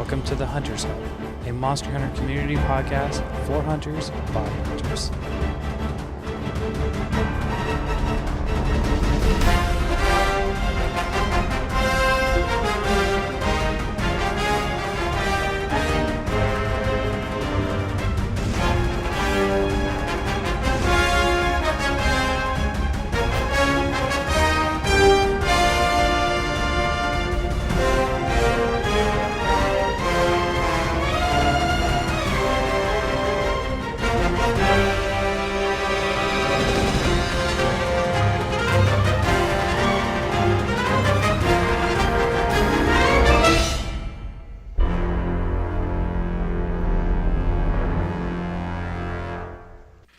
Welcome to the Hunters Hub, a Monster Hunter community podcast for hunters by hunters.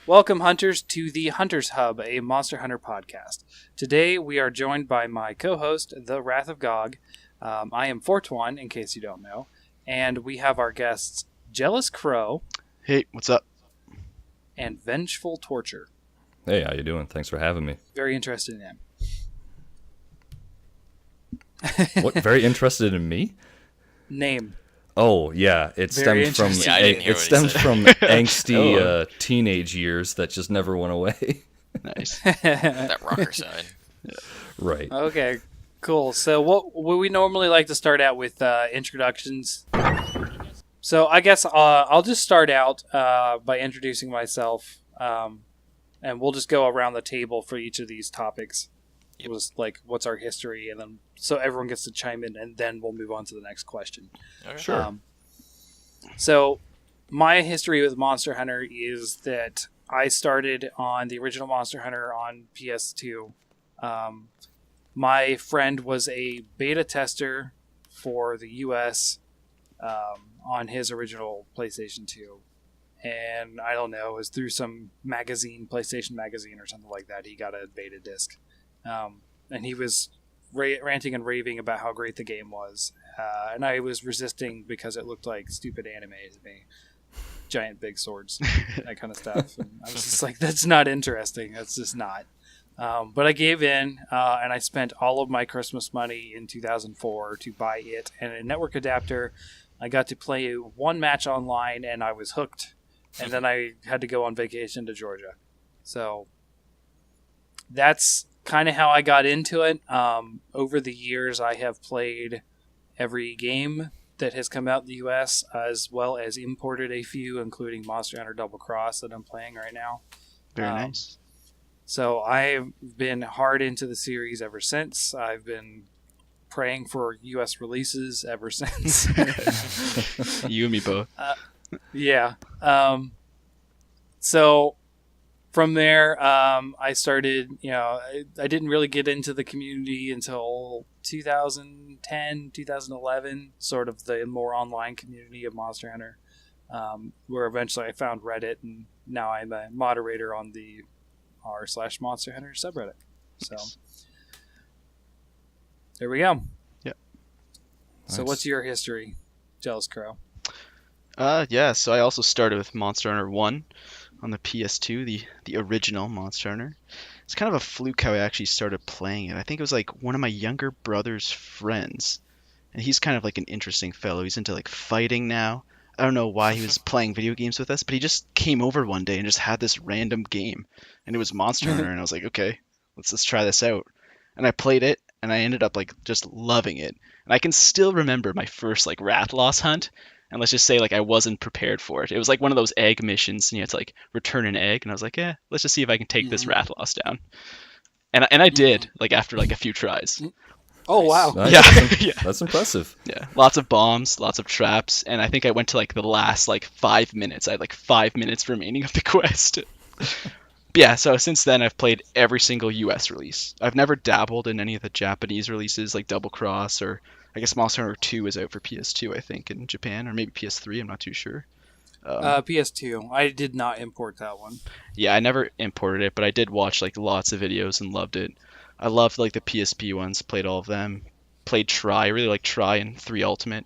Welcome, hunters, to the Hunters Hub, a Monster Hunter podcast. Today, we are joined by my co-host, the Wrath of Gog. I am Fortuan, in case you don't know. And we have our guests, Jealous Crow. Hey, what's up? And Vengeful Torture. Hey, how you doing? Thanks for having me. Very interested in him. What? Very interested in me? Name. Oh yeah, it Very stems from interesting. Yeah, I didn't hear it what he stems said. from angsty Oh. teenage years that just never went away. Nice. That rocker side. Right. Okay, cool. So what we normally like to start out with introductions. So I guess I'll just start out by introducing myself, and we'll just go around the table for each of these topics. It was like, what's our history, and then so everyone gets to chime in, and then we'll move on to the next question. Okay. Sure. So my history with Monster Hunter is that I started on the original Monster Hunter on PS2. My friend was a beta tester for the US on his original PlayStation 2. And I don't know, it was through some magazine, PlayStation magazine or something like that. He got a beta disc. And he was ranting and raving about how great the game was. And I was resisting because it looked like stupid anime to me. Giant big swords, that kind of stuff. And I was just like, that's not interesting. That's just not. But I gave in, and I spent all of my Christmas money in 2004 to buy it and a network adapter. I got to play one match online, and I was hooked. And then I had to go on vacation to Georgia. So that's kind of how I got into it. Over the years, I have played every game that has come out in the U.S., as well as imported a few, including Monster Hunter Double Cross that I'm playing right now. Very nice. So I've been hard into the series ever since. I've been praying for U.S. releases ever since. You and me both. Yeah. So from there, I started, I didn't really get into the community until 2010, 2011, sort of the more online community of Monster Hunter, where eventually I found Reddit, and now I'm a moderator on the r/Monster Hunter subreddit. So there we go. Yep. So Nice. what's your history, Jealous Crow? Yeah, so I also started with Monster Hunter 1 on the PS2, the original Monster Hunter. It's kind of a fluke how I actually started playing it. I think it was like one of my younger brother's friends. And he's kind of like an interesting fellow. He's into like fighting now. I don't know why he was playing video games with us, but he just came over one day and just had this random game. And it was Monster Hunter, and I was like, okay, let's try this out. And I played it, and I ended up like just loving it. And I can still remember my first like Rathalos hunt. And let's just say like I wasn't prepared for it. It was like one of those egg missions, and you had to like return an egg. And I was like, let's just see if I can take this Rathalos down. And I did, like after like a few tries. Oh, wow. Nice. Yeah. Yeah. That's impressive. Yeah, lots of bombs, lots of traps, and I think I went to like the last like 5 minutes. I had like 5 minutes remaining of the quest. But yeah, so since then I've played every single US release. I've never dabbled in any of the Japanese releases like Double Cross, or I guess Monster Hunter 2 is out for PS2, I think, in Japan, or maybe PS3, I'm not too sure. PS2. I did not import that one. Yeah, I never imported it, but I did watch like lots of videos and loved it. I loved like the PSP ones, played all of them. Played Try, I really like Try and 3 Ultimate.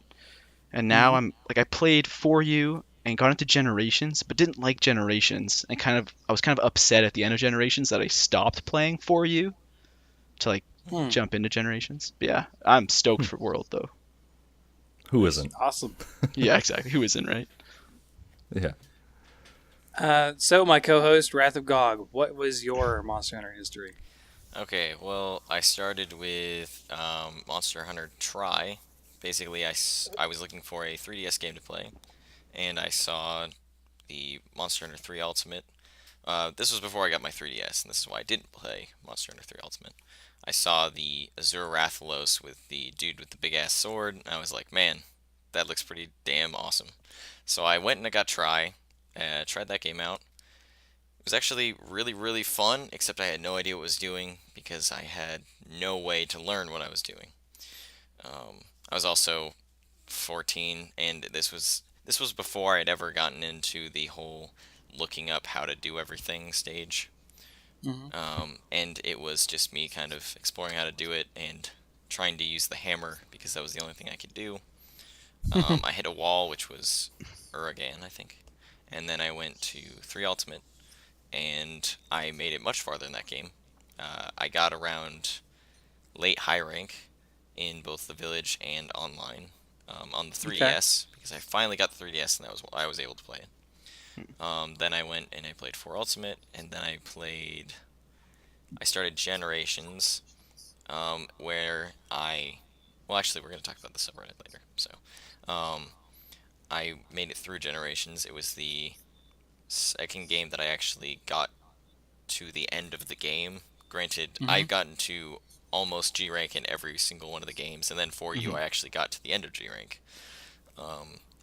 And now I played 4U and got into Generations, but didn't like Generations, and I was kind of upset at the end of Generations that I stopped playing 4U to like jump into Generations. But yeah, I'm stoked for World though. Who isn't? Awesome. Yeah, exactly. Who isn't, right? Yeah. So my co-host, Wrath of Gog, what was your Monster Hunter history? Okay, well, I started with Monster Hunter Tri. Basically, I was looking for a 3DS game to play, and I saw the Monster Hunter 3 Ultimate. This was before I got my 3DS, and this is why I didn't play Monster Hunter 3 Ultimate. I saw the Azure Rathalos with the dude with the big-ass sword, and I was like, man, that looks pretty damn awesome. So I went and I got Tri, tried that game out. It was actually really, really fun, except I had no idea what I was doing because I had no way to learn what I was doing. I was also 14, and this was before I'd ever gotten into the whole looking up how to do everything stage. And it was just me kind of exploring how to do it and trying to use the hammer because that was the only thing I could do. I hit a wall, which was Uragan, I think. And then I went to 3 Ultimate, and I made it much farther in that game. I got around late high rank in both the village and online on the 3DS, because I finally got the 3DS, and that was I was able to play it. Then I went and I played 4 Ultimate, and then I started Generations, where well, actually, we're going to talk about the subreddit later. So, I made it through Generations. It was the second game that I actually got to the end of the game. Granted, I've gotten to almost G rank in every single one of the games, and then for you, I actually got to the end of G rank.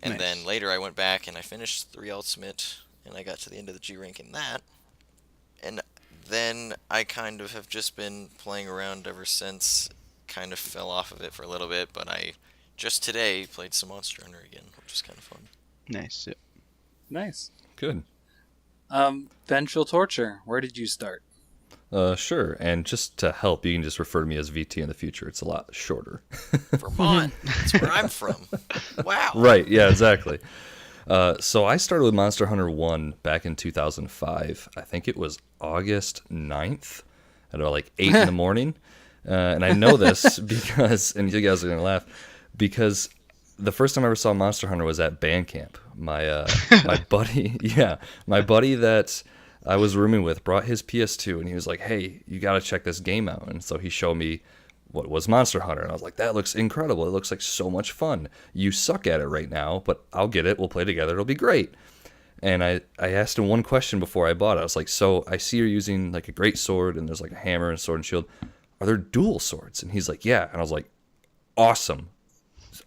And then later I went back and I finished 3 Ultimate, and I got to the end of the G rank in that. And then I kind of have just been playing around ever since. Kind of fell off of it for a little bit, but I just today played some Monster Hunter again, which was kind of fun. Nice. Yeah. Nice. Good. Vengeful Torture, where did you start? Sure. And just to help, you can just refer to me as VT in the future. It's a lot shorter. Vermont, that's where I'm from. Wow. Right. Yeah, exactly. So I started with Monster Hunter 1 back in 2005. I think it was August 9th at about like 8 in the morning. And I know this because, and you guys are going to laugh, because the first time I ever saw Monster Hunter was at band camp. My buddy that I was rooming with brought his PS2, and he was like, hey, you got to check this game out. And so he showed me what was Monster Hunter, and I was like, that looks incredible. It looks like so much fun. You suck at it right now, but I'll get it. We'll play together. It'll be great. And I asked him one question before I bought it. I was like, so I see you're using like a great sword, and there's like a hammer and sword and shield. Are there dual swords? And he's like, yeah. And I was like, awesome.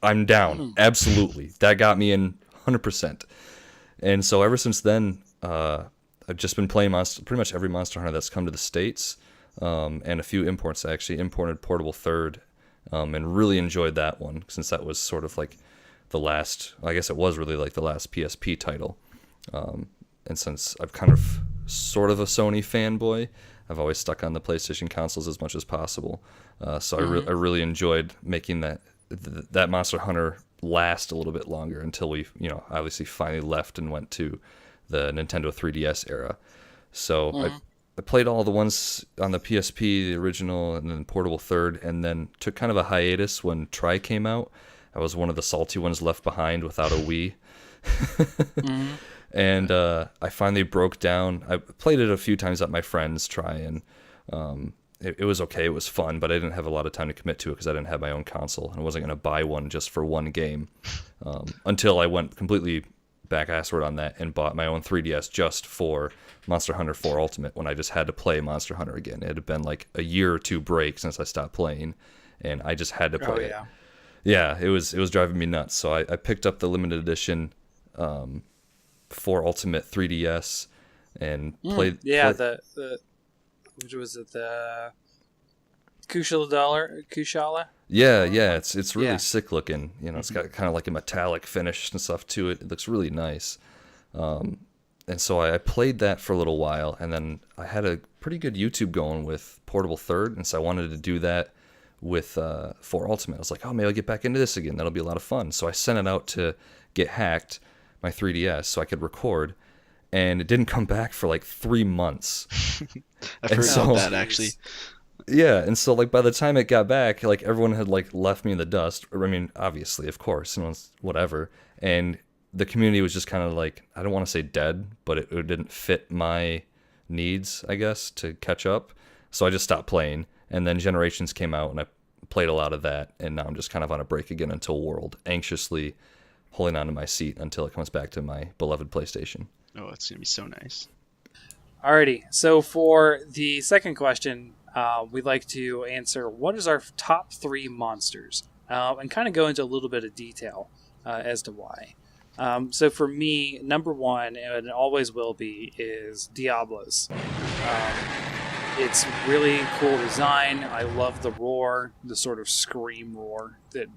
I'm down. Absolutely. That got me in 100%. And so ever since then, I've just been playing pretty much every Monster Hunter that's come to the States, and a few imports. I actually imported Portable Third, and really enjoyed that one, since that was sort of like the last, I guess it was really like the last PSP title. And since I've kind of sort of a Sony fanboy, I've always stuck on the PlayStation consoles as much as possible. So I really enjoyed making that Monster Hunter last a little bit longer until we, obviously finally left and went to the Nintendo 3DS era. So I played all the ones on the PSP, the original, and then Portable Third, and then took kind of a hiatus when Tri came out. I was one of the salty ones left behind without a Wii. And I finally broke down. I played it a few times at my friend's Tri, and it was okay. It was fun, but I didn't have a lot of time to commit to it because I didn't have my own console, and I wasn't going to buy one just for one game until I went completely back-assward on that and bought my own 3DS just for Monster Hunter 4 Ultimate, when I just had to play Monster Hunter again. It had been like a year or two break since I stopped playing, and I just had to play it. Yeah, it was driving me nuts. So I picked up the limited edition 4 Ultimate 3DS and played. Yeah, the which was it, the Kushala? Yeah, it's really sick looking. It's got kind of like a metallic finish and stuff to it. It looks really nice. And so I played that for a little while, and then I had a pretty good YouTube going with Portable Third, and so I wanted to do that with 4 Ultimate. I was like, oh, maybe I'll get back into this again. That'll be a lot of fun. So I sent it out to get hacked, my 3DS, so I could record, and it didn't come back for like 3 months. I've heard about that, actually. Yeah, and so like by the time it got back, like everyone had like left me in the dust. I mean, obviously, of course, whatever. And the community was just kind of like, I don't want to say dead, but it didn't fit my needs, I guess, to catch up. So I just stopped playing. And then Generations came out, and I played a lot of that. And now I'm just kind of on a break again until World, anxiously holding on to my seat until it comes back to my beloved PlayStation. Oh, it's gonna be so nice. Alrighty, so for the second question, we'd like to answer what is our top 3 monsters, and kind of go into a little bit of detail as to why. So for me, number 1, and it always will be, is Diablos. It's really cool design. I love the roar, the sort of scream roar that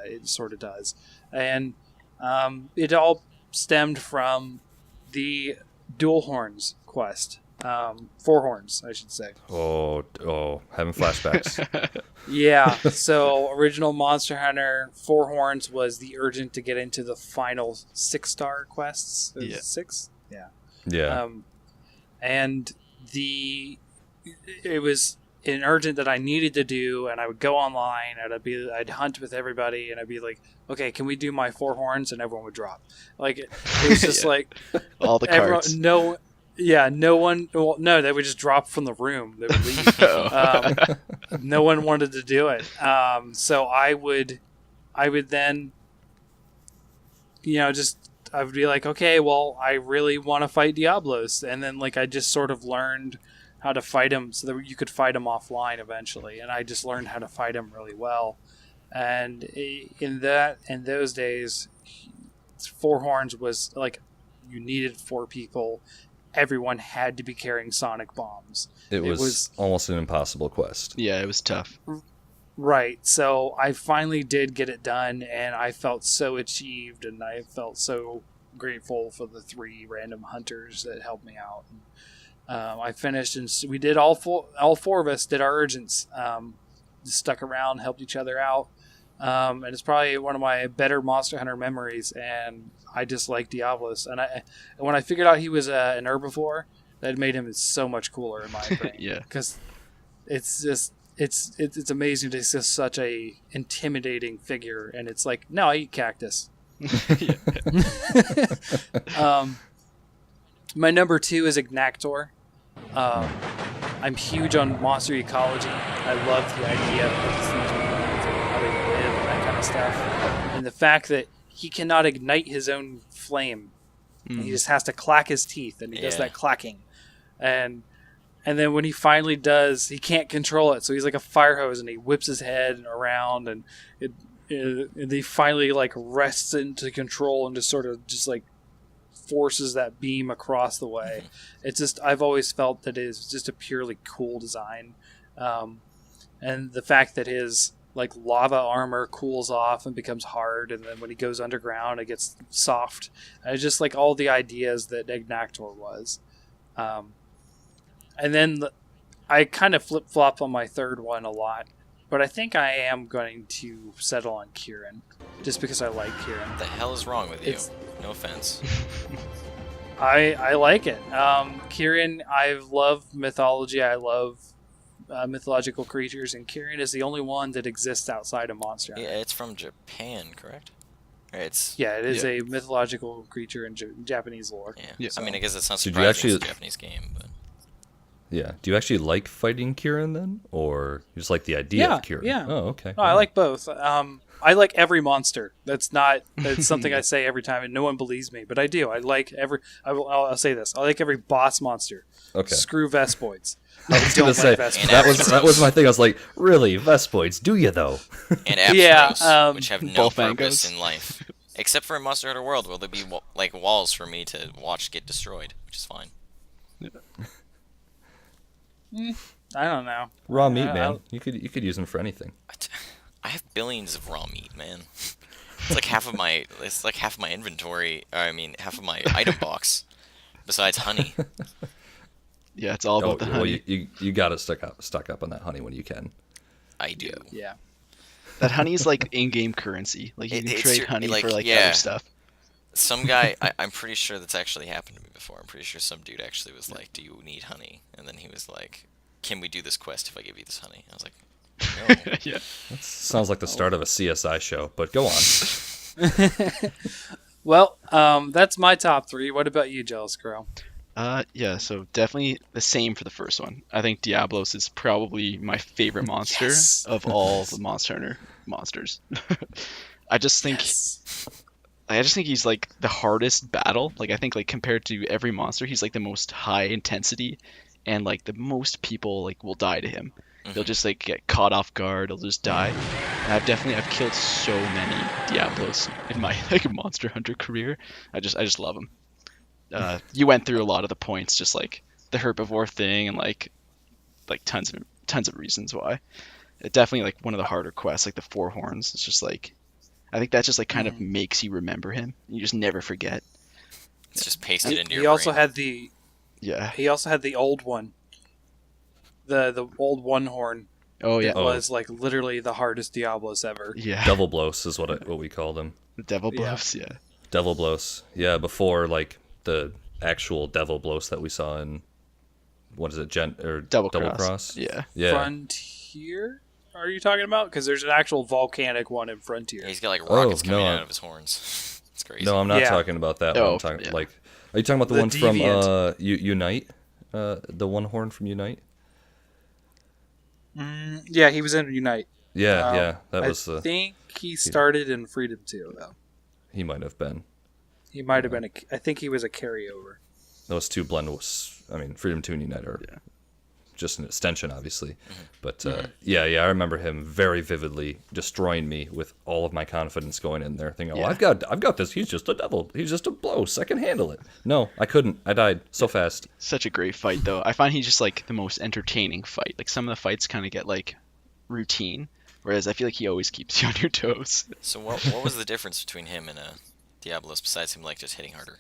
it sort of does. And it all stemmed from the Dual Horns quest. 4 horns, I should say. Oh, having flashbacks. Yeah, so original Monster Hunter 4 horns was the urgent to get into the final 6-star quests. Yeah. 6? Yeah. Yeah. And it was an urgent that I needed to do, and I would go online and I'd hunt with everybody, and I'd be like, okay, can we do my 4 horns? And everyone would drop. Like it was just Yeah. like All the cards. no one. Well, no, they would just drop from the room. They would leave. No one wanted to do it. So I would then, I would be like, okay, well, I really want to fight Diablos, and then like I just sort of learned how to fight him so that you could fight him offline eventually, and I just learned how to fight him really well. And in those days, 4 horns was like you needed 4 people. Everyone had to be carrying sonic bombs. It was almost an impossible quest. Yeah, it was tough. Right. So I finally did get it done, and I felt so achieved, and I felt so grateful for the 3 random hunters that helped me out. I finished, and we did all four of us did our urgents. Just stuck around, helped each other out, and it's probably one of my better Monster Hunter memories. And I just like Diablos, and when I figured out he was an herbivore, that made him so much cooler in my opinion. Yeah. Because it's just it's amazing to see such a intimidating figure, and it's like, no, I eat cactus. My number 2 is Ignactor. I'm huge on monster ecology. I love the idea of these things and how they live and that kind of stuff. And the fact that he cannot ignite his own flame. He just has to clack his teeth, and he does that clacking. And then when he finally does, he can't control it. So he's like a fire hose, and he whips his head around, and and he finally like rests into control and just sort of just like forces that beam across the way. It's just, I've always felt that it is just a purely cool design, and the fact that his like lava armor cools off and becomes hard, and then when he goes underground it gets soft. And it's just like all the ideas that Ignactor was. And then I kind of flip-flop on my third one a lot, but I think I am going to settle on Kieran just because I like Kieran. What the hell is wrong with you? No offense. I like it. Kieran, I love mythology. I love mythological creatures, and Kieran is the only one that exists outside of Monster Hunter. Yeah, it's from Japan, correct? Or it's It is a mythological creature in Japanese lore. yeah. I mean, I guess it's not Did you surprising. actually- It's a Japanese game, but Yeah. Do you actually like fighting Kieran then? Or you just like the idea of Kieran? Yeah. Oh, okay. No, I like both. I like every monster. That's something I say every time, and no one believes me, but I do. I like every. I'll say this. I like every boss monster. Okay. Screw Vespoids. I was going to say, Vespoids. that was my thing. I was like, really? Vespoids? Do you, though? and Apsaros, Yeah, which have no Bullfangos. purpose in life, except for in Monster Hunter World, where there'll be like walls for me to watch get destroyed, which is fine. I don't know. Raw meat, man. I'll- You could use them for anything. I have billions of raw meat, man. It's like half of my inventory. Or, I mean, half of my item box. Besides honey. Yeah, it's all about the well, honey. you got to stock up on that honey when you can. I do. Yeah. That honey is like in-game currency. Like you can It's trade your- honey like, for like yeah. other stuff. Some guy, I'm pretty sure that's actually happened to me before. I'm pretty sure some dude actually was like, "Do you need honey?" And then he was like, can we do this quest if I give you this honey? I was like, no. Yeah. Sounds like the start of a CSI show, but go on. Well, that's my top 3. What about you, Jealous Crow? Yeah, so definitely the same for the first one. I think Diablos is probably my favorite monster Yes. of all the Monster Hunter monsters. I just think he's like the hardest battle. Like I think like compared to every monster, he's like the most high intensity and like the most people like will die to him. They'll just like get caught off guard, they'll just die. And I've killed so many Diablos in my like Monster Hunter career. I just love them. You went through a lot of the points, just like the herbivore thing, and like tons of reasons why. It definitely like one of the harder quests, like the Four Horns. It's just like I think that just like kind of makes you remember him. You just never forget. It's just pasted into your He also brain. had the Yeah. old one, the old one horn. Oh yeah. That was like literally the hardest Diablos ever. Yeah. Devil Blows is what we called him. The Devil Yeah. Bluffs. Yeah. Devil Blows. Yeah, before like the actual Devil Blows that we saw in what is it, Double Double Cross. Cross? Yeah. Yeah. Frontier? Are you talking about? Because there's an actual volcanic one in Frontier. He's got like Oh, rockets coming no, out of his horns. It's crazy. No, I'm not Yeah. talking about that Oh, one. I'm talking yeah. like are you talking about the The one from Deviant. Unite? The one horn from Unite? Yeah, he was in Unite. Yeah, yeah. That was I think he started in Freedom 2, though. he might have been. He might have been I think he was a carryover. Those two blend was Freedom 2 and Unite are just an extension, obviously. But yeah, I remember him very vividly destroying me with all of my confidence going in there, thinking, "Oh, I've got this. He's just a devil. He's just a blows. I can handle it." No, I couldn't. I died so fast. Such a great fight though. I find he's just like the most entertaining fight. Like some of the fights kind of get like routine, whereas I feel like he always keeps you on your toes. So what was the difference between him and Diablos besides him like just hitting harder?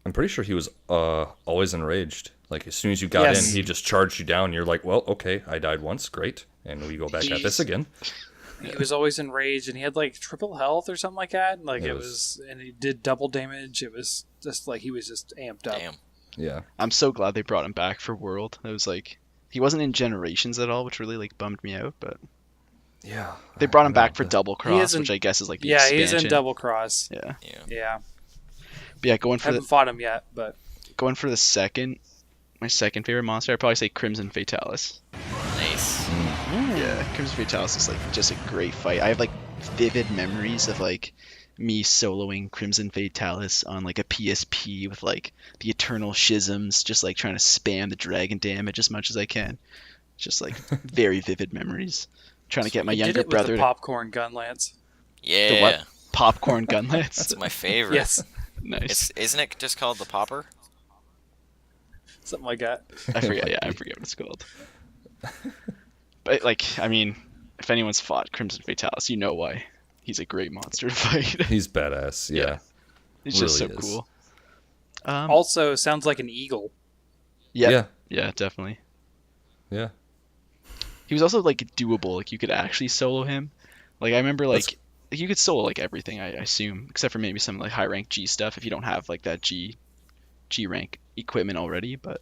I'm pretty sure he was always enraged. Like as soon as you got Yes. in, he just charged you down. You're like, "Well, okay, I died once, great, and we go back at this again." He was always enraged, and he had like triple health or something like that. Like It it was- was, and he did double damage. It was just like he was just amped up. Damn. Yeah, I'm so glad they brought him back for World. It was like he wasn't in Generations at all, which really like bummed me out. But yeah. they brought him I know, back for the- Double He Cross, isn't- which I guess is like the Yeah, expansion. he's in Double Cross. Yeah, Yeah. Yeah, but yeah, going for haven't fought him yet, but going for my second favorite monster, I'd probably say Crimson Fatalis. Nice. Yeah, Crimson Fatalis is like just a great fight. I have like vivid memories of like me soloing Crimson Fatalis on like a PSP with like the Eternal Schisms, just like trying to spam the dragon damage as much as I can. Just like very vivid memories. Trying to get my he did younger it with brother the to popcorn gun lance. Yeah. what? Popcorn gun lance. That's my favorite. Yes, Nice. Isn't it just called the popper? something like that. I forget. Yeah, I forget what it's called. But like, I mean, if anyone's fought Crimson Fatalis, you know why he's a great monster to fight. He's badass. Yeah. He's just so really is. cool. Also, sounds like an eagle. Yeah, Yeah. definitely. Yeah. He was also like doable. Like you could actually solo him. Like I remember like That's- you could solo like everything. I assume, except for maybe some like high rank G stuff if you don't have like that G rank equipment already. But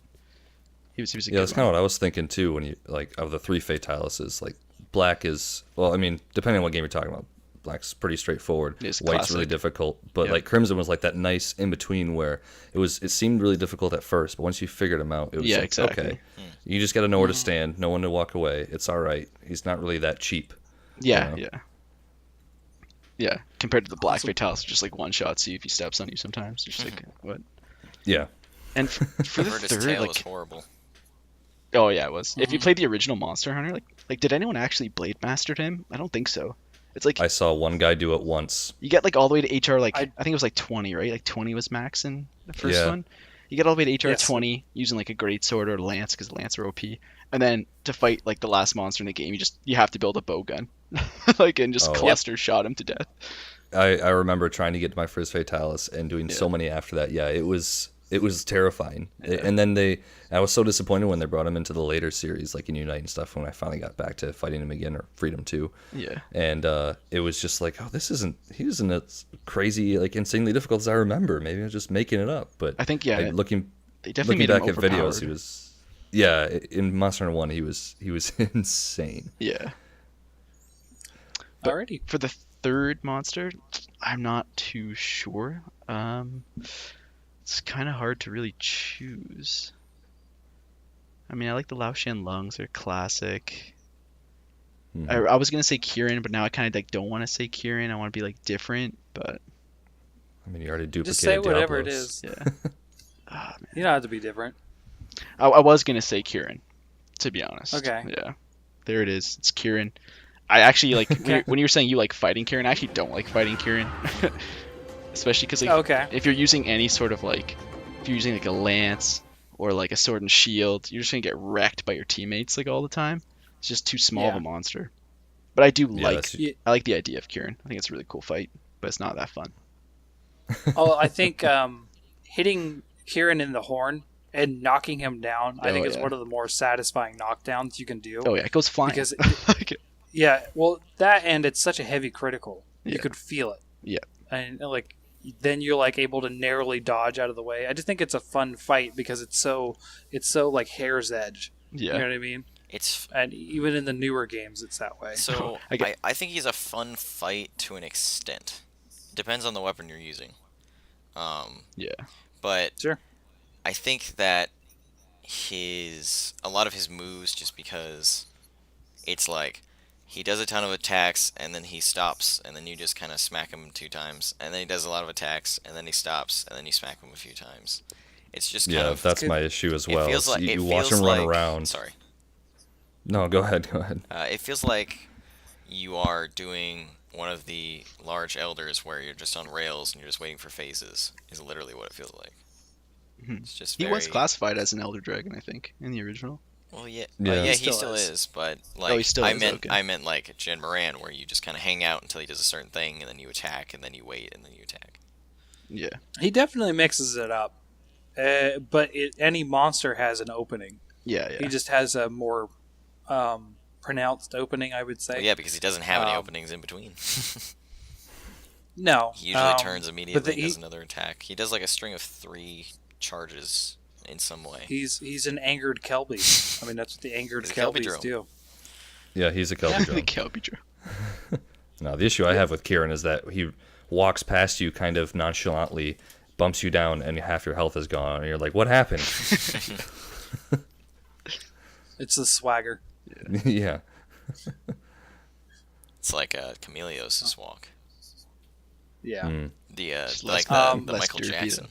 he was a Yeah, good that's kind of what I was thinking too. When you like of the three Fatalises, like black is well, I mean, depending on what game you're talking about, black's pretty straightforforward. It's White's really classic. difficult, but Yeah. like Crimson was like that nice in between where it seemed really difficult at first, but once you figured him out, it was Yeah, like, exactly. okay, you just got to know where to stand, know when to walk away. It's all right. He's not really that cheap. Yeah, you yeah. Compared to the black Fatalis, just like one shot. See if he steps on you. Sometimes it's just like what. Yeah, And for I the heard his third, tail is like, horrible. oh yeah, it was. If you played the original Monster Hunter, like, did anyone actually Blade Mastered him? I don't think so. It's like I saw one guy do it once. you get like all the way to HR, like I I think it was like 20, right? Like 20 was max in the first Yeah. one. You get all the way to HR Yes. 20 using like a great sword or a lance because lance are OP, and then to fight like the last monster in the game, you have to build a bow gun, like and just Oh. cluster shot him to death. I remember trying to get to my first Fatalis and doing so many after that. Yeah, it was terrifying. And then I was so disappointed when they brought him into the later series, like in Unite and stuff, when I finally got back to fighting him again, or Freedom 2. Yeah. And it was just like, oh, he isn't as crazy, like insanely difficult as I remember. Maybe I was just making it up. But I think looking they definitely looking made him back at videos, overpowered. yeah, in Monster Hunter 1 he was insane. Yeah. But Alrighty. for the third monster, I'm not too sure. It's kind of hard to really choose. I mean, I like the Laoshan lungs. They're classic. Mhm. I was gonna say Kieran, but now I kind of like don't want to say Kieran. I want to be like different, but I mean, you already duplicated Just say whatever it Diablos. is. yeah. Ah, man. You don't have to be different. I was gonna say Kieran, to be honest. Okay. Yeah. There it is. It's Kieran. I actually like Okay. when you were saying you like fighting Kieran. I actually don't like fighting Kieran, especially because like Okay. if you're using any sort of like if you're using like a lance or like a sword and shield, you're just gonna get wrecked by your teammates like all the time. It's just too small of Yeah. a monster. But I do Yeah, like that's- Yeah. I like the idea of Kieran. I think it's a really cool fight, but it's not that fun. Oh, I think hitting Kieran in the horn and knocking him down, I Oh, think is yeah. one of the more satisfying knockdowns you can do. Oh yeah, it goes flying. Because Like, Yeah, well, that and it's such a heavy critical. Yeah. You could feel it. Yeah. And like then you're like able to narrowly dodge out of the way. I just think it's a fun fight because it's so like hair's edge. yeah. You know what I mean? It's And even in the newer games it's that way. so I get- I think he's a fun fight to an extent. Depends on the weapon you're using. Yeah. But Sure. I think that a lot of his moves, just because it's like he does a ton of attacks and then he stops and then you just kind of smack him 2 times and then he does a lot of attacks and then he stops and then you smack him a few times. It's just kind Yeah, of that's my issue as well. it feels So like you watch him run around. Sorry. No, go ahead. Go ahead. It feels like you are doing one of the large elders where you're just on rails and you're just waiting for phases. Is literally what it feels like. Mhm. It's just He very... was classified as an Elder Dragon, I think, in the original. Well, yeah, Yeah. yeah, He he still still is. is, but like he still I is, meant okay. I meant like Jin Moran, where you just kind of hang out until he does a certain thing, and then you attack, and then you wait, and then you attack. Yeah. He definitely mixes it up. But any monster has an opening. Yeah, He yeah. just has a more pronounced opening, I would say. Well, yeah, because he doesn't have any Um, openings in between. No. He usually turns immediately the- and does another attack. He does like a string of 3 charges in some way. He's an angered Kelby. I mean, that's what the angered He's a Kelby Kelbies drone. do. Yeah, he's a Kelpie the drone. Kelpie drone. No, the issue I have with Kieran is that he walks past you kind of nonchalantly, bumps you down, and half your health is gone, and you're like, "What happened?" It's the swagger. Yeah. It's like Chameleos' walk. Yeah. Mm. The Just like less- the less Michael derpy, Jackson.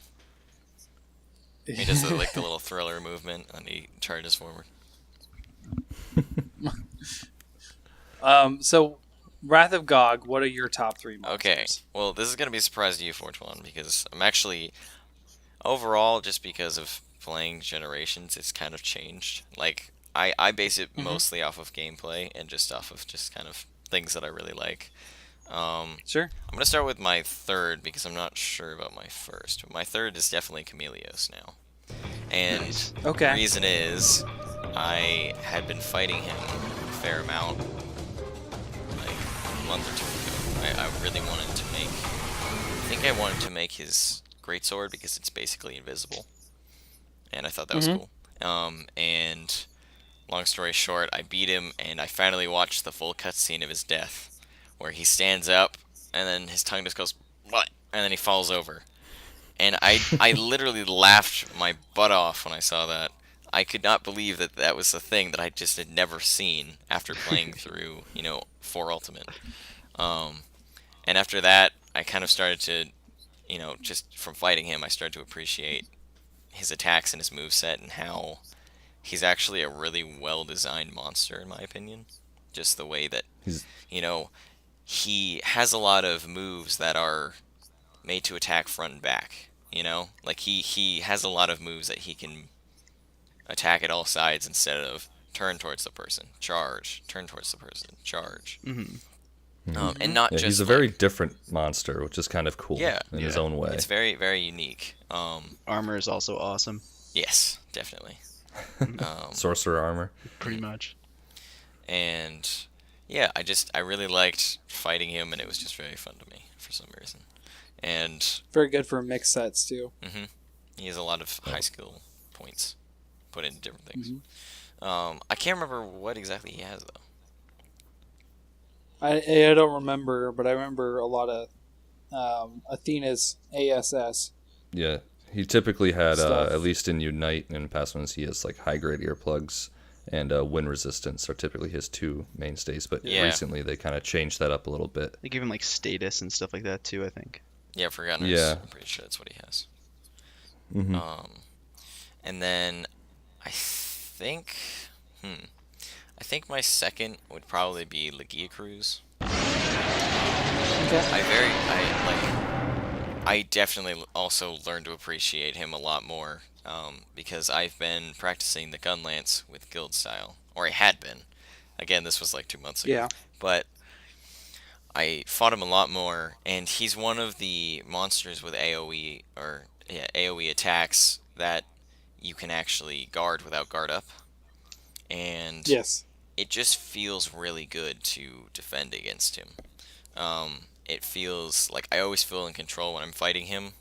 He does the, like the little thriller movement and he charges forward. So, Wrath of Gog, what are your top 3 monsters? Okay, well, this is gonna be a surprise to you, Fortuan, because I'm actually overall just because of playing Generations, it's kind of changed. Like I base it mostly off of gameplay and just off of just kind of things that I really like. Sure. I'm gonna start with my third because I'm not sure about my first. My third is definitely Chameleos now, and Nice. Okay. the reason is I had been fighting him a fair amount, like a month or 2 ago. I really wanted to make. I think I wanted to make his greatsword because it's basically invisible, and I thought that was cool. And long story short, I beat him, and I finally watched the full cutscene of his death, where he stands up, and then his tongue just goes, "What?" and then he falls over. And I literally laughed my butt off when I saw that. I could not believe that that was a thing that I just had never seen after playing through, 4 Ultimate. And after that, I kind of started to, just from fighting him, I started to appreciate his attacks and his moveset and how he's actually a really well-designed monster, in my opinion. Just the way that, He's- he has a lot of moves that are made to attack front and back, Like, he has a lot of moves that he can attack at all sides instead of turn towards the person, charge, turn towards the person, charge. Mhm. And not Yeah, just he's a like- very different monster, which is kind of cool Yeah. in his Yeah. own way. It's very, very unique. Armor is also awesome, Yes, definitely. Sorcerer armor. pretty much. And yeah, I really liked fighting him, and it was just very fun to me for some reason. And Very good for mixed sets, too. he has a lot of high skill points. put into different things. Mhm. I can't remember what exactly he has though. I don't remember, but I remember a lot of Athena's ASS Yeah, he typically had stuff. at least in Unite and past ones, he has like high grade earplugs and wind resistance are typically his two mainstays. But Yeah. recently they kind of changed that up a little bit. They give him like status and stuff like that too, I think. Yeah, Forgotten. Yeah. I'm pretty sure that's what he has. Hmm. And then I think, I think my second would probably be Legia Cruz. Okay. I definitely also learned to appreciate him a lot more because I've been practicing the gun lance with guild style, or I had been. Again, this was like 2 months ago. Yeah. But I fought him a lot more, and he's one of the monsters with AoE or AoE attacks that you can actually guard without guard up, and Yes. it just feels really good to defend against him. It feels like I always feel in control when I'm fighting him,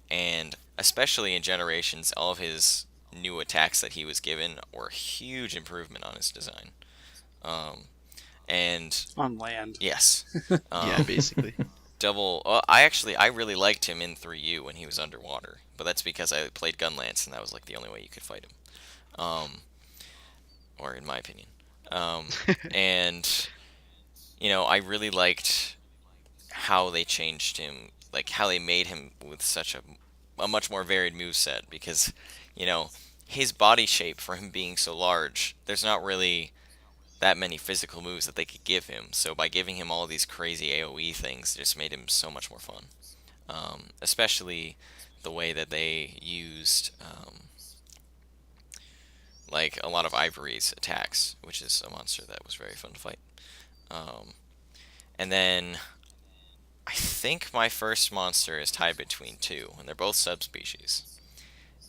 and especially in Generations, all of his new attacks that he was given were a huge improvement on his design. And On land. yes, Yeah, basically. double. I really liked him in 3U when he was underwater, but that's because I played Gunlance, and that was like the only way you could fight him, or in my opinion. And I really liked how they changed him, like how they made him with such a much more varied moveset because, his body shape for him being so large, there's not really that many physical moves that they could give him. So by giving him all these crazy AoE things, it just made him so much more fun. Especially the way that they used like a lot of Ivory's attacks, which is a monster that was very fun to fight. And then I think my first monster is tied between two, and they're both subspecies.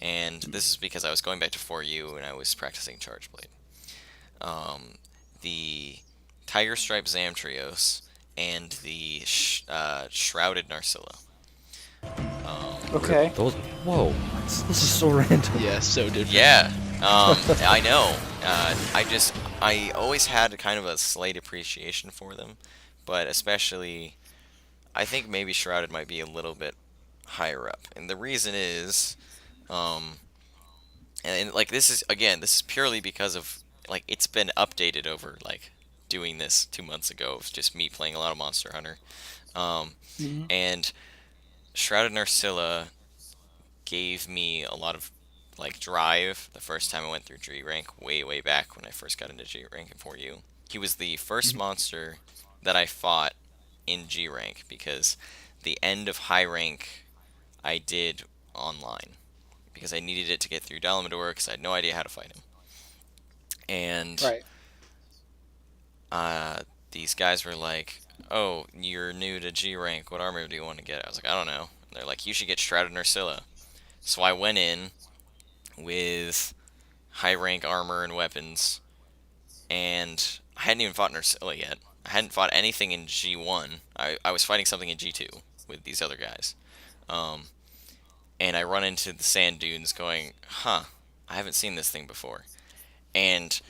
And this is because I was going back to 4U and I was practicing Charge Blade. The Tiger Stripe Zamtrios and the Shrouded Narcilla. Okay. Those. Whoa, this is so random. Yeah, so different. Yeah, I know. I always had kind of a slight appreciation for them, but especially, I think maybe Shrouded might be a little bit higher up. And the reason is, and like this is purely because of like it's been updated over like doing this 2 months ago of just me playing a lot of Monster Hunter, Mhm. and Shrouded Narcilla gave me a lot of like drive the first time I went through G rank way back when I first got into G rank in 4U. He was the first monster that I fought in G rank because the end of high rank I did online because I needed it to get through Dalamador because I had no idea how to fight him. And Right. these guys were like, "Oh, you're new to G rank. What armor do you want to get?" I was like, "I don't know." And they're like, "You should get Shrouded Narcilla." So I went in with high rank armor and weapons, and I hadn't even fought Narcilla yet. I hadn't fought anything in G1. I was fighting something in G2 with these other guys. And I run into the sand dunes going, I haven't seen this thing before. And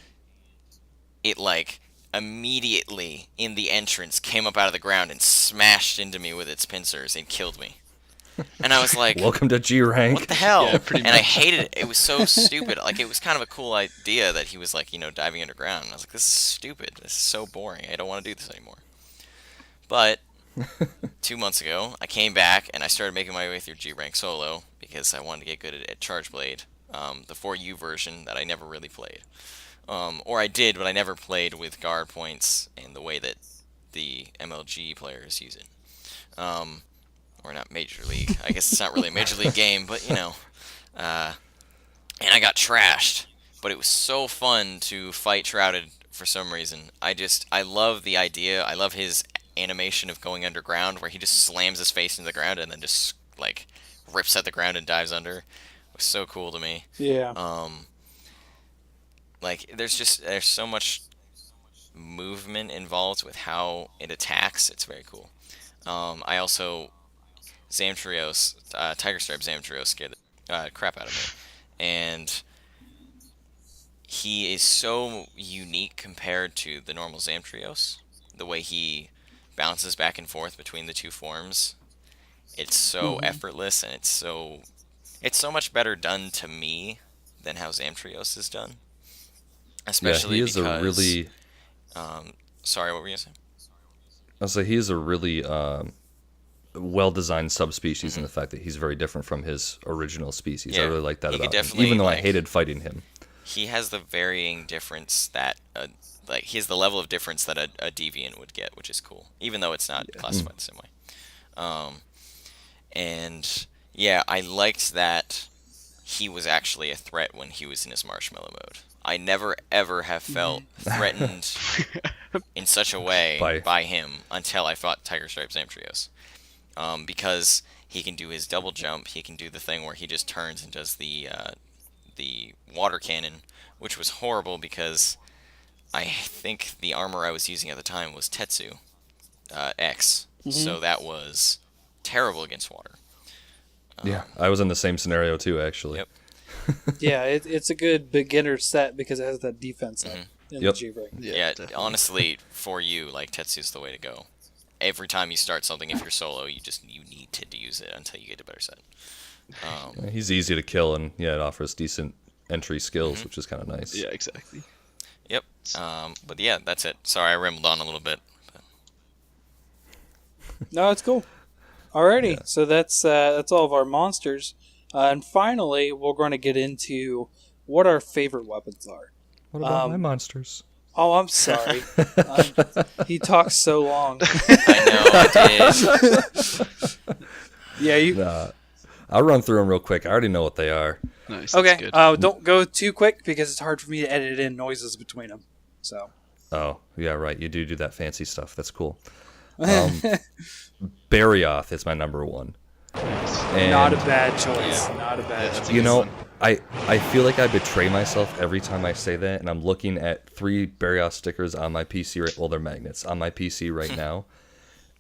it like immediately in the entrance came up out of the ground and smashed into me with its pincers and killed me. And I was like, Welcome to G rank. what the hell? Yeah, pretty and I much. hated it. It was so stupid. Like, it was kind of a cool idea that he was, like, diving underground. And I was like, this is stupid. This is so boring. I don't want to do this anymore. But 2 months ago, I came back and I started making my way through G rank solo because I wanted to get good at Charge Blade, the 4U version that I never really played. Or I did, but I never played with guard points and the way that the MLG players use it. Or not Major League. I guess it's not really a Major League game, but and I got trashed. But it was so fun to fight Shrouded for some reason. I love the idea. I love his animation of going underground, where he just slams his face into the ground and then just like rips at the ground and dives under. It was so cool to me. Yeah. Like there's so much movement involved with how it attacks. It's very cool. I also Zamtrios, Tiger Stripe Zamtrios scared the crap out of me. And he is so unique compared to the normal Zamtrios. The way he bounces back and forth between the two forms, it's so effortless, and it's so much better done to me than how Zamtrios is done. Yeah, Especially he is because a really. sorry, what were you gonna say? I'll say he is a really well-designed subspecies in the fact that he's very different from his original species. I Yeah, really like that he could about him, definitely, even though I like- hated fighting him. He has the varying difference that like he has the level of difference that a deviant would get, which is cool, even though it's not classified the same way. And yeah, I liked that he was actually a threat when he was in his marshmallow mode. I never ever have felt threatened in such a way by him until I fought Tiger Stripe Zamtrios. Because he can do his double jump, he can do the thing where he just turns and does the water cannon, which was horrible because I think the armor I was using at the time was Tetsu X, so that was terrible against water. Yeah, I was in the same scenario too, actually. Yep. Yeah, it's a good beginner set because it has that defense up in Yep. the G-Ring. Yeah, definitely. honestly, for you, like Tetsu's the way to go. Every time you start something, if you're solo, you need to use it until you get a better set. Yeah, he's easy to kill, and yeah, it offers decent entry skills, which is kind of nice. Yeah, exactly. Yep. But yeah, that's it. Sorry, I rambled on a little bit. But No, it's cool. Alrighty, so that's all of our monsters, and finally we're going to get into what our favorite weapons are. What about my monsters? Oh, I'm sorry. He talks so long. I know I did. Yeah, you. Nah, I'll run through them real quick. I already know what they are. Nice. Okay. That's good. Don't go too quick because it's hard for me to edit in noises between them. So. Oh, yeah, right. You do that fancy stuff. That's cool. Barioth is my number one. And Not a bad choice. Yeah. Not a bad choice. you know, I feel like I betray myself every time I say that, and I'm looking at 3 Barioth stickers on my PC. Well, they're magnets on my PC right now,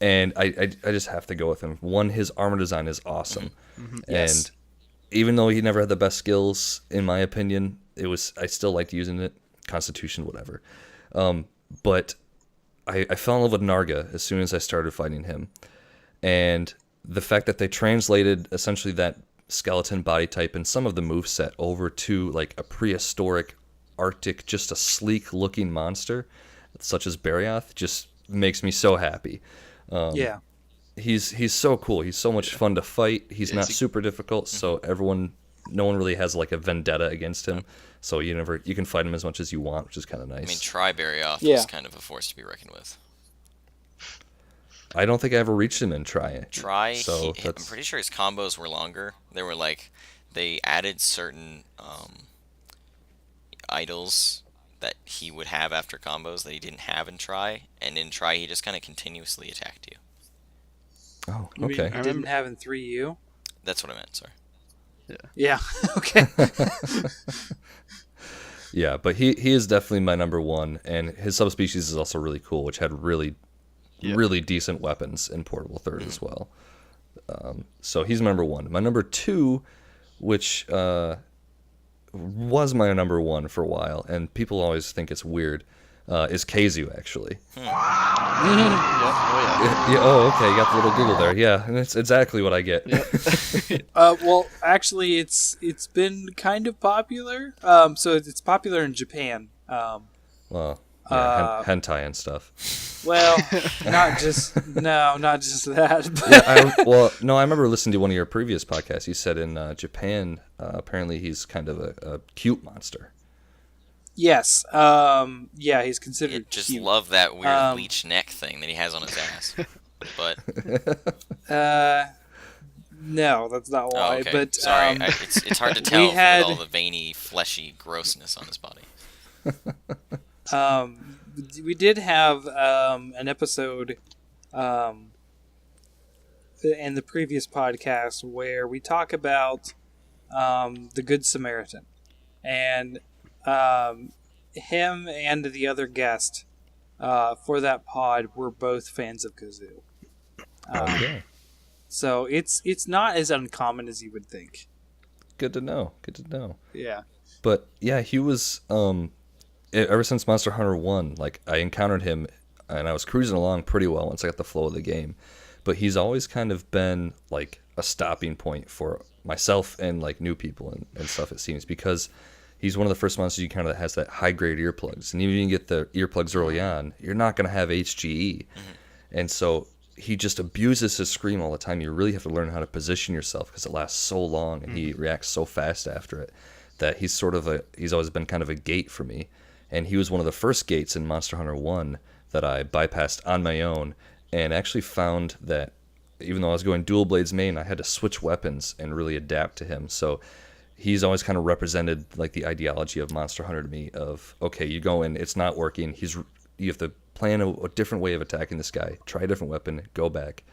and I just have to go with him. One, his armor design is awesome, Yes. and even though he never had the best skills, in my opinion, I still liked using it. Constitution, whatever. But I fell in love with Narga as soon as I started fighting him, and the fact that they translated essentially that skeleton body type and some of the moveset over to like a prehistoric Arctic, just a sleek looking monster such as Barioth just makes me so happy. Yeah. He's so cool. He's so much fun to fight. He's not super difficult, so no one really has like a vendetta against him. So you can fight him as much as you want, which is kind of I mean, nice. Tri-Barioth Yeah. is kind of a force to be reckoned with. I don't think I ever reached him in Try. So I'm that's pretty sure his combos were longer. They were like, they added certain idols that he would have after combos that he didn't have in Try, and in Try he just kind of continuously attacked you. oh You mean okay. you didn't have in 3U? That's what I meant, sorry. Yeah. Okay. Yeah, but he is definitely my number one, and his subspecies is also really cool, which had really decent weapons in Portable Third as well. So he's my number one. My number two, which was my number one for a while, and people always think it's weird, is Keizu, actually. Oh, Yeah, oh, okay, you got the little Google there. Yeah, and it's exactly what I get. Well, actually, it's been kind of popular. So it's popular in Japan. Well, yeah, hentai and stuff. Well, not just that. But Yeah, no, I remember listening to one of your previous podcasts. You said in Japan, apparently he's kind of a cute monster. yes. Yeah, he's I considered just cute. love that weird leech neck thing that he has on his ass. But No, that's not why. oh, okay. But Sorry, it's hard to tell had- with all the veiny, fleshy grossness on his body. we did have an episode in the previous podcast where we talk about the Good Samaritan, and him and the other guest for that pod were both fans of Kazoo. Okay, So it's not as uncommon as you would think. good to know. Good to know. Yeah. But yeah, he was ever since Monster Hunter 1, like I encountered him and I was cruising along pretty well once I got the flow of the game. But he's always kind of been like a stopping point for myself and like new people and stuff, it seems, because he's one of the first monsters you kind of has that high grade earplugs. And even if you get the earplugs early on, you're not going to have HGE. And so he just abuses his scream all the time. You really have to learn how to position yourself because it lasts so long and he reacts so fast after it that he's always been kind of a gate for me. And he was one of the first gates in Monster Hunter 1 that I bypassed on my own and actually found that even though I was going dual blades main, I had to switch weapons and really adapt to him. So he's always kind of represented like the ideology of Monster Hunter to me of, okay, you go in, it's not working. You have to plan a different way of attacking this guy, try a different weapon, go back,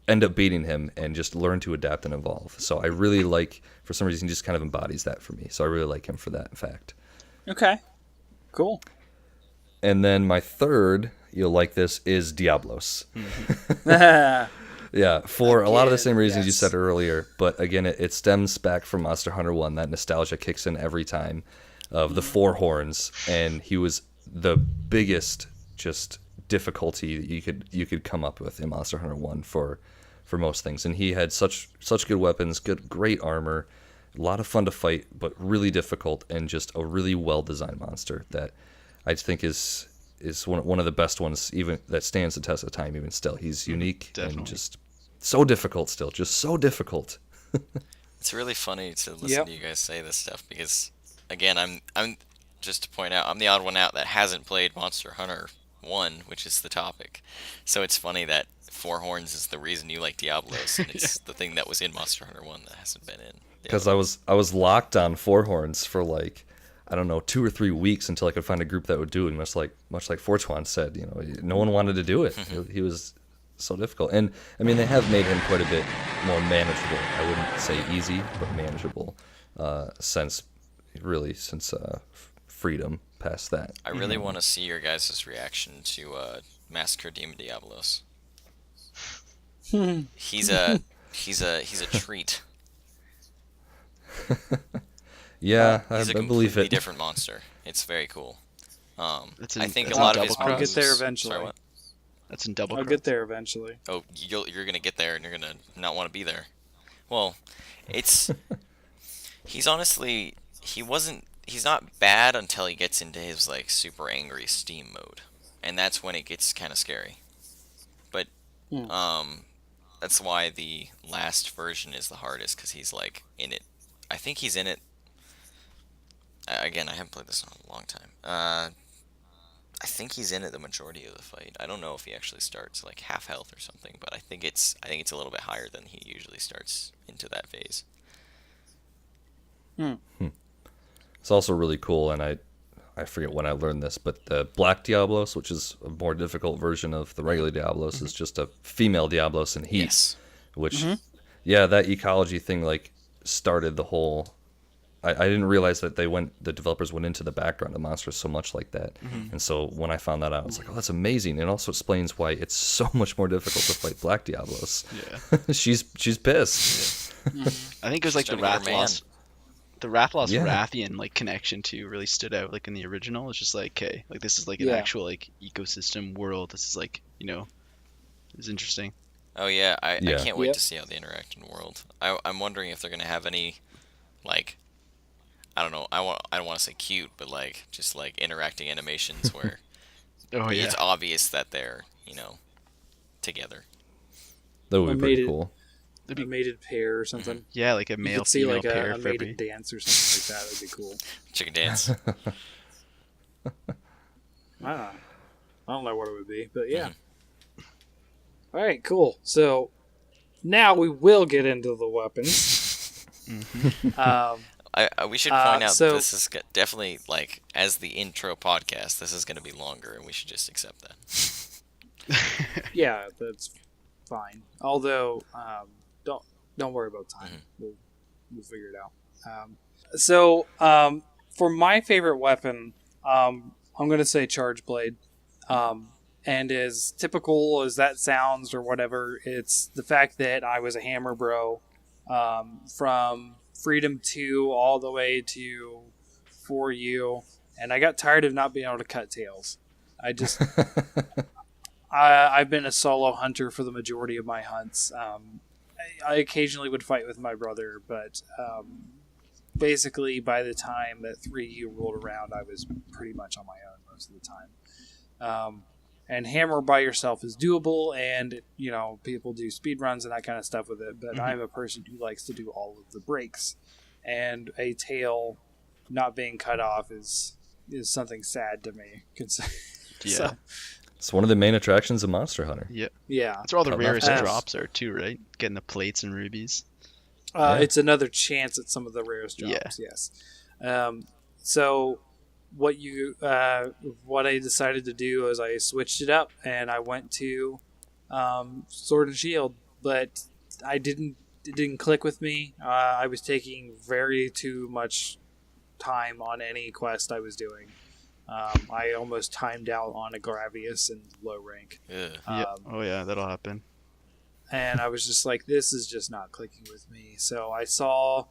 end up beating him, and just learn to adapt and evolve. So I really like, for some reason, he just kind of embodies that for me. So I really like him for that, in fact. Okay. Cool. And then my third, you'll like this, is Diablos. Yeah, for a lot of the same reasons you said earlier. But again, it stems back from Monster Hunter 1. That nostalgia kicks in every time of the four horns. And he was the biggest just difficulty that you could come up with in Monster Hunter 1 for most things. And he had such good weapons, great armor, a lot of fun to fight, but really difficult, and just a really well-designed monster that I think is one of the best ones, even that stands the test of time even still. He's unique and just so difficult still, just so difficult. It's really funny to listen to you guys say this stuff because, again, I'm just to point out, I'm the odd one out that hasn't played Monster Hunter 1, which is the topic. So it's funny that Four Horns is the reason you like Diablos, and it's the thing that was in Monster Hunter 1 that hasn't been in. Because I was locked on Four Horns for like, I don't know, 2 or 3 weeks until I could find a group that would do it. And much like Fortuan said, no one wanted to do it. He was so difficult. And I mean, they have made him quite a bit more manageable. I wouldn't say easy, but manageable since Freedom past that. I really want to see your guys' reaction to Massacre Demon Diablos. He's a treat. Yeah, He's I a believe completely it. different monster. It's very cool. I think a that's lot in of his Double I'll moves. get there eventually. Sorry, what? That's in Double I'll Cross. get there eventually. Oh, you're gonna get there and you're gonna not want to be there. Well, he's honestly he's not bad until he gets into his like super angry steam mode, and that's when it gets kind of scary. But that's why the last version is the hardest because he's like in it. I think he's in it. Again, I haven't played this in a long time. I think he's in it the majority of the fight. I don't know if he actually starts like half health or something, but I think it's a little bit higher than he usually starts into that phase. It's also really cool, and I forget when I learned this, but the Black Diablos, which is a more difficult version of the regular Diablos, is just a female Diablos in heat. Yes. Which, yeah, that ecology thing like started the whole. I didn't realize that the developers went into the background of monsters so much like that, and so when I found that out, I was like, oh, that's amazing. It also explains why it's so much more difficult to fight Black Diablos. Yeah. she's pissed. I think it was like the Trying to get her man. Rathalos. The Rathalos Yeah. Rathian like connection to really stood out like in the original. It's just like, okay, like this is like an actual like ecosystem world. This is like, it's interesting. Oh yeah, I Yeah. can't wait Yep. to see how they interact in the world. I'm wondering if they're gonna have any, like, I don't know. I don't want to say cute, but like just like interacting animations where Oh yeah. it's obvious that they're together. That would be pretty mated- cool. A mated pair or something. Yeah, like a You male could see female like pair a for every. mated dance or something like that. That'd be cool. Chicken dance. I don't know what it would be, but yeah. All right, cool. So now we will get into the weapons. We should point out so- this is definitely like as the intro podcast. This is going to be longer, and we should just accept that. Yeah, that's fine. Although, don't worry about time. We'll figure it out. For my favorite weapon, I'm going to say Charge Blade. And as typical as that sounds or whatever, it's the fact that I was a hammer bro from Freedom 2 all the way to before you, and I got tired of not being able to cut tails. I just I've been a solo hunter for the majority of my hunts. I occasionally would fight with my brother, but basically by the time that 3U rolled around, I was pretty much on my own most of the time. And hammer by yourself is doable, and people do speed runs and that kind of stuff with it. But I'm a person who likes to do all of the breaks, and a tail not being cut off is something sad to me. Yeah. So, It's one of the main attractions of Monster Hunter. Yeah. yeah. That's where all the Oh, rarest nice. drops are too, right? Getting the plates and rubies. Yeah. It's another chance at some of the rarest drops. Yes. So what I decided to do is I switched it up and I went to Sword and Shield, but it didn't click with me. I was taking very too much time on any quest I was doing. I almost timed out on a Gravius in low rank. Ugh. Yeah. Oh yeah, that'll happen. And I was just like, this is just not clicking with me. So I saw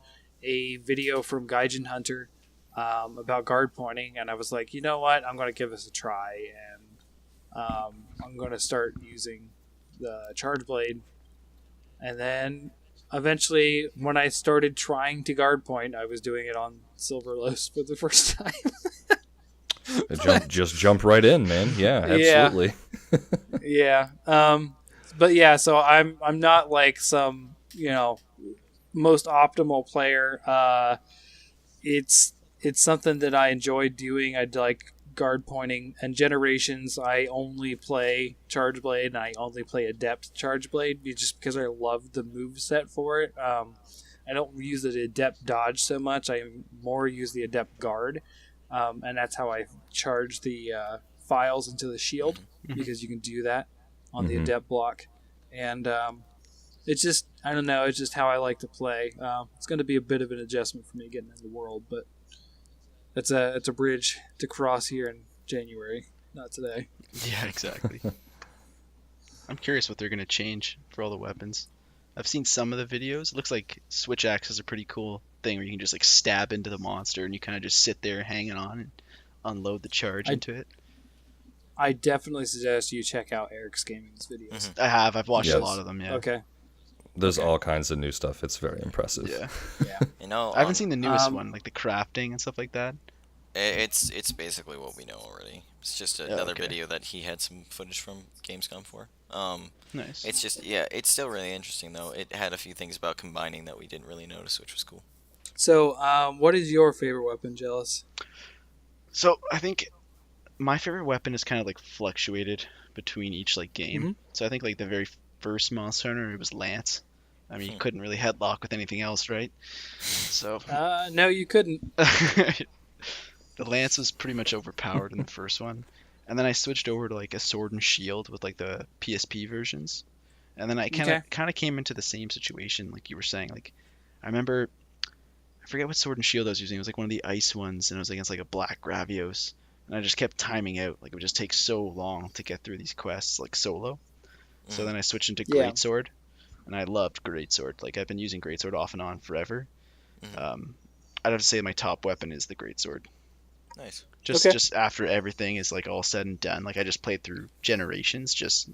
a video from Gaijin Hunter about guard pointing, and I was like, you know what? I'm going to give this a try, and I'm going to start using the Charge Blade. And then eventually, when I started trying to guard point, I was doing it on Silverlos for the first time. Just jump right in, man. Yeah, Yeah. absolutely. Yeah. But yeah, so I'm not like some, most optimal player. It's something that I enjoy doing. I'd like guard pointing, and Generations I only play Charge Blade and I only play Adept Charge Blade just because I love the move set for it. I don't use the Adept Dodge so much. I more use the Adept Guard. And that's how I charge the files into the shield, because you can do that on the Adept block. And it's just, I don't know, it's just how I like to play. It's going to be a bit of an adjustment for me getting in the world, but it's a bridge to cross here in January, not today. Yeah, exactly. I'm curious what they're gonna change for all the weapons. I've seen some of the videos. It looks like Switch Axe is a pretty cool thing where you can just like stab into the monster and you kind of just sit there hanging on and unload the charge into it. I definitely suggest you check out Eric's Gaming's videos. I've watched a Yes. lot of them. Yeah. Okay. There's all kinds of new stuff. It's very impressive. Yeah. Yeah. I haven't seen the newest Um, one, like the crafting and stuff like that. It's basically what we know already. It's just another okay. video that he had some footage from Gamescom for. Nice. It's just, yeah, it's still really interesting though. It had a few things about combining that we didn't really notice, which was cool. So, what is your favorite weapon, Jealous? So I think my favorite weapon is kind of like fluctuated between each like game. Mhm. So I think like the very first Monster Hunter, it was Lance. I mean, you couldn't really headlock with anything else, right? So No, you couldn't. the Lance was pretty much overpowered in the first one. And then I switched over to like a Sword and Shield with like the PSP versions. And then I kind of came into the same situation like you were saying. Like I remember, I forget what Sword and Shield I was using. It was like one of the ice ones, and it was against like a black Gravios. And I just kept timing out. Like it would just take so long to get through these quests like solo. So then I switched into Yeah. Greatsword, and I loved Greatsword. Like I've been using Greatsword off and on forever. I'd have to say my top weapon is the Greatsword. Nice. Just after everything is like all said and done, like I just played through Generations, just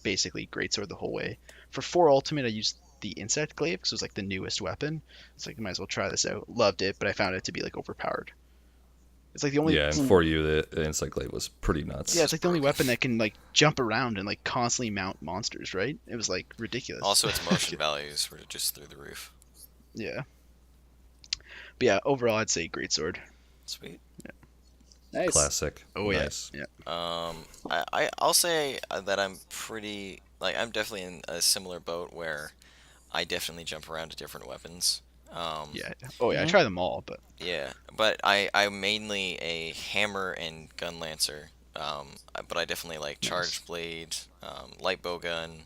basically Greatsword the whole way. For 4 Ultimate, I used the Insect Glaive because it was like the newest weapon. It's like, I might as well try this out. Loved it, but I found it to be like overpowered. It's like the only Yeah, and for you, the Insect Glaive was pretty nuts. yeah, it's like the only weapon that can like jump around and like constantly mount monsters, right? It was like ridiculous. Also, its motion values were just through the roof. Yeah. But yeah, overall, I'd say Greatsword. Sweet. Nice. Classic. Oh yeah, Nice. yeah. I'll say that I'm pretty, like, I'm definitely in a similar boat where I definitely jump around to different weapons. Yeah. Oh yeah, I try them all, but Yeah, but I'm mainly a hammer and gun lancer. But I definitely like charge blade, light bow gun,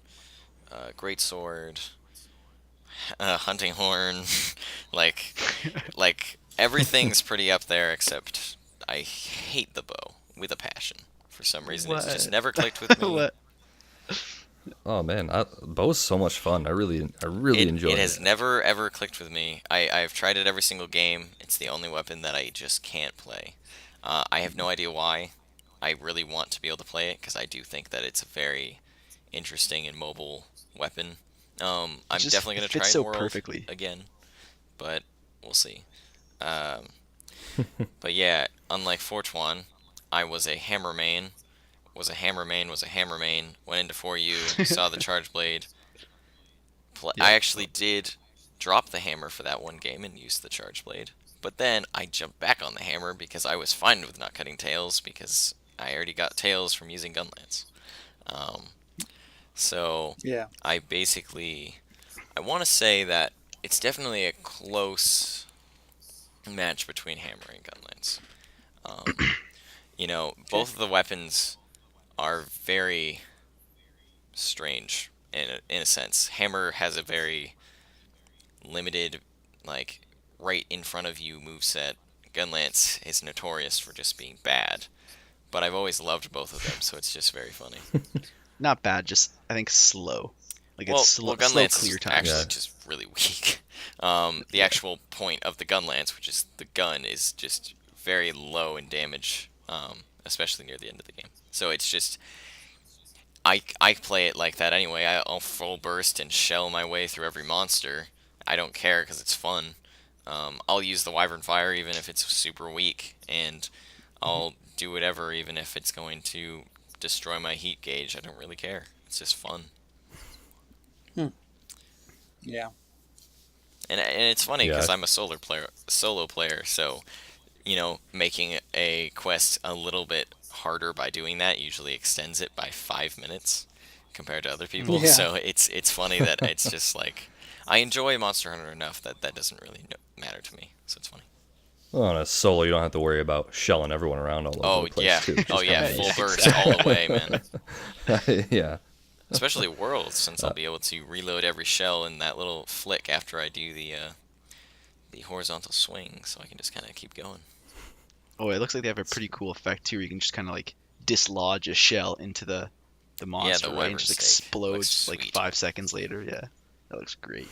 great sword, hunting horn, like everything's pretty up there except I hate the bow with a passion. For some reason, it's just What? never clicked with me. what? Oh man, bow's so much fun. I really enjoy It has it. never ever clicked with me. I've tried it every single game. It's the only weapon that I just can't play. I have no idea why. I really want to be able to play it because I do think that it's a very interesting and mobile weapon. It I'm just definitely it gonna fits try so World perfectly. again, but we'll see. Um, but yeah, unlike Fortuan, I was a hammer main. Was a hammer main. Was a hammer main. Went into 4U. Saw the charge blade. I Yeah. actually did drop the hammer for that one game and used the charge blade. But then I jumped back on the hammer because I was fine with not cutting tails because I already got tails from using Gunlance. Um, so Yeah. I basically I want to say that it's definitely a close match between hammer and Gunlance. Um, Okay. both of the weapons are very strange in a sense. Hammer has a very limited, like, right in front of you moveset. Gunlance is notorious for just being bad, but I've always loved both of them, so it's just very funny. Not bad, just I think slow. Like it's Well, slow Gunlance clear is times. Yeah. actually just really weak. The Yeah. actual point of the Gunlance, which is the gun, is just very low in damage, especially near the end of the game. So it's just I play it like that anyway. I'll full burst and shell my way through every monster. I don't care because it's fun. I'll use the Wyvern Fire even if it's super weak, and I'll do whatever even if it's going to destroy my heat gauge. I don't really care. It's just fun. Hmm. Yeah. And it's funny Yeah. because I'm a solo player, so making a quest a little bit harder by doing that usually extends it by 5 minutes compared to other people. Yeah. So it's funny that it's just like I enjoy Monster Hunter enough that that doesn't really matter to me. So it's funny. Well, on a solo, you don't have to worry about shelling everyone around all over Oh the place yeah, too, which oh is yeah, kind of full Yeah, burst all the way, man. nice. Yeah. Especially Worlds, since I'll be able to reload every shell in that little flick after I do the horizontal swing, so I can just kind of keep going. Oh, it looks like they have a pretty cool effect too. Where you can just kind of like dislodge a shell into the Yeah, monster, the right? And wyvern just stake looks explodes like sweet. 5 seconds later. Yeah, that looks great.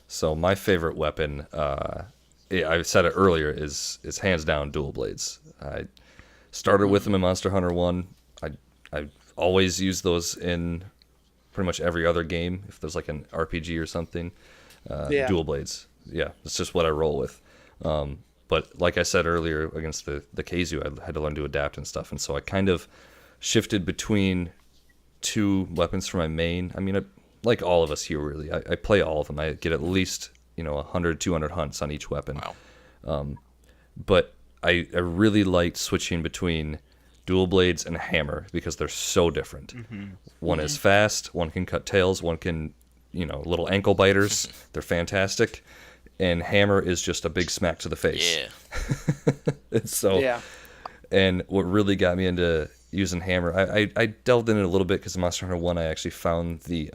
So my favorite weapon, yeah, I said it earlier, is hands down dual blades. I started with them in Monster Hunter One. I always use those in pretty much every other game if there's like an RPG or something. Yeah. Dual blades. Yeah, it's just what I roll with. But like I said earlier, against the Keizu, I had to learn to adapt and stuff, and so I kind of shifted between two weapons for my main. I mean, like all of us here, really, I play all of them. I get at least 100, 200 hunts on each weapon. Wow. But I really liked switching between dual blades and hammer because they're so different. One is fast, one can cut tails, one can, little ankle biters. They're fantastic. And hammer is just a big smack to the face. Yeah. And so, Yeah. and what really got me into using hammer, I delved in it a little bit because in Monster Hunter 1 I actually found the,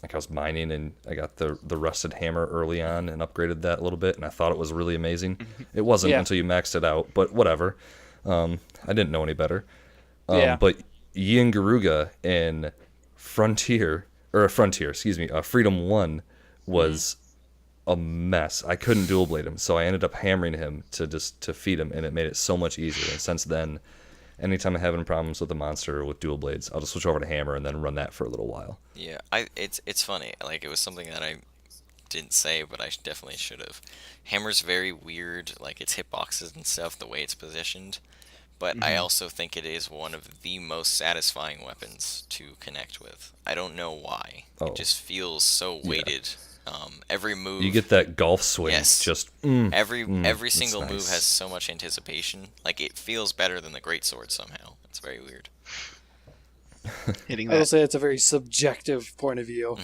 like I was mining and I got the rusted hammer early on and upgraded that a little bit and I thought it was really amazing. It wasn't Yeah. until you maxed it out, but whatever. I didn't know any better. Yeah. But Yin Garuga in Freedom 1 was a mess. I couldn't dual blade him, so I ended up hammering him to feed him, and it made it so much easier. And since then, anytime I'm having problems with a monster or with dual blades, I'll just switch over to hammer and then run that for a little while. Yeah, it's funny. Like it was something that I didn't say, but I definitely should have. Hammer's very weird, like its hitboxes and stuff, the way it's positioned. But I also think it is one of the most satisfying weapons to connect with. I don't know why. Oh, It just feels so weighted. Every move, you get that golf swing. yes, Just every it's single move nice. has so much anticipation. Like it feels better than the greatsword somehow. It's very weird. Hitting I will that. say it's a very subjective point of view.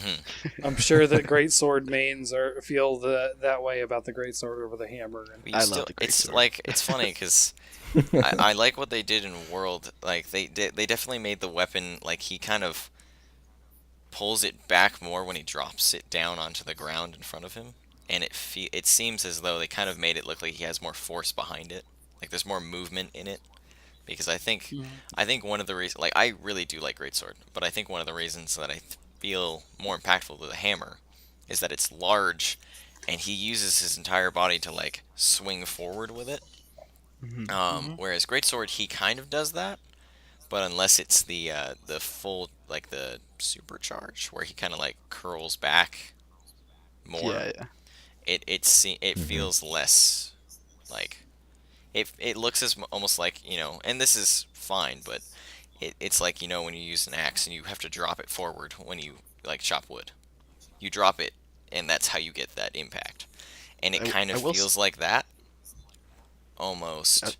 I'm sure that great sword mains feel that way about the great sword over the hammer. And, But you I still, love the it's greatsword. like it's funny because I like what they did in World. Like they definitely made the weapon like he kind of pulls it back more when he drops it down onto the ground in front of him, and it seems as though they kind of made it look like he has more force behind it. Like there's more movement in it because I think Mhm. one of the reasons, like, I really do like Greatsword, but I think one of the reasons that I feel more impactful with the hammer is that it's large, and he uses his entire body to like swing forward with it. Mhm. Whereas Greatsword, he kind of does that, but unless it's the full, like, the supercharge where he kind of like curls back more, Yeah, yeah. it feels less like it looks as almost like, and this is fine, but it's like, when you use an axe and you have to drop it forward when you like chop wood. You drop it, and that's how you get that impact. And it kind I of will. feels like that Uh, almost.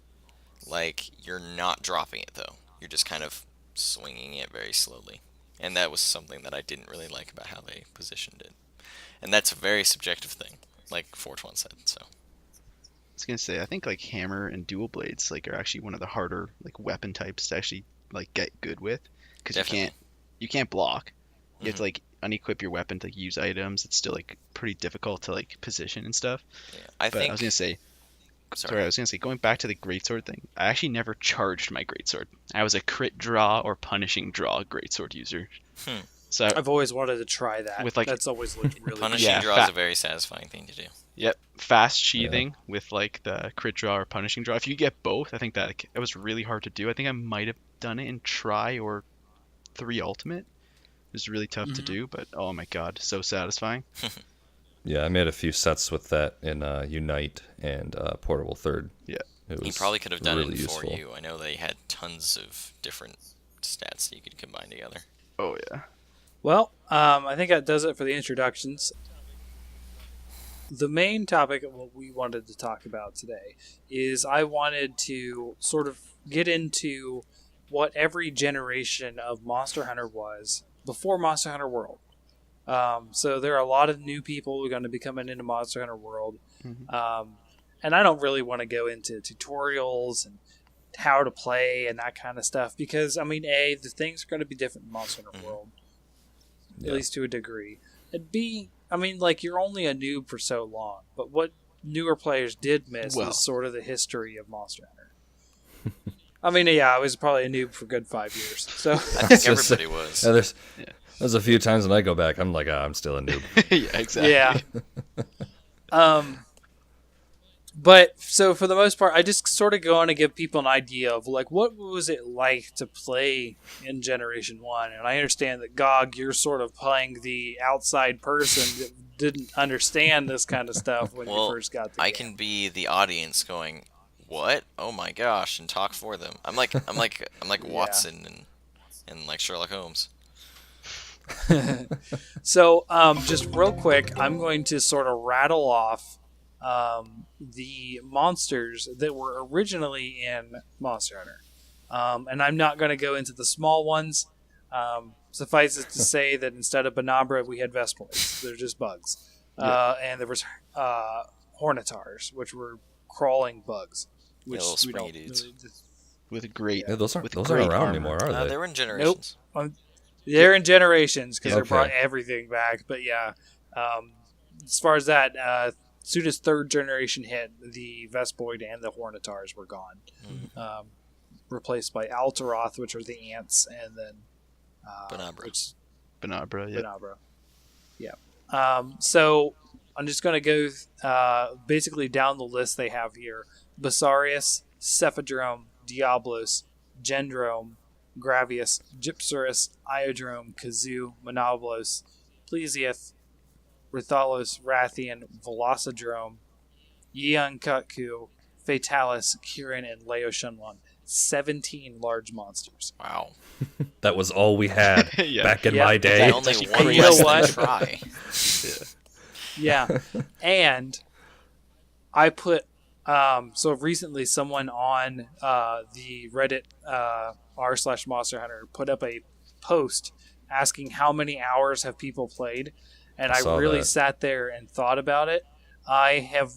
Like, you're not dropping it though. You're just kind of swinging it very slowly. And that was something that I didn't really like about how they positioned it. And that's a very subjective thing, like Fortune said. So was gonna say, I think like hammer and dual blades like are actually one of the harder like weapon types to actually like get good with, because definitely. you can't block. You have Hmm. to like unequip your weapon to like, use items. It's still like pretty difficult to like position and stuff. Yeah, I But I was gonna think. say, Sorry. sorry, I was gonna say, going back to the greatsword thing, I actually never charged my greatsword. I was a crit draw or punishing draw greatsword user. Hmm. So I've always wanted to try that. with like That's always looked really good. Punishing yeah, draw is a very satisfying thing to do. yep, fast Yeah. sheathing with like the crit draw or punishing draw. If you get both, I think that like, it was really hard to do. I think I might have done it in try or 3 ultimate. It was really tough to Mhm. do, but oh my god, so satisfying. Yeah, I made a few sets with that in Unite and Portable Third. Yeah. It He was probably could have done really it for useful. you. I know they had tons of different stats that you could combine together. Oh yeah. Well, I think that does it for the introductions. The main topic of what we wanted to talk about today is I wanted to sort of get into what every generation of Monster Hunter was before Monster Hunter World. So there are a lot of new people who are going to be coming into Monster Hunter World. Mhm. And I don't really want to go into tutorials and how to play and that kind of stuff because, I mean, A, the things are going to be different in Monster Hunter Mhm. World, Yeah. at least to a degree. And B, I mean, like, you're only a noob for so long, but what newer players did miss Well. is sort of the history of Monster Hunter. I mean, yeah, I was probably a noob for a good 5 years. So, I think everybody was. Yeah, Yeah. there's a few times when I go back, I'm like, I'm still a noob. Yeah, exactly. yeah. But so for the most part, I just sort of go on to give people an idea of like what was it like to play in Generation One. And I understand that GOG, you're sort of playing the outside person that didn't understand this kind of stuff when you Well, first got the I game. can be the audience going, "What? Oh my gosh!" and talk for them. I'm like Yeah. Watson and like Sherlock Holmes. So, just real quick, I'm going to sort of rattle off the monsters that were originally in Monster Hunter. And I'm not going to go into the small ones. Suffice it to say that instead of Banabra, we had Vespoids. They're just bugs. And there was Hornitars, which were crawling bugs. Which little we springy don't dudes. really With great Yeah, those aren't with those great aren't around armor. anymore, are they? They were in Generations. They're in Generations because they Okay. brought everything back. But yeah, as far as that, as soon as third generation hit, the Vespoid and the Hornitars were gone, replaced by Altaroth, which are the ants, and then Banabra. which Banabra, yeah. Banabra. Yeah. So I'm just going to go basically down the list they have here: Basarius, Cephadrome, Diablos, Gendrome, Gravius, Gypsurus, Iodrome, Kazoo, Monoblos, Plesieth, Rithalos, Rathian, Velocidrome, Yeonkutku, Fatalis, Kirin, and Leo Shenlong. 17 large monsters. Wow. That was all we had Yeah. back in Yeah. my day. And only actually one crazy. less You know than what? try. Yeah. And I put so recently someone on the Reddit r/Monster Hunter put up a post asking how many hours have people played, and I I saw really that. sat there and thought about it. I have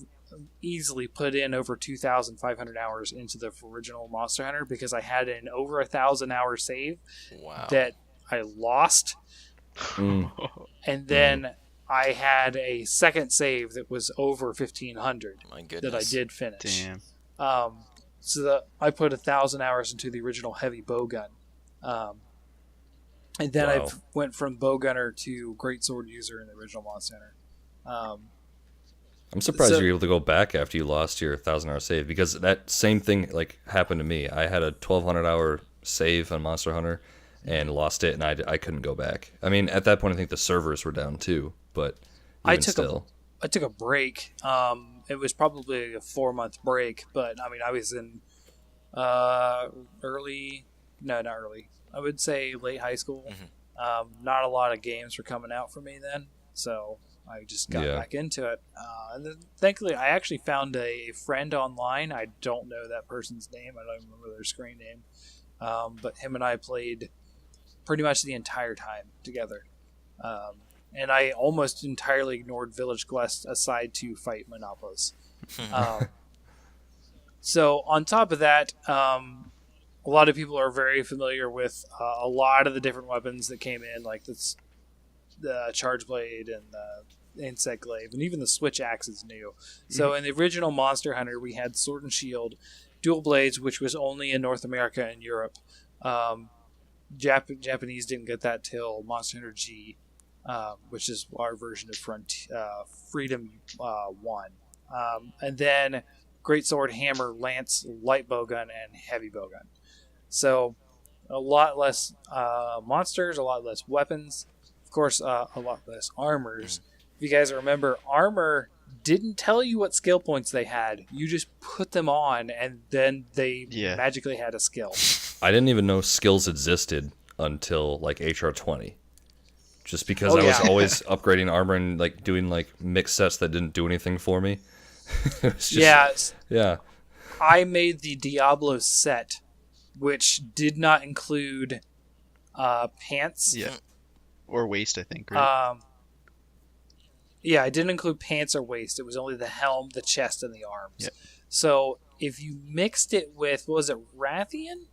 easily put in over 2,500 hours into the original Monster Hunter because I had an over 1,000-hour save Wow. that I lost, Mm. and then I had a second save that was over 1,500 My goodness. that I did finish. Damn. I put 1,000 hours into the original heavy bowgun. And then Wow. I went from bowgunner to greatsword user in the original Monster Hunter. I'm surprised So- you were able to go back after you lost your 1,000-hour save, because that same thing like happened to me. I had a 1,200-hour save on Monster Hunter and lost it, and I couldn't go back. I mean, at that point, I think the servers were down too, but I even took still. I took a break. It was probably a 4-month break, but I mean, I was in early, no, not early. I would say late high school. Not a lot of games were coming out for me then, so I just got Yeah. back into it. And then, thankfully, I actually found a friend online. I don't know that person's name. I don't remember their screen name. But him and I played pretty much the entire time together. And I almost entirely ignored Village Quest aside to fight Monopolis. So on top of that, a lot of people are very familiar with a lot of the different weapons that came in, like the Charge Blade and the Insect Glaive, and even the Switch Axe is new. So in the original Monster Hunter, we had Sword and Shield, Dual Blades, which was only in North America and Europe. Japanese didn't get that till Monster Hunter G, which is our version of Freedom 1. And then Greatsword, Hammer, Lance, Light Bowgun, and Heavy Bowgun. So a lot less monsters, a lot less weapons, of course, a lot less armors. If you guys remember, armor didn't tell you what skill points they had. You just put them on, and then they magically had a skill. I didn't even know skills existed until like HR20. Just because Oh, I was yeah. always upgrading armor and like doing like mixed sets that didn't do anything for me. It was just, yeah. I made the Diablo set, which did not include pants. Yeah. Or waist, I think, right? Yeah, it didn't include pants or waist. It was only the helm, the chest, and the arms. Yep. So if you mixed it with, what was it, Rathian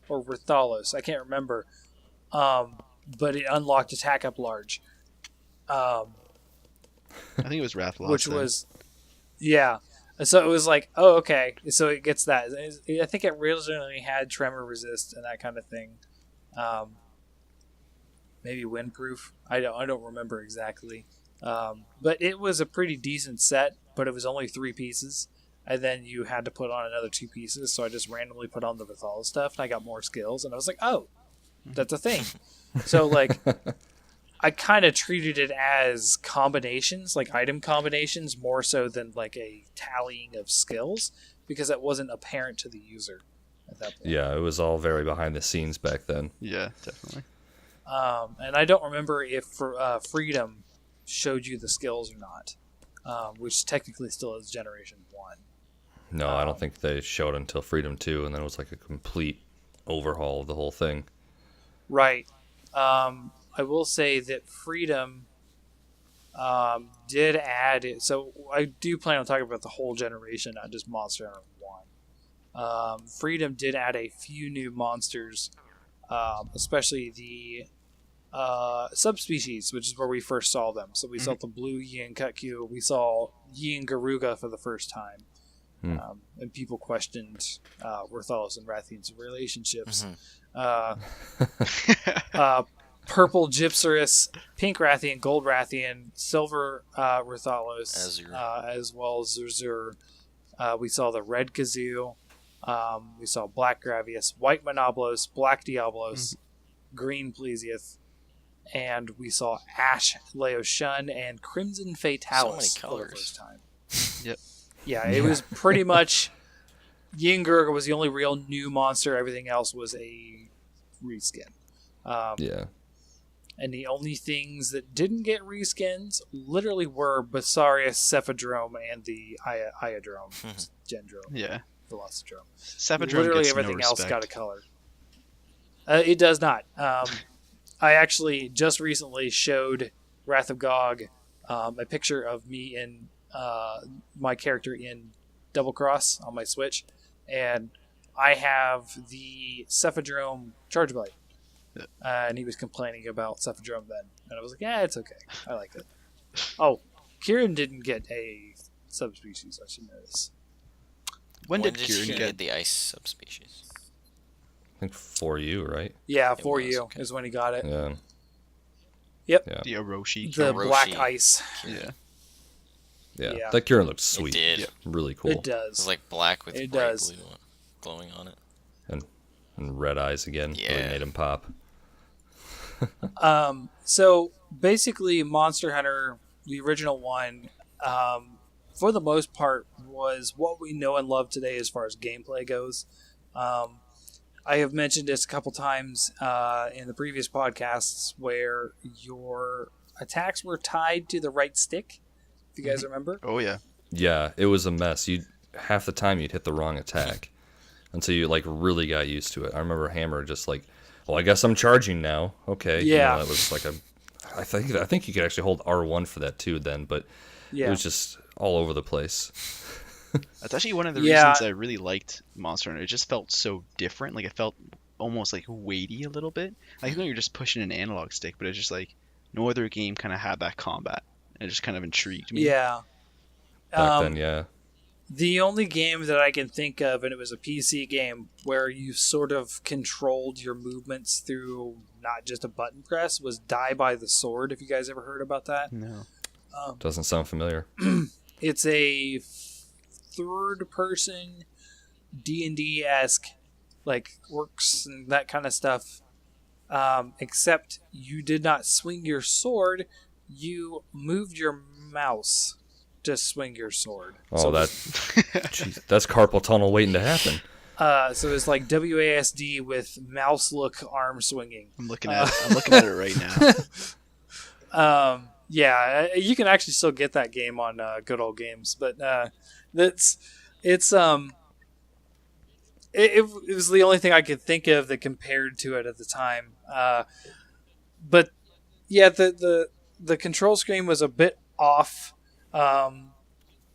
or Rathalos? I can't remember. But it unlocked attack up large. I think it was Rathlos. Which then. was, yeah. So it was like, oh, okay. So it gets that. I think it originally had tremor resist and that kind of thing. Maybe windproof. I don't remember exactly. But it was a pretty decent set, but it was only 3 pieces. And then you had to put on another 2 pieces. So I just randomly put on the Vithal stuff, and I got more skills. And I was like, oh, that's a thing. So, like, I kind of treated it as combinations, like item combinations, more so than like a tallying of skills, because it wasn't apparent to the user at that point. Yeah, it was all very behind the scenes back then. Yeah, definitely. And I don't remember if Freedom showed you the skills or not, which technically still is Generation 1. No, I don't think they showed until Freedom 2, and then it was like a complete overhaul of the whole thing. Right. I will say that Freedom did add it. So I do plan on talking about the whole generation, not just Monster Hunter 1. Freedom did add a few new monsters, especially the subspecies, which is where we first saw them. So we saw the blue Yin Kutku. We saw Yin Garuga for the first time. And people questioned Rathalos and Rathian's relationships. Purple Gypsarus, Pink Rathian, Gold Rathian, Silver Rathalos, Azure. as well as Zurzur. We saw the Red Kazoo. We saw Black Gravius, White Monoblos, Black Diablos, Green Plesioth, and we saw Ash Leo Shun and Crimson Fatalis So for many the colors. first time. Yep. Yeah, it was pretty much Yin Gurga was the only real new monster. Everything else was a reskin. Yeah. And the only things that didn't get reskins literally were Basarius, Cephadrome, and the Iodrome, Gendrome, Yeah. Velocidrome. Cephadrome Literally gets everything no else respect. got a color. It does not. I actually just recently showed Wrath of Gog a picture of me in my character in Double Cross on my Switch, and I have the Cephadrome Charge Blade. And he was complaining about Cephadrome then. And I was like, yeah, it's okay. I like it. Oh, Kieran didn't get a subspecies, I should notice. When did he Kieran get get? the ice subspecies? I think for you, right? Yeah, It for was, you okay. is when he got it. Yeah. Yep. Yeah. The Orochi. The Orochi. black ice. Yeah. Yeah. Yeah. That Kieran looks sweet. It did. Yeah. Really cool. It It does. was like black with It bright does. blue glowing on it. And red eyes again. Really Yeah. made him pop. So basically, Monster Hunter, the original one, for the most part, was what we know and love today as far as gameplay goes. I have mentioned this a couple times in the previous podcasts where your attacks were tied to the right stick. If you guys remember. Oh yeah. Yeah, it was a mess. You half the time you'd hit the wrong attack until you like really got used to it. I remember Hammer just like, well, I guess I'm charging now. Okay. Yeah. That was like I think you could actually hold R1 for that too then, but Yeah. it was just all over the place. That's actually one of the Yeah. reasons I really liked Monster Hunter. It just felt so different. Like it felt almost like weighty a little bit. Like when you're just pushing an analog stick, but it's just like no other game kind of had that combat. It just kind of intrigued me. Yeah. Back then, yeah. The only game that I can think of, and it was a PC game, where you sort of controlled your movements through not just a button press, was Die by the Sword. If you guys ever heard about that, No. Doesn't sound familiar. it's a third-person D&D esque, like orcs and that kind of stuff. Except you did not swing your sword; you moved your mouse to swing your sword. Oh, So jeez, that's carpal tunnel waiting to happen. So it's like WASD with mouse look arm swinging. I'm looking at it right now. Yeah, you can actually still get that game on Good Old Games, but it was the only thing I could think of that compared to it at the time. But yeah, the control screen was a bit off.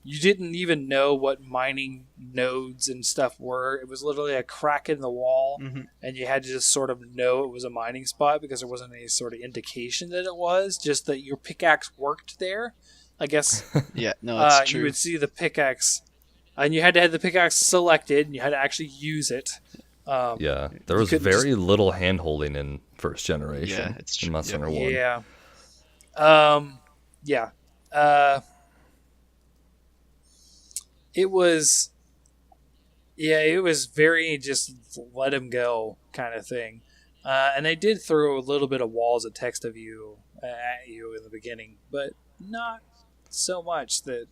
You didn't even know what mining nodes and stuff were. It was literally a crack in the wall, Mhm. and you had to just sort of know it was a mining spot because there wasn't any sort of indication that it was. Just that your pickaxe worked there. I guess Yeah, no, that's you true. would see the pickaxe, and you had to have the pickaxe selected, and you had to actually use it. Yeah, there was couldn't very little hand holding in first generation. Yeah, it's true. In Monster Yeah. Hunter 1. Yeah. Yeah. It was. Yeah, it was very just let him go kind of thing. And they did throw a little bit of walls of text of you at you in the beginning, but not so much that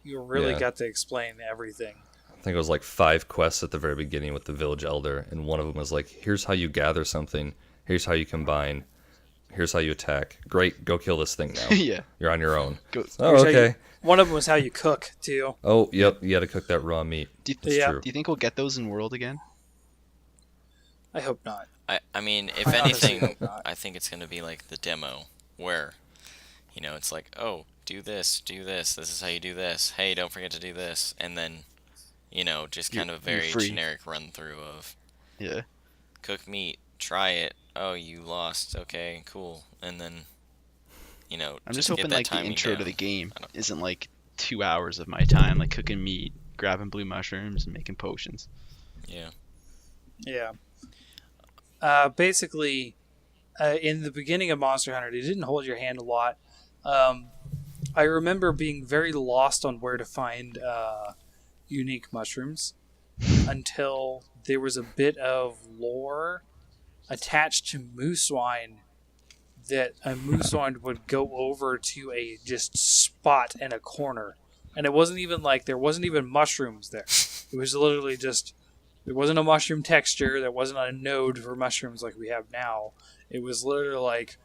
you really Yeah. got to explain everything. I think it was like 5 quests at the very beginning with the village elder, and one of them was like, here's how you gather something, here's how you combine, here's how you attack. Great, go kill this thing now. Yeah. You're on your own. Go. Oh, Here's how you- okay. One of them was how you cook too. Oh, yep, you had to cook that raw meat. Do you, That's Yeah. true. do you think we'll get those in World again? I hope not. I mean, if I honestly anything, hope not. I think it's going to be like the demo where, it's like, oh, do this, this is how you do this. Hey, don't forget to do this. And then, just kind of You're very free. generic run through of Yeah. cook meat, try it. Oh, you lost. Okay, cool. And then, I'm just get hoping that like the timing intro to down. the game I don't- isn't like 2 hours of my time, like cooking meat, grabbing blue mushrooms, and making potions. Yeah. Yeah. Basically, in the beginning of Monster Hunter, they didn't hold your hand a lot. I remember being very lost on where to find unique mushrooms until there was a bit of lore attached to Moosewine that a Moosewine would go over to a just spot in a corner. And it wasn't even like there wasn't even mushrooms there. It was literally just there wasn't a mushroom texture. There wasn't a node for mushrooms like we have now. It was literally like,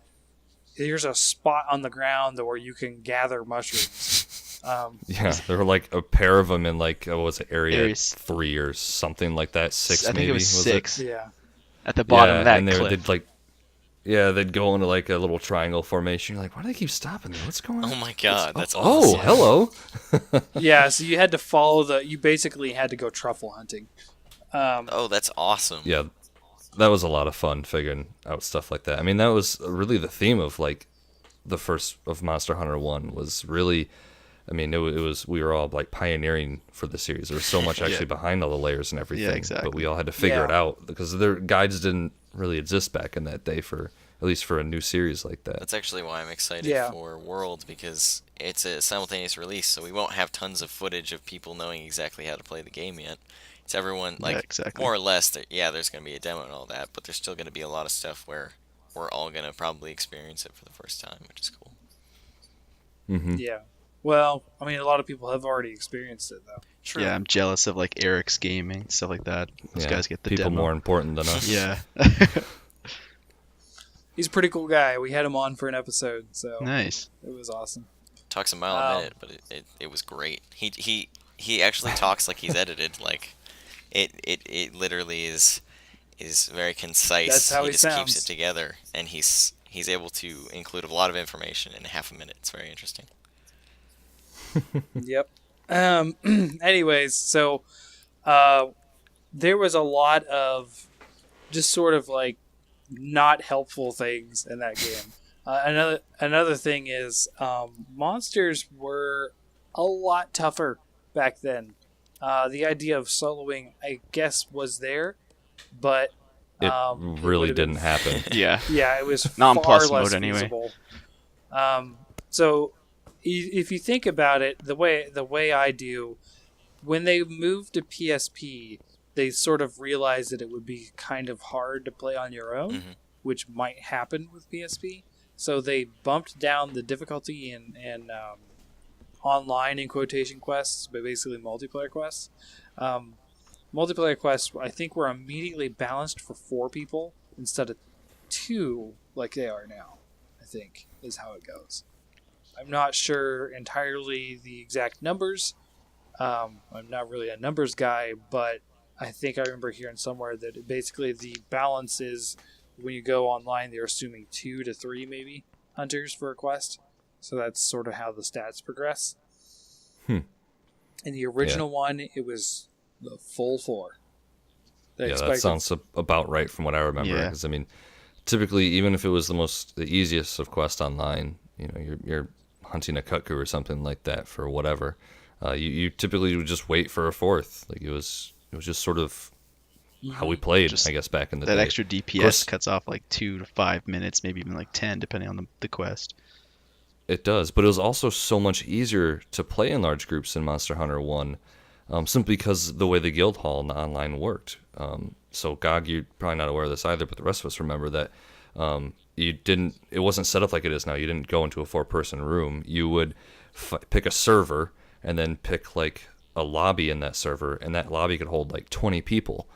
here's a spot on the ground where you can gather mushrooms. Yeah, there were like a pair of them in like, what was it, area Area 3 or something like that. 6 I think maybe? it was 6 Yeah. at the bottom Yeah, of that and cliff. they'd like, yeah, they'd go into like a little triangle formation. You're like, why do they keep stopping there? What's going on? Oh my god, that's Oh, awesome. hello. Yeah, so you had to follow you basically had to go truffle hunting. Oh, that's awesome. Yeah, that was a lot of fun figuring out stuff like that. I mean, that was really the theme of like the first of Monster Hunter 1 was really I mean, it was we were all like pioneering for the series. There was so much actually behind all the layers and everything. exactly. But we all had to figure it out because their guides didn't really exist back in that day for at least for a new series like that. That's actually why I'm excited Yeah. for World, because it's a simultaneous release, so we won't have tons of footage of people knowing exactly how to play the game yet. It's everyone, like, exactly. more or less, there's going to be a demo and all that, but there's still going to be a lot of stuff where we're all going to probably experience it for the first time, which is cool. Mm-hmm. Yeah. Well, I mean, a lot of people have already experienced it, though. True. Yeah, I'm jealous of like Eric's gaming, stuff like that. Those guys get the people demo. more important than us. Yeah. He's a pretty cool guy. We had him on for an episode, so Nice. it was awesome. Talks a mile a minute, but it was great. He actually talks like he's edited. Like, it literally is very concise. That's how he just keeps sounds. it together, and he's able to include a lot of information in half a minute. It's very interesting. Yep. Anyways, so there was a lot of just sort of like not helpful things in that game. Another thing is monsters were a lot tougher back then. The idea of soloing, I guess, was there, but It it really would've been- didn't happen. Yeah. Yeah, it was Not in far plus less mode anyway. feasible. So if you think about it, the way I do, when they moved to PSP, they sort of realized that it would be kind of hard to play on your own, Mhm. which might happen with PSP. So they bumped down the difficulty in online in quotation quests, but basically multiplayer quests. Multiplayer quests, I think, were immediately balanced for 4 people instead of 2 like they are now, I think, is how it goes. I'm not sure entirely the exact numbers. I'm not really a numbers guy, but I think I remember hearing somewhere that basically the balance is when you go online, they're assuming 2 to 3 maybe hunters for a quest. So that's sort of how the stats progress. Hmm. In the original one, it was the full 4. They Yeah, that expected- sounds about right from what I remember. Yeah. Because I mean, typically, even if it was the easiest of quests online, you know, you're hunting a Kutku or something like that for whatever. You typically would just wait for a 4th. Like it was just sort of how we played, Just I guess, back in the That day. extra DPS course- cuts off like 2 to 5 minutes, maybe even like 10, depending on the quest. It does, but it was also so much easier to play in large groups in Monster Hunter 1, simply because the way the guild hall and the online worked. So GOG, you're probably not aware of this either, but the rest of us remember that it wasn't set up like it is now. You didn't go into a 4-person room. You would pick a server and then pick like a lobby in that server, and that lobby could hold like 20 people.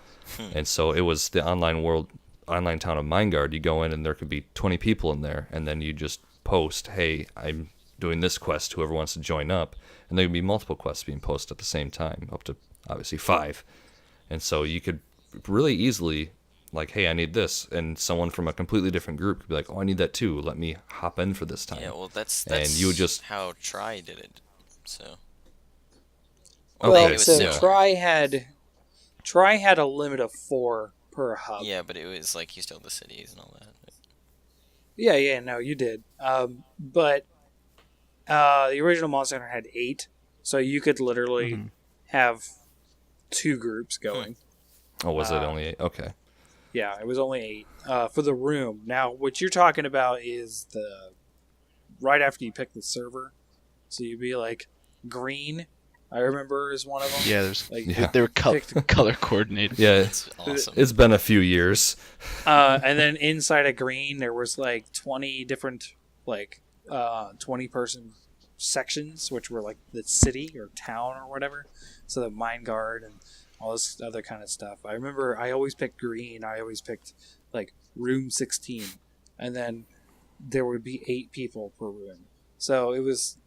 And so it was the online town of Mindgard. You go in and there could be 20 people in there, and then you just post, hey, I'm doing this quest, whoever wants to join up. And there could be multiple quests being posted at the same time, up to obviously 5. And so you could really easily, like, hey, I need this. And someone from a completely different group could be like, oh, I need that too. Let me hop in for this time. Yeah, well, that's And you would just- how Try did it. So Well, Okay, it was so similar. Try had a limit of 4 per hub. yeah, but it was like you still had the cities and all that. Yeah, no, you did. But the original Monster Hunter had 8, so you could literally have 2 groups going. Oh, was it only 8? Okay. Yeah, it was only 8 for the room. Now, what you're talking about is the right after you pick the server. So you'd be like green. I remember is one of them. Yeah, there's Like, Yeah. they were Picked- color coordinated. Yeah, It's awesome. it's been a few years. And then inside of green, there was like 20 different 20-person sections, which were like the city or town or whatever. So the mine guard and all this other kind of stuff. I remember I always picked green. I always picked like room 16, and then there would be 8 people per room. So it was,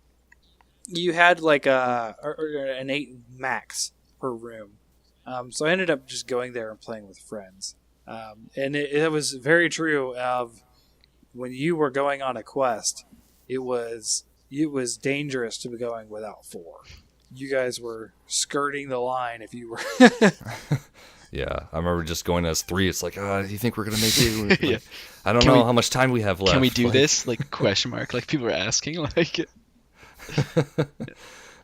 you had like an 8 max per room. So I ended up just going there and playing with friends. And it was very true of when you were going on a quest, it was dangerous to be going without 4. You guys were skirting the line if you were. Yeah, I remember just going as 3. It's like, do you think we're gonna make it? Like, Yeah. I don't Can know we- how much time we have left. Can we do Like, this? Like question mark? Like people are asking. Like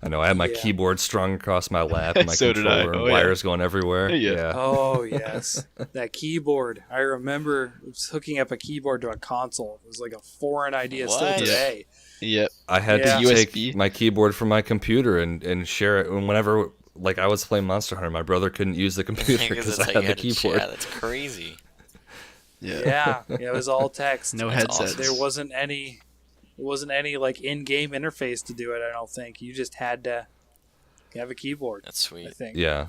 I know I had my Yeah. keyboard strung across my lap, and my So did I. controller and Oh, yeah. wires going everywhere. Yeah. Oh yes, that keyboard. I remember hooking up a keyboard to a console. It was like a foreign idea still What? today. Yep. I had Yeah. to USB. take my keyboard from my computer and share it. And whenever, like, I was playing Monster Hunter, my brother couldn't use the computer Because because it's I like had you the had to keyboard. chat. That's crazy. Yeah. Yeah, it was all text. No That's headsets. awesome. There wasn't any like in-game interface to do it. I don't think you just had to have a keyboard. That's I sweet. think. Yeah,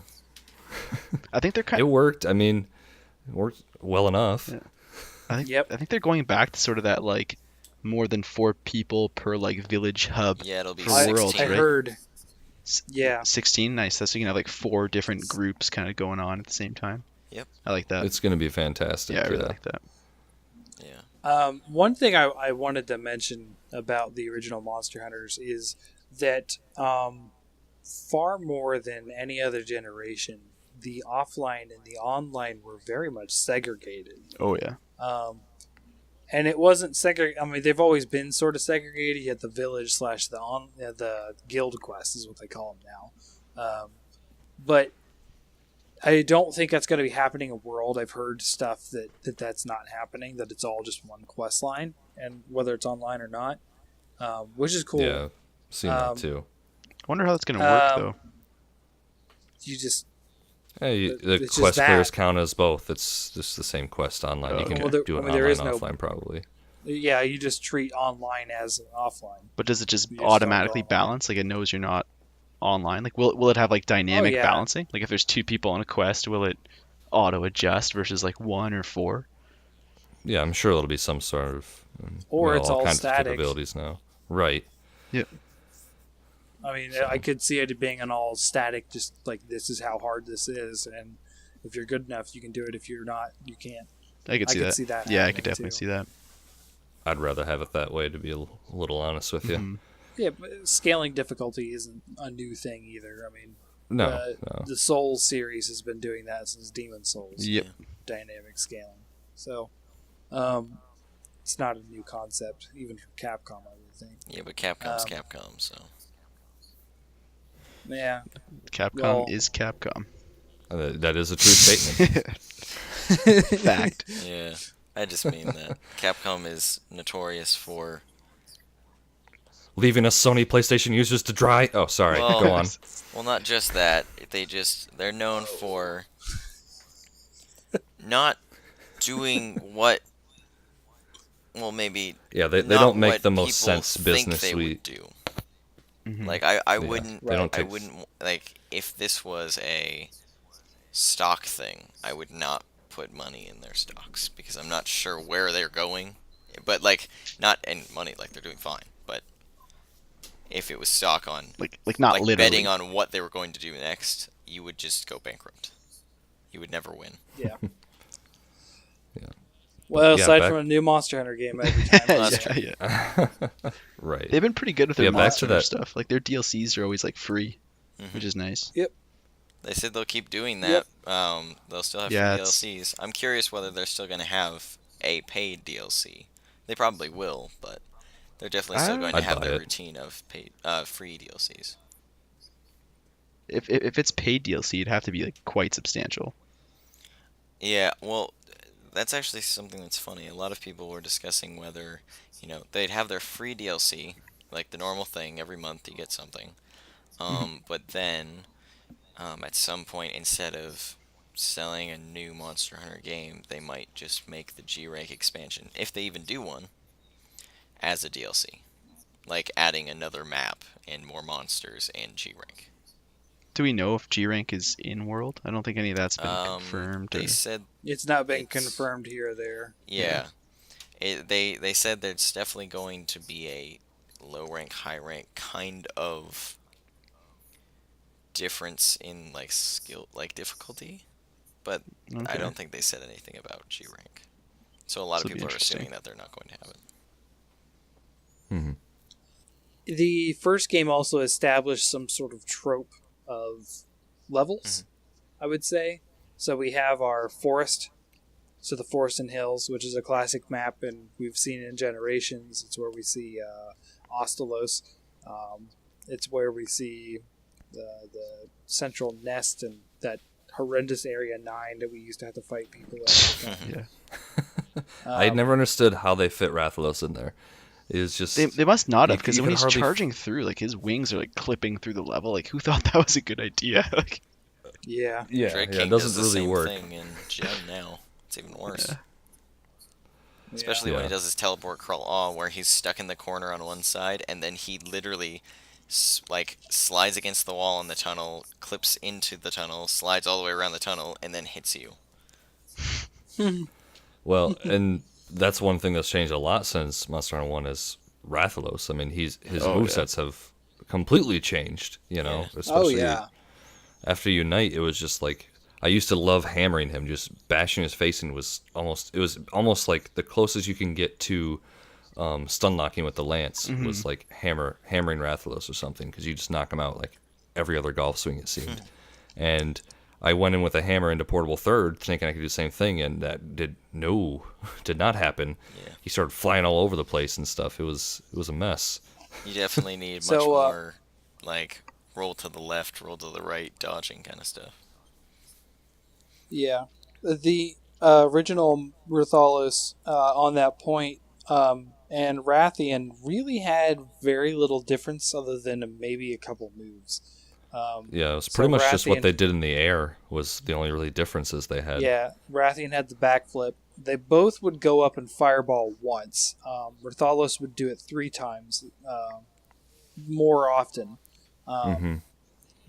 I think they're kind it worked. I mean, it worked well enough. Yeah. I Yep. think they're going back to sort of that like more than 4 people per like village hub. Yeah, it'll be For 16. Worlds, I right? heard. S- Yeah. 16, nice. That's so you can have like 4 different groups kind of going on at the same time. Yep. I like that. It's going to be fantastic. Yeah, I really like that. Yeah. One thing I wanted to mention about the original Monster Hunters is that far more than any other generation, the offline and the online were very much segregated. Oh yeah. And it wasn't segregated. I mean, they've always been sort of segregated. You had the village slash the guild quest is what they call them now. But I don't think that's going to be happening in World. I've heard stuff that's not happening. That it's all just one quest line, and whether it's online or not, which is cool. Yeah, seen that too. I wonder how that's going to work Um, though. You just Hey, the it's just quest players that. count as both. It's just the same quest online. You Oh, can okay. Well, there- do it I mean, there online, is no- offline, probably. you just treat online as offline. But does it just you just don't automatically go online. balance? Like it knows you're not online. Like will it have like dynamic yeah. balancing? Like if there's 2 people on a quest, will it auto adjust versus like 1 or 4? Yeah, I'm sure it'll be some sort of Or it's all kinds static. of capabilities now. Right. I mean, I could see it being an all static, just like this is how hard this is, and if you're good enough, you can do it. If you're not, you can't. I could I see could that. see that Yeah, I happening, could definitely too. see that. I'd rather have it that way, to be a little honest with you. Mhm. Yeah, but scaling difficulty isn't a new thing either. I mean, No, the no. Souls series has been doing that since Demon Souls. Yep. Dynamic scaling. So, it's not a new concept, even from Capcom, I would think. Yeah, but Capcom's Um, Capcom, so. Yeah. Capcom Well- is Capcom. That is a true statement. Fact. Yeah. I just mean that. Capcom is notorious for. Leaving us Sony PlayStation users to dry. Oh, sorry. Well- Go on. Well, not just that. They're known for not doing what. Well, maybe. Yeah, they not don't make what the most people sense think business they we. would do. Mhm. Like I Yeah, wouldn't. they don't I take- wouldn't like if this was a stock thing. I would not put money in their stocks because I'm not sure where they're going. But like not in money, like they're doing fine. But if it was stock on like not like literally. betting on what they were going to do next, you would just go bankrupt. You would never win. Yeah. Yeah. Well, Yeah, aside back- from a new Monster Hunter game every time. That's yeah, yeah. Right. They've been pretty good with their Yeah, back Monster to Hunter that- stuff. Like their DLCs are always like free, Mhm. which is nice. They said they'll keep doing that. Yep. They'll still have Yeah, free it's- DLCs. I'm curious whether they're still going to have a paid DLC. They probably will, but they're definitely still going to I'd have buy their it. routine of paid, free DLCs. If it's paid DLC, it'd have to be like quite substantial. Yeah, well, that's actually something that's funny. A lot of people were discussing whether, they'd have their free DLC, like the normal thing, every month you get something. But then, at some point, instead of selling a new Monster Hunter game, they might just make the G-Rank expansion, if they even do one, as a DLC. Like adding another map and more monsters and G-Rank. Do we know if G rank is in world? I don't think any of that's been confirmed. They or- said, It's not been It's- confirmed here or there. yeah. They said there's definitely going to be a low rank, high rank kind of difference in like skill, like difficulty, but I Okay. don't think they said anything about G rank. So a lot This'll of be people are interesting. assuming that they're not going to have it. hmm The first game also established some sort of trope of levels, I would say. So we have our forest, so the forest and hills, which is a classic map, and we've seen it in Generations. It's where we see Ostelos. It's where we see the central nest and that horrendous Area 9 that we used to have to fight people at. Yeah. I had never understood how they fit Rathalos in there. It was just They must not have, you because could when he's hardly- charging through, like his wings are like clipping through the level. Like who thought that was a good idea? Like Yeah. yeah, Drake yeah, King it does doesn't the really same work. thing in Gem now. It's even worse. Yeah. Especially when Yeah. he does his teleport crawl, where he's stuck in the corner on one side, and then he literally slides against the wall in the tunnel, clips into the tunnel, slides all the way around the tunnel, and then hits you. Well, and that's one thing that's changed a lot since Monster Hunter 1 is Rathalos. I mean, his Oh, movesets have completely changed, you know, Yeah. especially after Unite. It was just like I used to love hammering him, just bashing his face, and it was almost like the closest you can get to stun locking with the lance was like hammering Rathalos or something, because you just knock him out like every other golf swing, it seemed. And I went in with a hammer into portable third, thinking I could do the same thing, and that did not happen. Yeah. He started flying all over the place and stuff. It was a mess. You definitely need So, much more, like, roll to the left, roll to the right, dodging kind of stuff. Yeah. The original Rathalos on that point and Rathian really had very little difference other than maybe a couple moves. Yeah, it was So pretty much just what Rathian- they did in the air was the only really differences they had. Yeah, Rathian had the backflip. They both would go up and fireball once. Rathalos would do it 3 times, more often.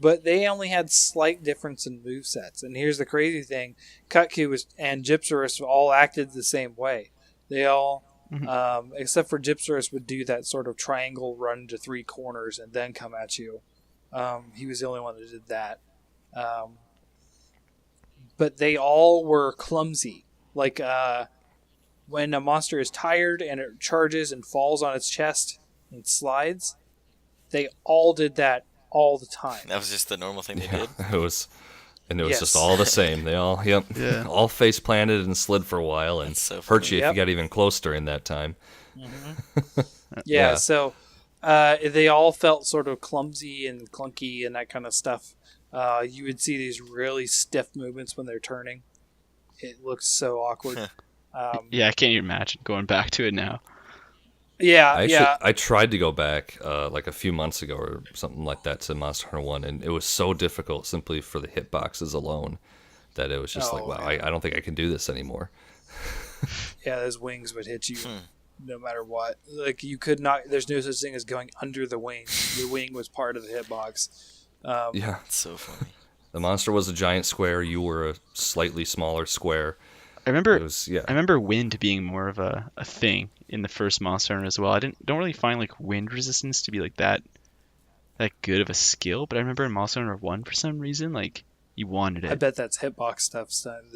But they only had slight difference in movesets. And here's the crazy thing. Kutku and Gypsarus all acted the same way. They all, except for Gypsarus, would do that sort of triangle run to 3 corners and then come at you. He was the only one that did that. But they all were clumsy. Like when a monster is tired and it charges and falls on its chest and slides, they all did that all the time. That was just the normal thing they Yeah, did. it was Yes. just all the same. They all, Yeah. all face planted and slid for a while and That's so hurt funny. you if Yep. you got even close during that time. Yeah, Yeah. so they all felt sort of clumsy and clunky and that kind of stuff. You would see these really stiff movements when they're turning. It looks so awkward. Yeah, I can't even imagine going back to it now. I tried to go back like a few months ago or something like that to Monster Hunter 1, and it was so difficult simply for the hitboxes alone that it was just like, Oh, wow, yeah. I don't think I can do this anymore. Yeah, those wings would hit you no matter what. Like you could not. There's no such thing as going under the wing. The wing was part of the hitbox. Yeah, It's so funny. the monster was a giant square. You were a slightly smaller square. I remember It was, yeah. I remember wind being more of a thing in the first Monster Hunter as well. I don't really find like wind resistance to be like that good of a skill, but I remember in Monster Hunter 1 for some reason, like you wanted I it. bet that's hitbox stuff.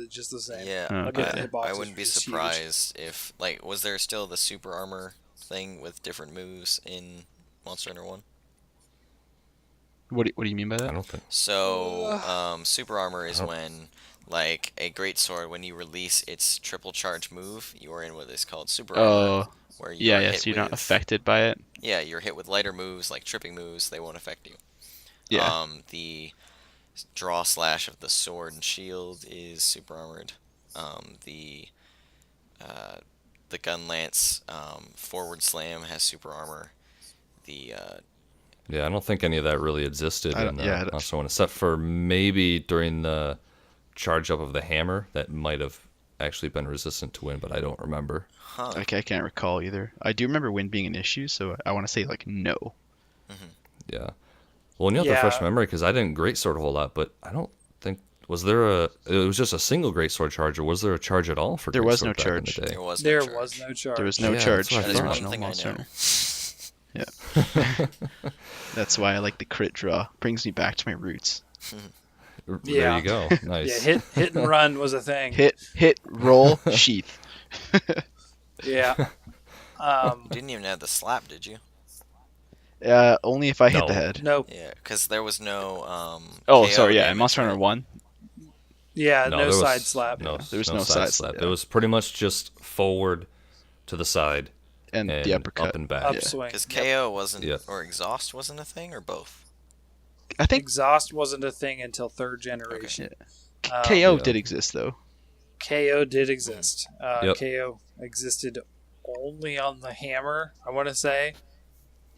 Just the same. Yeah, Oh, I bet the I hitbox wouldn't be is huge. surprised if, like, was there still the super armor thing with different moves in Monster Hunter 1? What do you mean by I that? don't think. So, super armor is when, like, a great sword, when you release its triple charge move, you are in what is called super armor. Oh, Where you yeah, are yeah. hit So you're not with- affected by it. Yeah, you're hit with lighter moves, like tripping moves, they won't affect you. Yeah. The draw slash of the sword and shield is super armored. The gun lance forward slam has super armor. Yeah, I don't think any of that really existed I in don't- yeah, I don't- Monster 1, except for maybe during the charge up of the hammer that might have actually been resistant to wind, but I don't remember. I can't recall either. I do remember wind being an issue, so I want to say like no. Yeah. Well, and you have to refresh Yeah. my memory because I didn't greatsword a whole lot, but I don't think it was just a single greatsword charge, or was there a charge at all for There was greatsword no back in the charge. day? There was There no charge. was no charge. There was no Yeah, charge that's what I in That the is thought. one original thing I Monster know. Hunter. Yeah. That's why I like the crit draw. Brings me back to my roots. There Yeah. you go. Yeah, Nice. hit and run was a thing. Hit, roll, sheath. Yeah. You didn't even have the slap, did you? Only if I hit No. the head. No. Yeah, because there was no. Oh, KO sorry, yeah. In damage, Monster Hunter right? 1, Yeah. No, there was side slap. No, There was no no side side slap. slap. It was pretty much just forward to the side. and the uppercut. up and back. Upswing. Because Yep. KO wasn't, Yep. or exhaust wasn't a thing, or both. I think Exhaust wasn't a thing until third generation. KO Yeah. did exist though. KO did exist. Yep. KO existed only on the hammer, I want to say.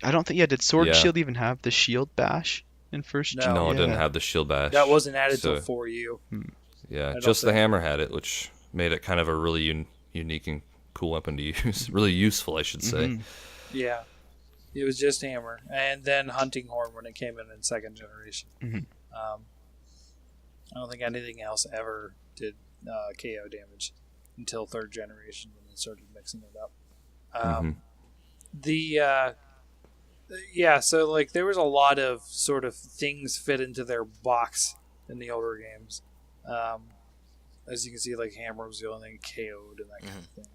I don't think. Yeah, did Sword and Yeah. Shield even have the shield bash in first? No. gen? No, it didn't Yeah. have the shield bash. That wasn't added So- till 4U. Yeah, don't just the think- hammer had it, which made it kind of a really unique and cool weapon to use. Really useful, I should say. Mhm. Yeah. It was just hammer. And then hunting horn when it came in second generation. Mhm. I don't think anything else ever did KO damage until third generation when they started mixing it up. Mhm. So like there was a lot of sort of things fit into their box in the older games. As you can see, like hammer was the only thing KO'd and that kind of thing.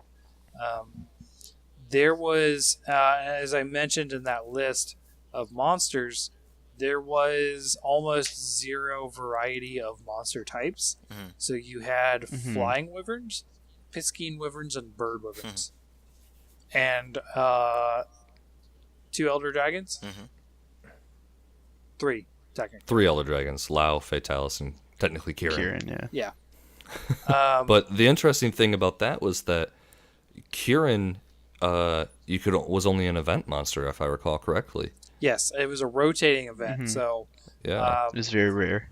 There was, as I mentioned in that list of monsters, there was almost zero variety of monster types. Mhm. So you had Mhm. flying wyverns, piscine wyverns, and bird wyverns. And 2 elder dragons? Mhm. 3, technically. 3 Elder Dragons, Lao, Fatalis, and technically Kieran. Kieran, yeah. But the interesting thing about that was that Kieran, was only an event monster, if I recall correctly. Yes, it was a rotating event. So Yeah. It was very rare.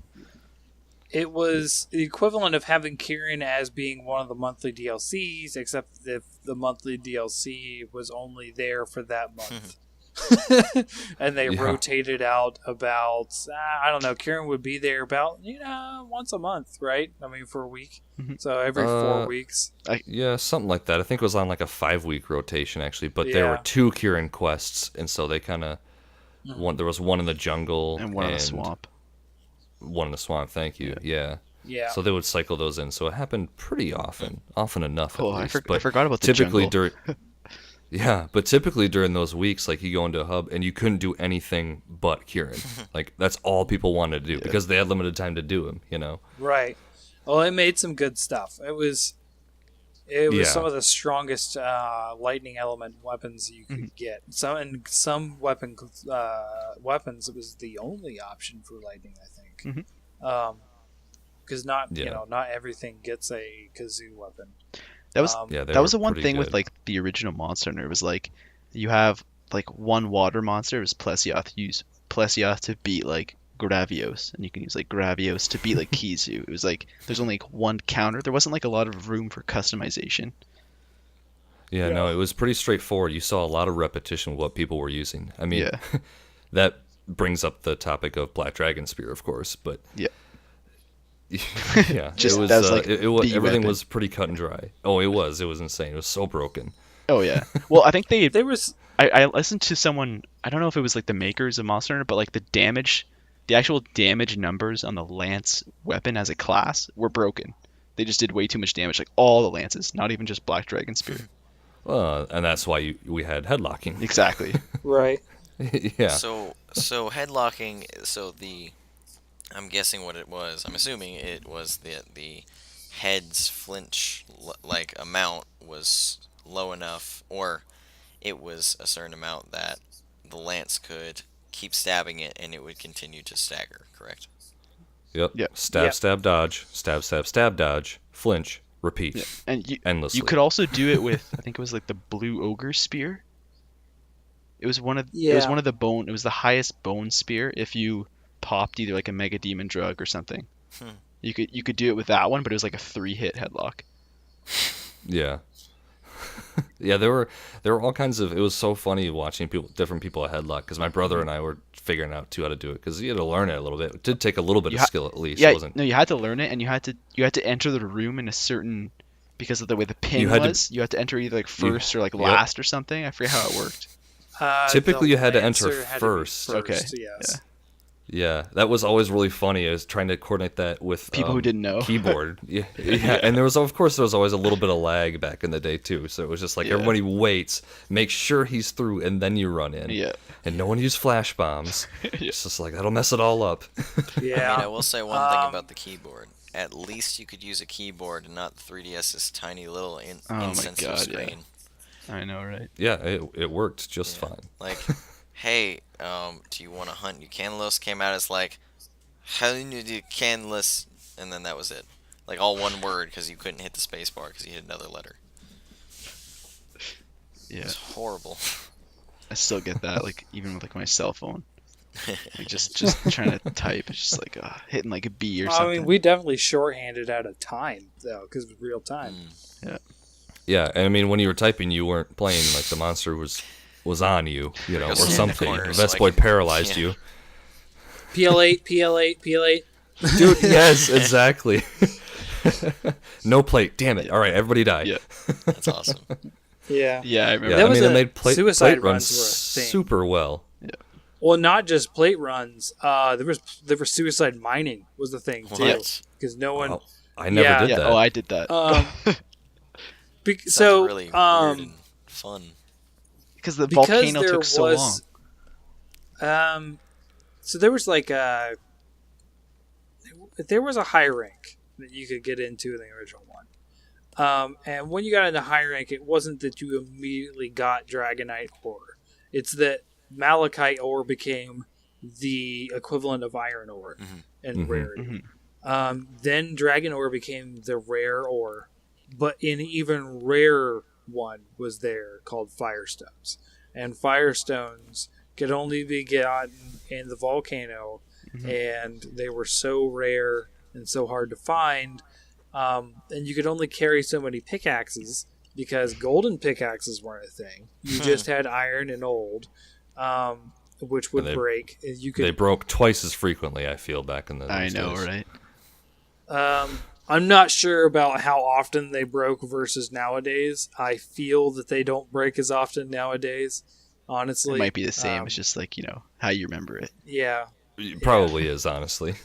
it was the equivalent of having Kieran as being one of the monthly DLCs, except if the monthly DLC was only there for that month. And they Yeah. rotated out about, I don't know, Kieran would be there about, once a month, right? I mean, for a week. So every 4 weeks. Yeah, something like that. I think it was on like a 5-week rotation actually, but there were Yeah. 2 Kieran quests, and so they kind of there was one in the jungle And one in the swamp. One in the swamp. Thank you. Yeah. Yeah. So they would cycle those in. So it happened pretty often enough. Oh, at I least. But forgot about the typically jungle. but typically during those weeks, like you go into a hub and you couldn't do anything but Kieran. Like that's all people wanted to do because they had limited time to do him. Right. Well, it made some good stuff. It was Yeah. some of the strongest lightning element weapons you could get. Some weapons it was the only option for lightning, I think. Because not everything gets a kazoo weapon. That was Yeah, they that was were the one pretty thing with good. like the original Monster Hunter. It was like you have like one water monster. It was Plesioth. You use Plesioth to beat like Gravios, and you can use like Gravios to beat like Kizu. It was like there's only like one counter. There wasn't like a lot of room for customization. Yeah, no, it was pretty straightforward. You saw a lot of repetition with what people were using. I mean, Yeah. that brings up the topic of Black Dragon Spear, of course, but Yeah. yeah, Just it was, that's, like, it was the everything weapon. was pretty cut and dry. Oh, it was insane. It was so broken. Oh yeah. Well, I think There was I listened to someone. I don't know if it was like the makers of Monster Hunter, but like the actual damage numbers on the lance weapon as a class were broken. They just did way too much damage, like all the lances, not even just Black Dragon Spear. And that's why we had headlocking. Exactly. right. Yeah. So headlocking. I'm guessing what it was. I'm assuming it was the head's flinch like amount was low enough, or it was a certain amount that the lance could keep stabbing it and it would continue to stagger. Correct. Yep. Yep. Stab, Yep. stab, dodge. Stab, stab, stab, dodge. Flinch. Repeat. And Endlessly. you could also do it with I think it was like the Blue Ogre Spear. It was one of the bone. It was the highest bone spear if you popped either like a Mega Demon Drug or something. You could do it with that one, but it was like a 3-hit headlock. Yeah. Yeah, there were all kinds of. It was so funny watching different people at headlock because my brother and I were figuring out too how to do it because you had to learn it a little bit. It did take a little bit of skill at least. Yeah, It wasn't. no, you had to learn it, and you had to enter the room in a certain because of the way the pin You had to- was. You had to enter either like first or like Yep. last or something. I forget how it worked. Typically the you had to enter Lancer had to be first. Okay. Yes. Yeah, that was always really funny. I was trying to coordinate that with People who didn't know. keyboard. Yeah, and there was always a little bit of lag back in the day too. So it was just like Yeah. everybody waits, make sure he's through, and then you run in. Yeah. And no one used flash bombs. It's just like that'll mess it all up. Yeah. I mean, I will say one thing about the keyboard. At least you could use a keyboard and not 3DS's tiny little Oh my insensitive God, yeah. screen. I know, right? Yeah, it worked just Yeah. fine. Like, hey, do you want to hunt Ucanilus? Came out as like, how do you do Ucanilus? And then that was it. Like all one word because you couldn't hit the space bar because you hit another letter. It Yeah, was horrible. I still get that. Like even with like my cell phone, like just trying to type, it's just like hitting like a B or I something. mean, we definitely shorthanded out of time though, because it was real time. Yeah, and I mean, when you were typing, you weren't playing like the monster was on you, you know, or Go stand in the something. corner so I Vespoid can- paralyzed yeah. you. PL8, PL8, PL8. Dude, yes, exactly. No plate. Damn it. All right, everybody die. Yeah. That's awesome. Yeah. Yeah, I remember. Yeah, That I was mean, a- they made suicide plate runs runs were a thing. super well. Well, not just plate runs. There was suicide mining was the thing too, What? because no one. Wow. I never Yeah. did Yeah. that. Oh, I did that. Sounds So really weird and fun. Because the because volcano there took so long. was, so there was like there was a high rank that you could get into in the original one. And when you got into high rank, it wasn't that you immediately got Dragonite ore. It's that Malachite ore became the equivalent of iron ore in Mhm. rarity. Then Dragon ore became the rare ore, but an even rarer one was there called Firestones. And Firestones could only be gotten in the volcano, and they were so rare and so hard to find. And you could only carry so many pickaxes because golden pickaxes weren't a thing. You just had iron and old, which would And they- break. You They could. broke twice as frequently, I feel, back in the I those know, days. right? I'm not sure about how often they broke versus nowadays. I feel that they don't break as often nowadays. Honestly, It might be the same. Um, It's just like how you remember it. yeah, It probably is, honestly.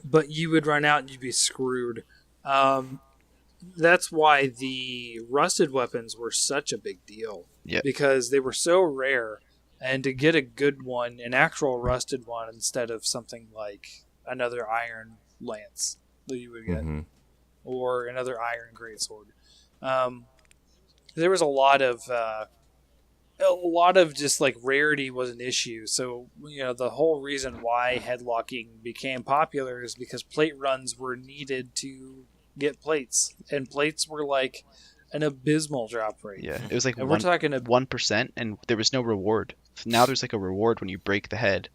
but you would run out and you'd be screwed. That's why the rusted weapons were such a big deal. Yep. Because they were so rare, and to get a good one, an actual rusted one, instead of something like another iron lance that you would get, Mhm. or another iron greatsword. There was a lot of just like rarity was an issue. So the whole reason why headlocking became popular is because plate runs were needed to get plates, and plates were like an abysmal drop rate. Yeah, it was like And we're talking 1%, and there was no reward. Now there's like a reward when you break the head.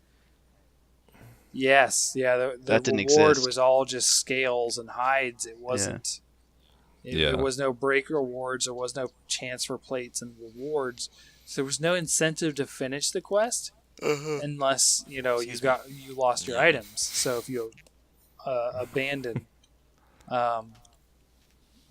Yes, yeah. The That didn't reward exist. was all just scales and hides. It wasn't. Yeah. There was no break rewards. There was no chance for plates and rewards. So there was no incentive to finish the quest unless you lost your Yeah. items. So if you abandoned,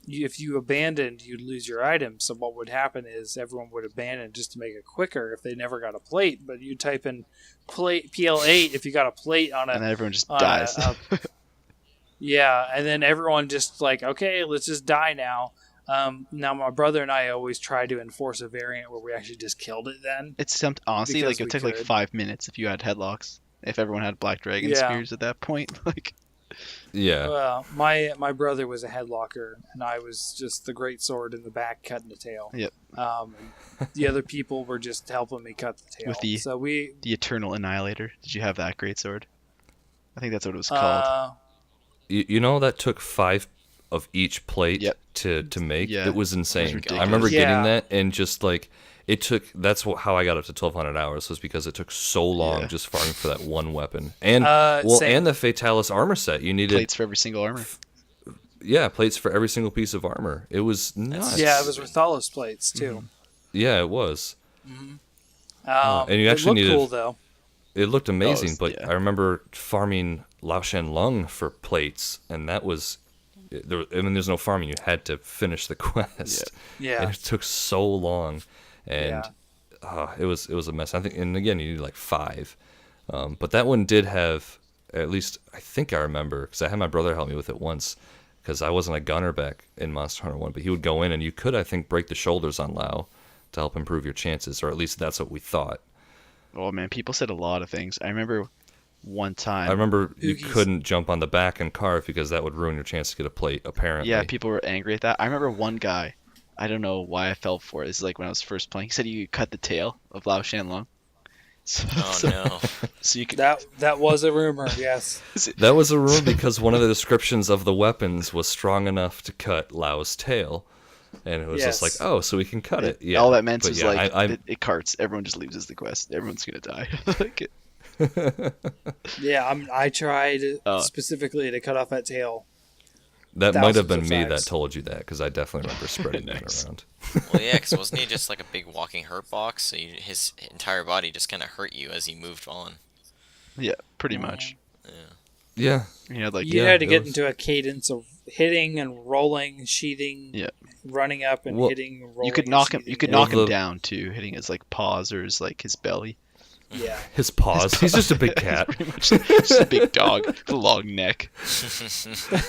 if you abandoned, you'd lose your items. So what would happen is everyone would abandon just to make it quicker if they never got a plate. But you type in plate PL8 if you got a plate on And a then everyone just on dies. yeah, and then everyone just like, okay, let's just die now. Now my brother and I always try to enforce a variant where we actually just killed it then. Honestly, Because like it we took like could. 5 minutes if you had headlocks. If everyone had Black Dragon Yeah. spears at that point, like Yeah. Well, my brother was a headlocker, and I was just the great sword in the back cutting the tail. Yep. And the other people were just helping me cut the tail. With the- so we the Eternal Annihilator. Did you have that great sword? I think that's what it was called. You know that took 5 of each plate Yep. to make? Yeah. It was insane. ridiculous. I remember Yeah. getting that and just like it took. That's how I got up to 1,200 hours was because it took so long Yeah. just farming for that one weapon. And Same. and the Fatalis armor set. You needed Plates for every single armor. plates for every single piece of armor. It was nuts. yeah, it was Rathalos plates too. Yeah, it was. And and you it actually looked needed- cool though. It looked amazing, but yeah. I remember farming Lao Shan Lung for plates, and that was. There's no farming. You had to finish the quest. Yeah. And it took so long, and Yeah. it was a mess. I think, and again, you need like 5, but that one did have at least I think I remember because I had my brother help me with it once because I wasn't a gunner back in Monster Hunter 1, but he would go in and you could I think break the shoulders on Lao to help improve your chances, or at least that's what we thought. Oh man, people said a lot of things. I remember one time. I remember you Oogies. couldn't jump on the back and carve because that would ruin your chance to get a plate. Apparently, Yeah, people were angry at that. I remember one guy. I don't know why I fell for it. It's like when I was first playing. He said you could cut the tail of Lao Shanlong. So, Oh so, no. so you could. That was a rumor. Yes. That was a rumor because one of the descriptions of the weapons was strong enough to cut Lao's tail, and it was just like, Yes. oh, so we can cut it. Yeah. All that meant But was yeah, like I it carts. Everyone just loses the quest. Everyone's gonna die. Like, Yeah, I tried Oh. specifically to cut off that tail. that might have thousands been of me that times. told you that because I definitely remember spreading that Nice. around. Well, yeah, because wasn't he just like a big walking hurt box? So his entire body just kind of hurt you as he moved on. yeah, pretty much. Yeah. You had like You Yeah, had to it get was- into a cadence of hitting and rolling, sheathing, Yeah. running up and Well, hitting and rolling. you could and knock him. You sheathing. could Well, knock him the- down too, hitting his like paws or his like his belly. Yeah. His paws. He's just a big cat. Pretty much just a big dog with a long neck.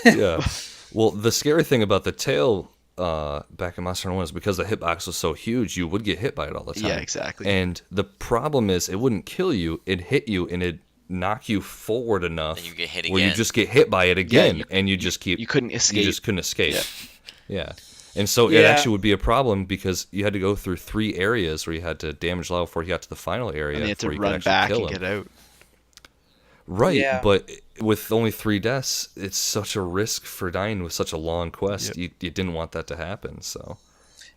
Yeah. Well, the scary thing about the tail back in Monster Hunter 1 is because the hitbox was so huge, you would get hit by it all the time. Yeah, exactly. And the problem is it wouldn't kill you, it'd hit you, and it'd knock you forward enough And you get hit where you again. just get hit by it again, you- and you just keep... You couldn't escape. You just couldn't escape. Yeah. Yeah. And so it Yeah. actually would be a problem because you had to go through 3 areas where you had to damage Lao before you got to the final area. and you had to before you could run actually back kill and him. get out. Right, Yeah. but with only 3 deaths, it's such a risk for dying with such a long quest. Yep. You didn't want that to happen, so...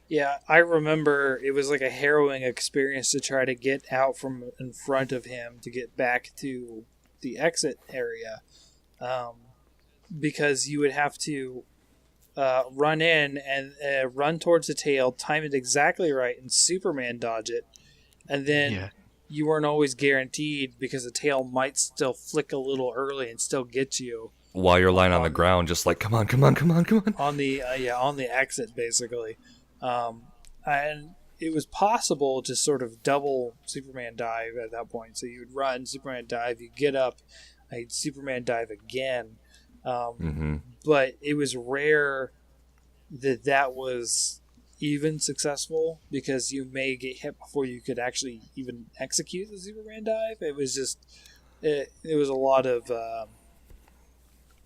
Yeah, I remember it was like a harrowing experience to try to get out from in front of him to get back to the exit area, because you would have to run in and run towards the tail, time it exactly right, and Superman dodge it, and then Yeah. you weren't always guaranteed because the tail might still flick a little early and still get you While you're lying on the ground, just like, come on, come on, come on, come on. on the on the exit basically, and it was possible to sort of double Superman dive at that point. So you would run Superman dive, you get up, I'd Superman dive again, Hmm. but it was rare that was even successful because you may get hit before you could actually even execute the Superman dive. It was just it was a lot of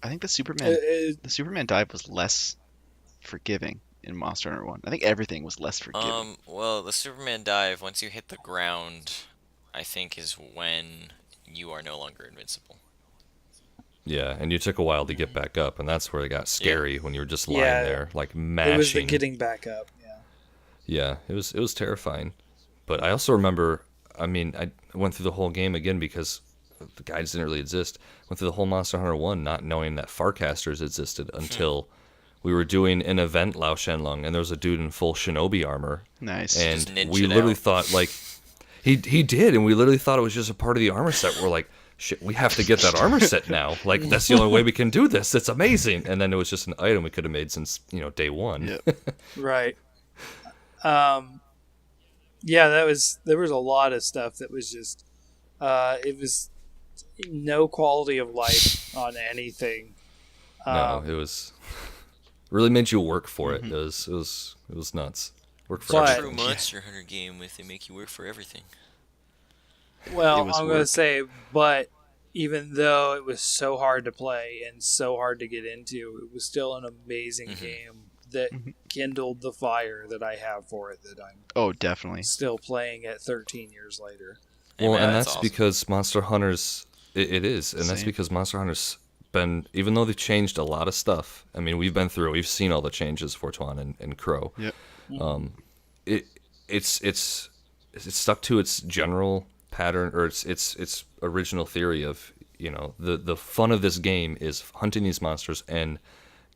I think the Superman it- the Superman dive was less forgiving in Monster Hunter 1. I think everything was less forgiving. Well, the Superman dive, once you hit the ground, I think is when you are no longer invincible. Yeah, and you took a while to get back up, and that's where it got scary when you were just lying Yeah. there, like it was the mashing. getting back up. Yeah. Yeah, it was terrifying. But I also remember, I mean, I went through the whole game again because the guides didn't really exist. Went through the whole Monster Hunter 1 not knowing that Farcasters existed until we were doing an event, Lao Shenlong, and there was a dude in full shinobi armor. Nice. And Just ninja we literally out. thought, like, he did, and we literally thought it was just a part of the armor set. We're like, shit, we have to get that armor set now. Like, that's the only way we can do this. It's amazing. And then it was just an item we could have made since, day one. Yep. Right. Yeah, there was a lot of stuff that was just it was no quality of life on anything. No, it was really made you work for it. It was nuts. Work for But- everything. True Monster Hunter game with they make you work for everything. Well, It was I'm going to work. say, but even though it was so hard to play and so hard to get into, it was still an amazing game that kindled the fire that I have for it that I'm Oh, definitely. still playing at 13 years later. Well, man, and that's that's awesome. because Monster Hunters, it is, and that's Same. because Monster Hunters been, even though they've changed a lot of stuff. I mean, we've been through, we've seen all the changes, Fortuan and Crow. Yep. It's stuck to its general pattern or its original theory of the fun of this game is hunting these monsters and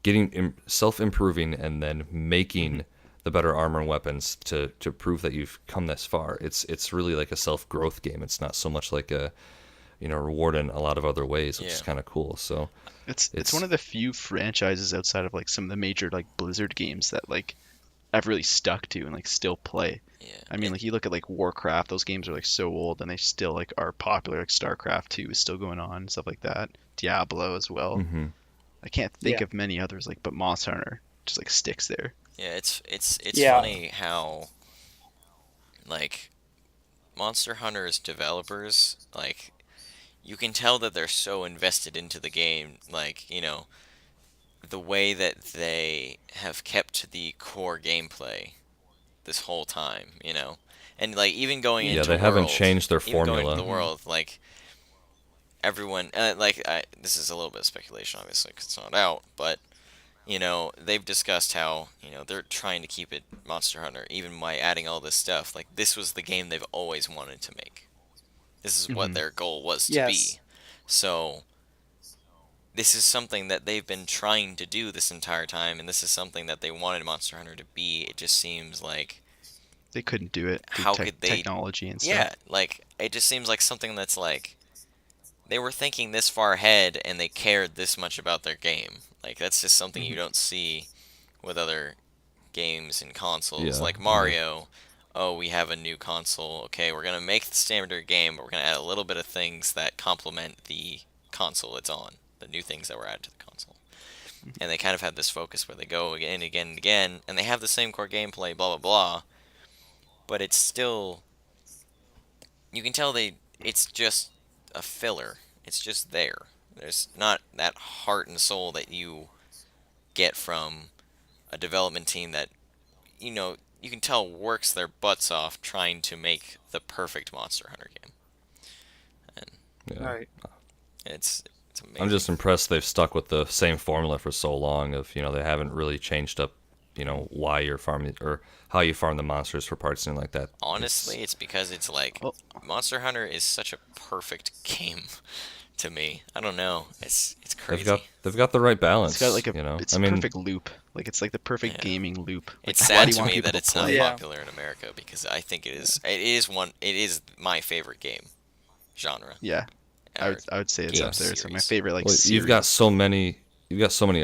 getting self-improving and then making the better armor and weapons to prove that you've come this far. It's really like a self-growth game. It's not so much like a reward in a lot of other ways, which is Yeah. kind of cool. So It's It's- one of the few franchises outside of like some of the major like Blizzard games that like I've really stuck to and like still play. Yeah. I mean, like you look at like Warcraft; those games are like so old, and they still like are popular. Like StarCraft 2 is still going on, and stuff like that. Diablo as well. mhm. I can't think Yeah. of many others like, but Monster Hunter just like sticks there. Yeah, it's Yeah. funny how like Monster Hunter's developers, like you can tell that they're so invested into the game, like, the way that they have kept the core gameplay this whole time, you know, and like even going Yeah, into they haven't world, changed their even going into formula. the world, like everyone, this is a little bit of speculation, obviously, 'cause it's not out, but you know, they've discussed how, you know, they're trying to keep it Monster Hunter, even by adding all this stuff. Like, this was the game they've always wanted to make. This is what their goal was to Yes. be. So, this is something that they've been trying to do this entire time, and this is something that they wanted Monster Hunter to be. It just seems like, They couldn't do it through how could they? technology and Yeah, stuff. like, it just seems like something that's like, they were thinking this far ahead, and they cared this much about their game. Like, that's just something you don't see with other games and consoles. Yeah, Like Mario, oh, we have a new console. Okay, we're gonna make the standard game, but we're gonna add a little bit of things that complement the console it's on. The new things that were added to the console. And they kind of have this focus where they go again and again and again, and they have the same core gameplay, blah blah blah. But it's still, you can tell it's just a filler. It's just there. There's not that heart and soul that you get from a development team that, you know, you can tell works their butts off trying to make the perfect Monster Hunter game. And Yeah. Right. it's amazing. I'm just impressed they've stuck with the same formula for so long. Of they haven't really changed up, why you're farming or how you farm the monsters for parts and like that. Honestly, it's because it's like Well- Monster Hunter is such a perfect game to me. I don't know. It's crazy. They've got the right balance. It's got like it's I a mean, perfect loop. Like it's like the perfect Yeah. gaming loop. Like, It's why sad do you to want me people that to it's not play? Yeah. popular in America because I think it is my favorite game genre. Yeah, I or would say it's game up there. It's like my series. favorite like well, series. you've got so many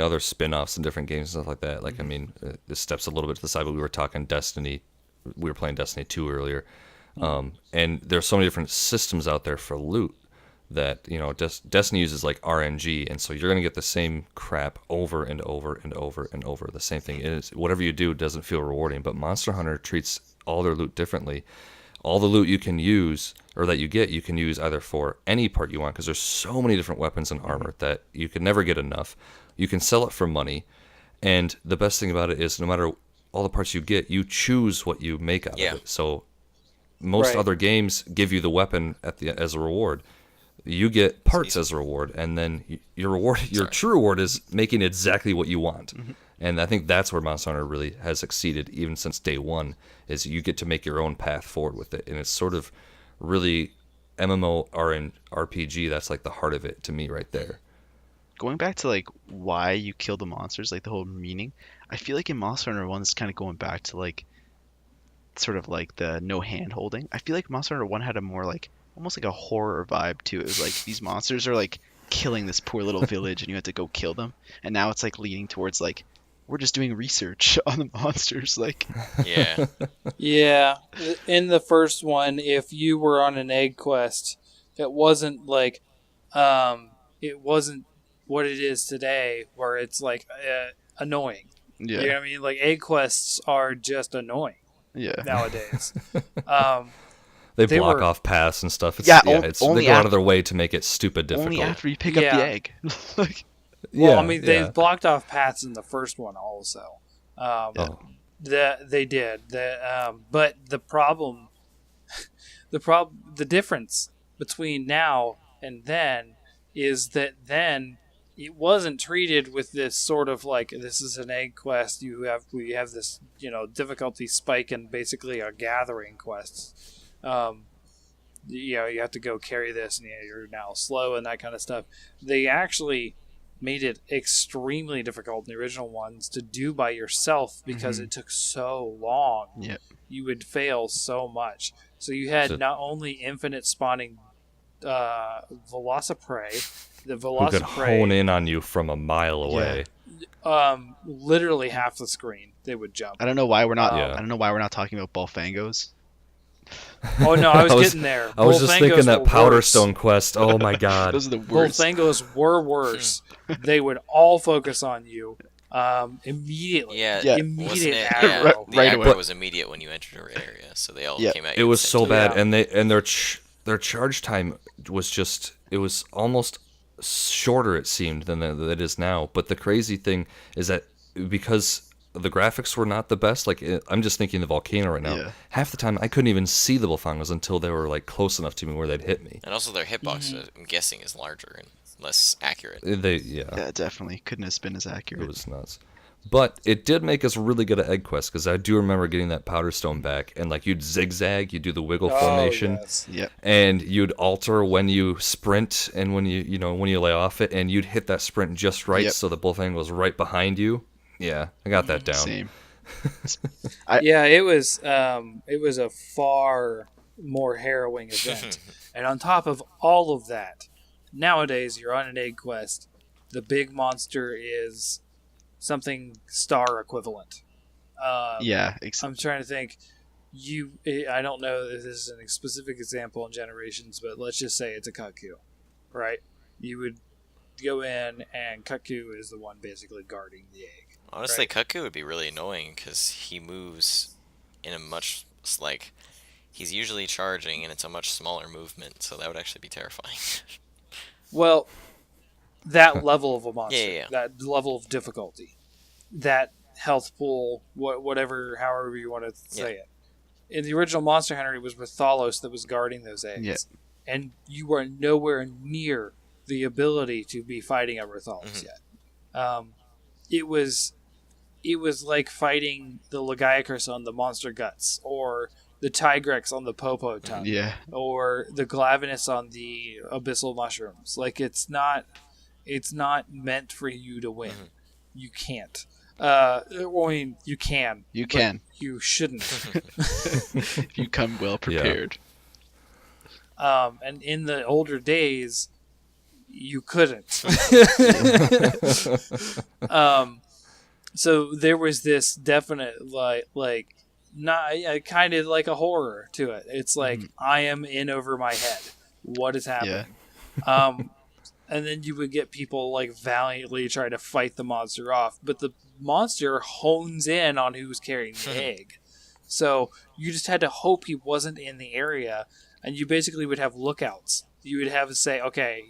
other spin-offs and different games and stuff like that. Like, I mean, this steps a little bit to the side, but we were talking Destiny. We were playing Destiny 2 earlier. And there's so many different systems out there for loot that, Destiny uses like RNG, and so you're going to get the same crap over and over and over and over. The same thing is whatever you do doesn't feel rewarding, but Monster Hunter treats all their loot differently. All the loot you can use or that you get, you can use either for any part you want because there's so many different weapons and armor that you can never get enough. You can sell it for money, and the best thing about it is no matter all the parts you get, you choose what you make out Yeah. of it. So most Right. other games give you the weapon as a reward. You get parts as a reward, and then your true reward is making exactly what you want. And I think that's where Monster Hunter really has succeeded, even since day one, is you get to make your own path forward with it, and it's sort of really RPG. That's like the heart of it to me, right there. Going back to like why you kill the monsters, like the whole meaning. I feel like in Monster Hunter 1 it's kind of going back to like sort of like the no hand holding. I feel like Monster Hunter 1 had a more like almost like a horror vibe to it. It was like these monsters are like killing this poor little village and you have to go kill them. And now it's like leaning towards like we're just doing research on the monsters. Like Yeah. Yeah, in the first one, if you were on an egg quest, it wasn't like, it wasn't what it is today, where it's like annoying. yeah, You know what I mean? Like egg quests are just annoying yeah. nowadays. They They block were- off paths and stuff. Yeah, They only go out af- of their way to make it stupid difficult. Only after you pick up Yeah. the egg. Like Well, I mean, they yeah. blocked off paths in the first one also. Oh. They did. But the problem, the difference between now and then is that then it wasn't treated with this sort of like, this is an egg quest. We have this difficulty spike in basically a gathering quest. You have to go carry this, and you're now slow and that kind of stuff. They actually made it extremely difficult in the original ones to do by yourself because it took so long. Yep. You would fail so much. So you had So- not only infinite spawning Velociprey, the Who could hone in on you from a mile away. literally half the screen they would jump. I don't know why we're not. Yeah. I don't know why we're not talking about Balfangos. Oh no, I was, I was- getting there. I was just Bullfangos thinking that were Powder worse. Stone quest. Oh my god. Those are the worst. Bullfangos were worse. They would all focus on you immediately. Yeah. Yeah. Wasn't Immediate it? aggro. Yeah, Right- the right aggro away. was immediate when you entered an area, so they all Yeah. came out. It was so bad, Yeah. and their charge time was just, it was almost shorter it seemed than it is now. But the crazy thing is that because the graphics were not the best, like I'm just thinking the volcano right now. Yeah. Half the time I couldn't even see the Bofangos until they were like close enough to me where they'd hit me. And also their hitbox, I'm guessing, is larger and less accurate. Yeah, definitely couldn't have been as It accurate. was nuts. But it did make us really good at Egg Quest, because I do remember getting that Powder Stone back, and like you'd zigzag, you'd do the wiggle formation, yes. Yep. and you'd alter when you sprint and when when you lay off it, and you'd hit that sprint just right, Yep. so the Bullfang was right behind you. Yeah, I got that down. Same. Yeah, it was a far more harrowing event. And on top of all of that, nowadays you're on an egg quest. The big monster is something star equivalent. Yeah. I'm trying to think. I don't know if this is a specific example in Generations, but let's just say it's a Kutku, right? You would go in, and Kutku is the one basically guarding the egg. Honestly, Right. Kutku would be really annoying because he moves in a much, like, he's usually charging and it's a much smaller movement, so that would actually be terrifying. Well, that level of a monster, Yeah. that level of difficulty, that health pool, whatever, however you want to say it. In the original Monster Hunter, it was Rathalos that was guarding those eggs. Yeah. And you were nowhere near the ability to be fighting a Rathalos yet. It was like fighting the Lagiacrus on the Monster Guts, or the Tigrex on the Popo Tongue, Yeah. or the Glavenus on the Abyssal Mushrooms. Like, it's not meant for you to win. You can't. I mean, you can. You but can. You shouldn't. If you come well prepared. And in the older days, you couldn't. So there was this definite like not kind of like a horror to it. It's like I am in over my head. What is happening? And then you would get people like valiantly try to fight the monster off, but the monster hones in on who's carrying the egg. So you just had to hope he wasn't in the area, and you basically would have lookouts. You would have to say, okay,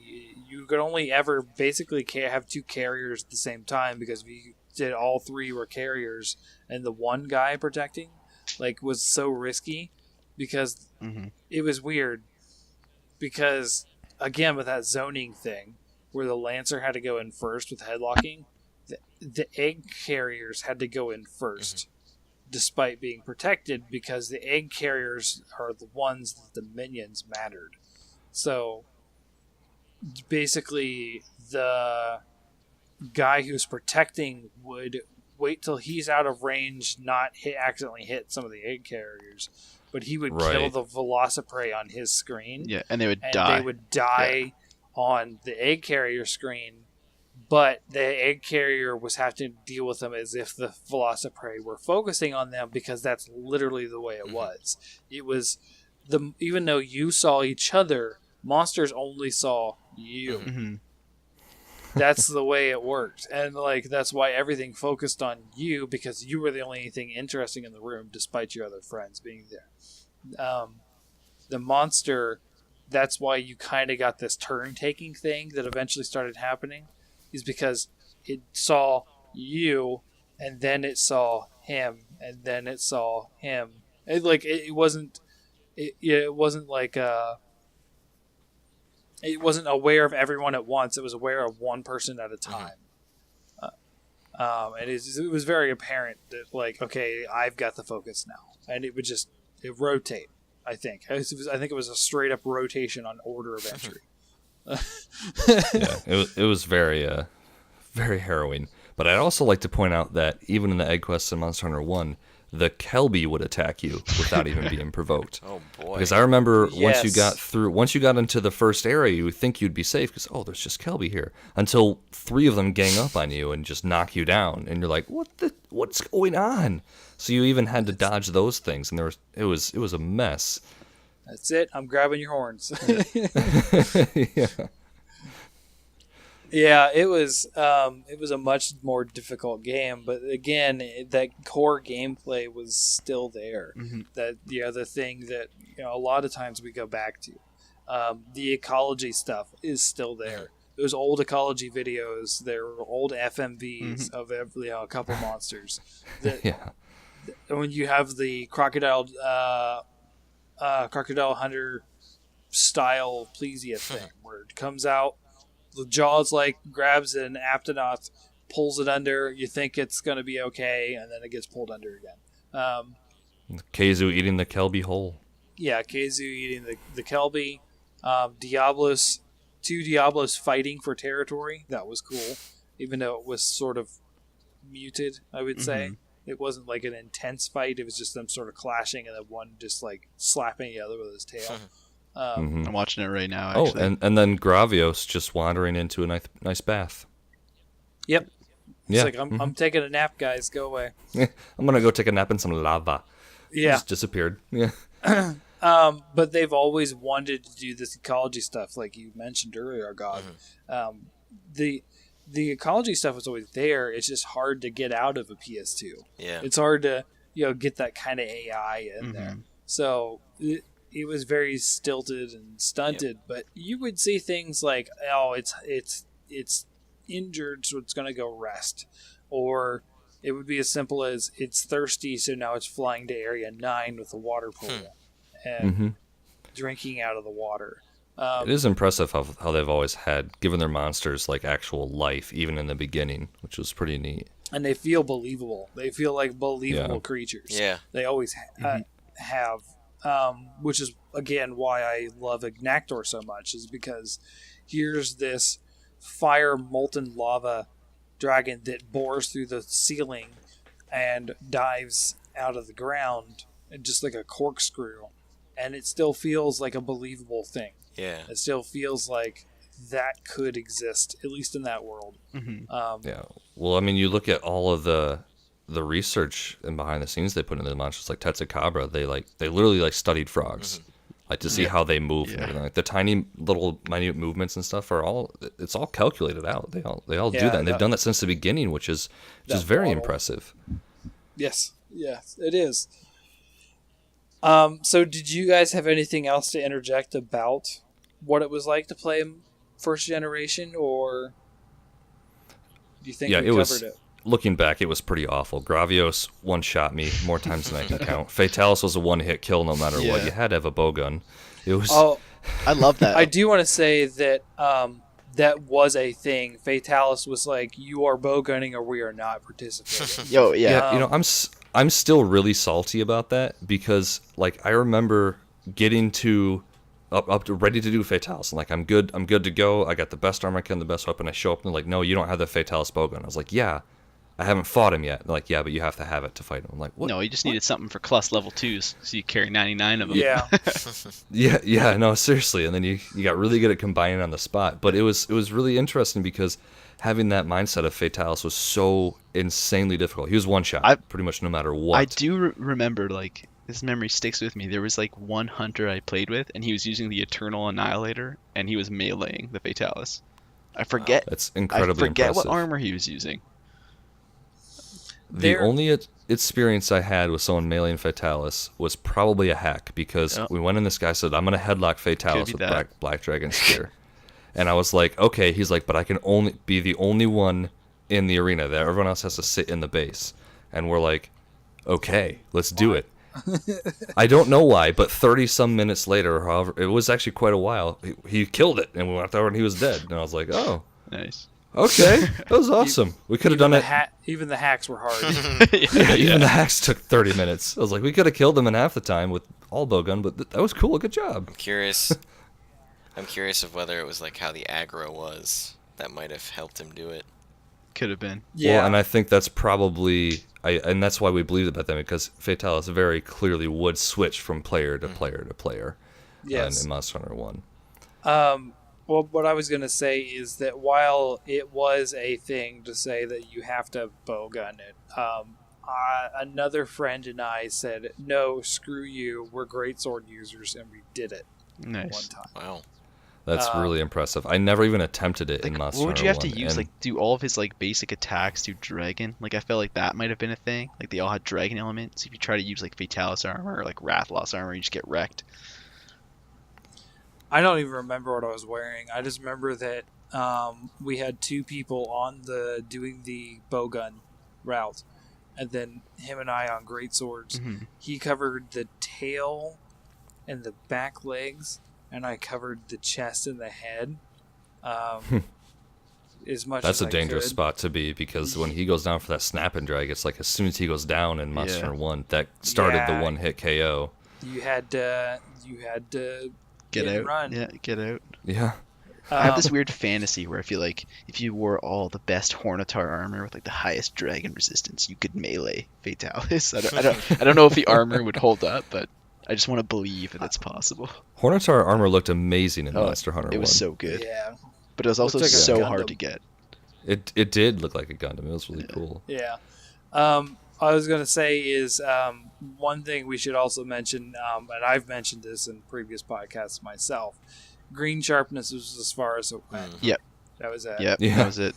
you could only ever basically have two carriers at the same time, because if you did all three were carriers and the one guy protecting was so risky, because it was weird, because again, with that zoning thing where the Lancer had to go in first with headlocking, the egg carriers had to go in first despite being protected, because the egg carriers are the ones that the minions mattered. So basically the guy who's protecting would wait till he's out of range, not accidentally hit some of the egg carriers, but he would kill the Velociprey on his screen. Yeah, and they would and die. They would die on the egg carrier screen, but the egg carrier was having to deal with them as if the Velociprey were focusing on them, because that's literally the way it was. It was even though you saw each other, monsters only saw you. That's the way it worked, and that's why everything focused on you, because you were the only thing interesting in the room, despite your other friends being there. The monster, that's why you kind of got this turn-taking thing that eventually started happening, is because it saw you, and then it saw him, and then it saw him. It wasn't it wasn't aware of everyone at once. It was aware of one person at a time. And it was very apparent that, okay, I've got the focus now. And it would just rotate, I think. I think it was a straight up rotation on order of entry. It was very very harrowing. But I'd also like to point out that even in the Egg Quest and Monster Hunter 1, the Kelby would attack you without even being provoked. Oh boy! Because I remember Yes. once you got into the first area, you would think you'd be safe because there's just Kelby here, until 3 of them gang up on you and just knock you down, and you're like, what's going on? So you even had to dodge those things, and it was a mess. That's it. I'm grabbing your horns. Yeah. Yeah, it was a much more difficult game, but again, that core gameplay was still there. That the other thing that a lot of times we go back to, the ecology stuff is still there. those old ecology videos. There were old FMVs of every a couple monsters. That Yeah. when you have the crocodile hunter style plesia thing, where it comes out, the jaws like grabs an aptonaut, pulls it under. You think it's going to be okay, and then it gets pulled under again. Keizu eating the Kelby whole. Yeah, Keizu eating the Kelby. Diablos, two Diablos fighting for territory. That was cool, even though it was sort of muted, I would say. It wasn't like an intense fight. It was just them sort of clashing, and then one just like slapping the other with his tail. I'm watching it right now, Oh, actually. and then Gravios just wandering into a nice bath. Yep. Yeah. It's like, I'm taking a nap, guys. Go away. I'm gonna go take a nap in some lava. Yeah. Just disappeared. Yeah. But they've always wanted to do this ecology stuff, like you mentioned earlier, God. The ecology stuff was always there. It's just hard to get out of a PS2. Yeah. It's hard to get that kind of AI in there. So it was very stilted and stunted. But you would see things like, oh, it's injured, so it's going to go rest, or it would be as simple as it's thirsty, so now it's flying to Area 9 with a water pool and drinking out of the water. It is impressive how they've always had given their monsters like actual life, even in the beginning, which was pretty neat. And they feel believable. They feel like believable creatures. Yeah. They always have, which is, again, why I love Ignactor so much, is because here's this fire molten lava dragon that bores through the ceiling and dives out of the ground, and just like a corkscrew, and it still feels like a believable thing. Yeah. It still feels like that could exist, at least in that world. Yeah. Well, I mean, you look at all of the research and behind the scenes they put into the monsters, like Tetsukabra. They literally studied frogs, like to see how they move. And everything. Like the tiny little minute movements and stuff it's all calculated out. They all do that, and they've done that since the beginning, which is very impressive. Yes, it is. So did you guys have anything else to interject about what it was like to play first generation, or do you think we covered it? Looking back, it was pretty awful. Gravios one-shot me more times than I can count. Fatalis was a one-hit kill no matter what. You had to have a bowgun. It was. Oh, I love that. I do want to say that that was a thing. Fatalis was like, "You are bowgunning, or we are not participating." Yo, yeah. Yeah, I'm still really salty about that because I remember getting to up to ready to do Fatalis, and I'm good to go. I got the best armor I can, the best weapon. I show up and they're like, "No, you don't have the Fatalis bowgun." I was like, "Yeah, I haven't fought him yet." They're like, "Yeah, but you have to have it to fight him." I'm like, "What?" No, you just needed something for class level 2s, so you carry 99 of them. Yeah. Yeah, no, seriously. And then you got really good at combining on the spot. But it was really interesting because having that mindset of Fatalis was so insanely difficult. He was one shot pretty much no matter what. I do remember, this memory sticks with me. There was one hunter I played with, and he was using the Eternal Annihilator, and he was meleeing the Fatalis. I forget. That's incredibly impressive. What impressive. armor he was using. The only experience I had with someone meleeing Fatalis was probably a hack because we went in, this guy said, "I'm going to headlock Fatalis with Black Dragon Spear." And I was like, okay. He's like, "But I can only be the only one in the arena. That everyone else has to sit in the base." And we're like, okay, let's do it. I don't know why, but 30-some minutes later, however, it was actually quite a while, he killed it, and we went over and he was dead. And I was like, oh. Nice. Okay, that was awesome. We could have done it. Even the hacks were hard. Even the hacks took 30 minutes. I was like, we could have killed him in half the time with all bowgun, but that was cool. Good job. I'm curious of whether it was how the aggro was that might have helped him do it. Could have been. Yeah. Well, and I think that's probably and that's why we believed about them, because Fatalis very clearly would switch from player to player to player. Yes. In Monster Hunter 1. Well, what I was going to say is that while it was a thing to say that you have to bowgun it, another friend and I said, "No, screw you. We're great sword users," and we did it Nice. one time. Wow. That's really impressive. I never even attempted it in Monster Hunter 1. What would you have to use? Do all of his basic attacks do dragon? I felt like that might have been a thing. They all had dragon elements. If you try to use Fatalis armor or Rathlos armor, you just get wrecked. I don't even remember what I was wearing. I just remember that we had two people on the doing the bowgun route, and then him and I on great swords. Mhm. He covered the tail and the back legs, and I covered the chest and the head. As much That's as a I dangerous could. spot to be because when he goes down for that snap and drag, it's like as soon as he goes down in Monster Yeah. Hunter 1, that started Yeah. the one hit KO. You had to Get and out. run. Yeah, get out. Yeah. I have this Um, weird fantasy where I feel like if you wore all the best Hornitar armor with like the highest dragon resistance, you could melee Fatalis. I don't know if the armor would hold up, but I just want to believe that it's possible. Hornitar armor looked amazing in Oh, Monster Hunter 1. It was so good, Yeah, but it was also Looked like a so Gundam. hard to get. It did look like a Gundam. It was really cool. yeah. I was gonna say is one thing we should also mention, and I've mentioned this in previous podcasts myself. Green sharpness was as far as it went. Yep. That was it. Yep, Yeah. that was it.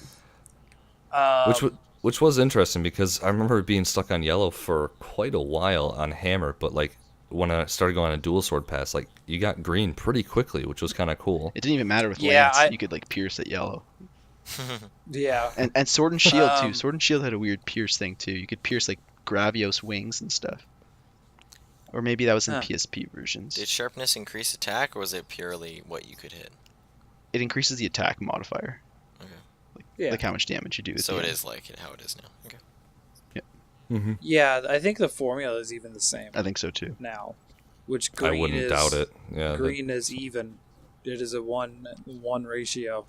Which was interesting because I remember being stuck on yellow for quite a while on hammer, but like when I started going on a dual sword pass, like you got green pretty quickly, which was kind of cool. It didn't even matter with Yeah, Lance. You could like pierce at yellow. Yeah. And Sword and Shield too. Um, Sword and Shield had a weird pierce thing too. You could pierce like Gravios wings and stuff. Or maybe that was in Huh. PSP versions. Did sharpness increase attack, or was it purely what you could hit? It increases the attack modifier. Yeah. Like how much damage you do. at So the it end. is like how it is now. Okay. Mm-hmm. Yeah, I think the formula is even the same I think so too. now. Which I green wouldn't is, doubt it. Yeah. Green is even. It is a one ratio.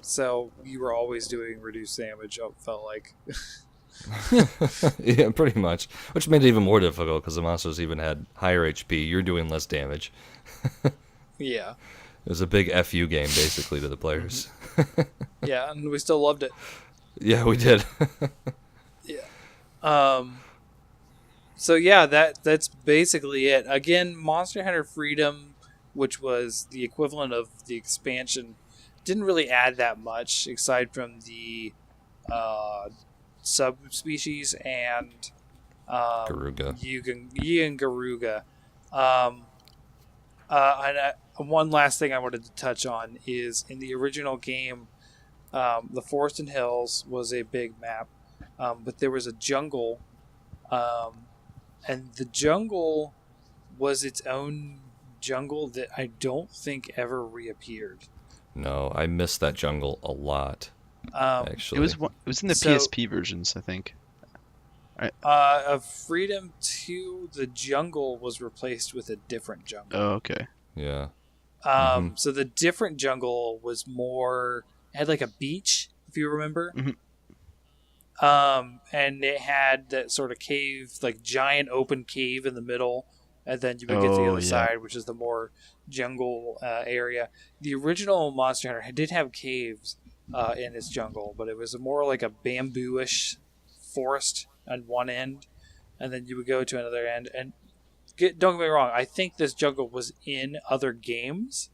So you were always doing reduced damage. It felt like. Yeah, pretty much. Which made it even more difficult because the monsters even had higher HP. You're doing less damage. Yeah. It was a big FU game basically to the players. Yeah, and we still loved it. Yeah, we did. So yeah, that's basically it. Again, Monster Hunter Freedom, which was the equivalent of the expansion, didn't really add that much aside from the subspecies and Garuga. Yi and Garuga. One last thing I wanted to touch on is in the original game, the Forest and Hills was a big map, but there was a jungle, and the jungle was its own jungle that I don't think ever reappeared. No, I missed that jungle a lot. Actually, It was in the So- PSP versions, I think. Of Freedom 2, the jungle was replaced with a different jungle. Oh, okay. Yeah. So the different jungle was more, it had like a beach, if you remember. Mhm. And it had that sort of cave, like giant open cave in the middle, and then you would get to the Oh, other yeah. side, which is the more jungle area. The original Monster Hunter did have caves in its jungle, but it was more like a bamboo-ish forest on one end, and then you would go to another end. And don't get me wrong, I think this jungle was in other games.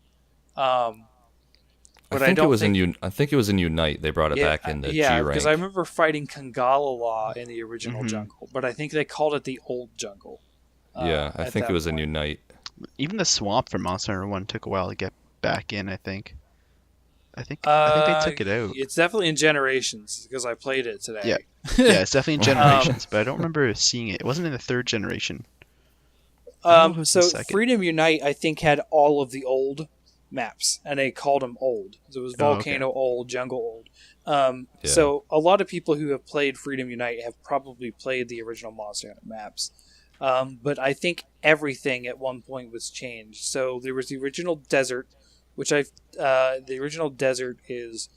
But I think don't it was think, I think it was in Unite. They brought it back in the G rank. because I remember fighting Kangala in the original Mhm. jungle, but I think they called it the old jungle. Yeah, I at think that it was in point. Unite. Even the swamp from Monster Hunter 1 took a while to get back in, I think. I think they took it out. It's definitely in Generations because I played it today. Yeah. Yeah, it's definitely in Generations, but I don't remember seeing it. It wasn't in the third generation. I don't know if it was So the second. Freedom Unite, I think, had all of the old maps, and they called them old. So it was Oh, okay. Volcano old, Jungle old. Yeah. So a lot of people who have played Freedom Unite have probably played the original Monster Hunter maps. But I think everything at one point was changed. So there was the original desert, which the original desert is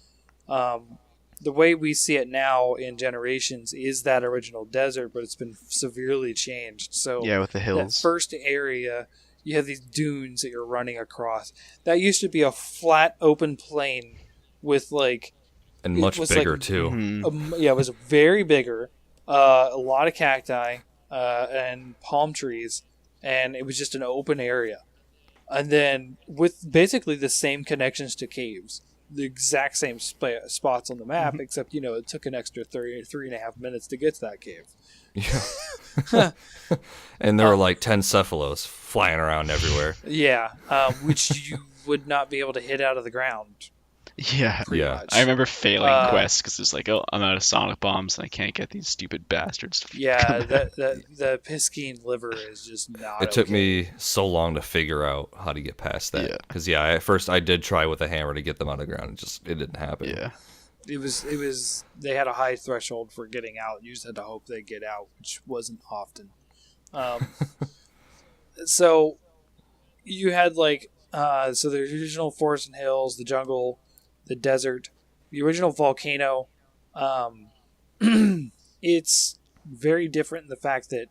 the way we see it now in Generations is that original desert, but it's been severely changed. So Yeah, with the that hills. first area, you have these dunes that you're running across. That used to be a flat, open plain with like And It much was bigger like- too. Mhm. yeah, it was very bigger. A lot of cacti and palm trees, and it was just an open area. And then with basically the same connections to caves, the exact same spots on the map, except it took an extra 3.5 minutes to get to that cave. Yeah. And there were like 10 Cephalos flying around everywhere. Yeah, which you would not be able to hit out of the ground. Yeah. pretty Yeah. much. I remember failing Uh, quests because it's like, oh, I'm out of Sonic Bombs and I can't get these stupid bastards to Yeah, come out. the Piscine liver is just not. It took okay. me so long to figure out how to get past that. Yeah. Because at first I did try with a hammer to get them out of the ground. It didn't happen. Yeah. It was. They had a high threshold for getting out. You just had to hope they get out, which wasn't often. So you had so the original forest and hills, the jungle, the desert, the original volcano. It's very different in the fact that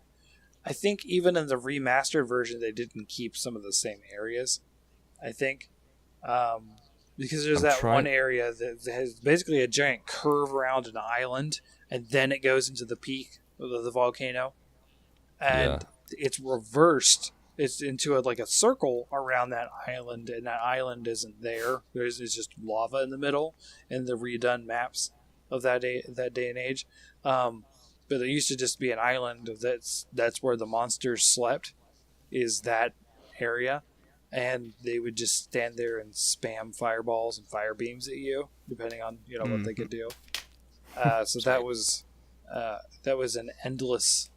I think even in the remastered version they didn't keep some of the same areas. I think because there's I'm that trying- one area that has basically a giant curve around an island, and then it goes into the peak of the volcano, and it's reversed. It's into a circle around that island, and that island isn't there. It's just lava in the middle, in the redone maps of that day and age. But it used to just be an island. That's where the monsters slept, is that area, and they would just stand there and spam fireballs and fire beams at you, depending on what they could do. So that was an endless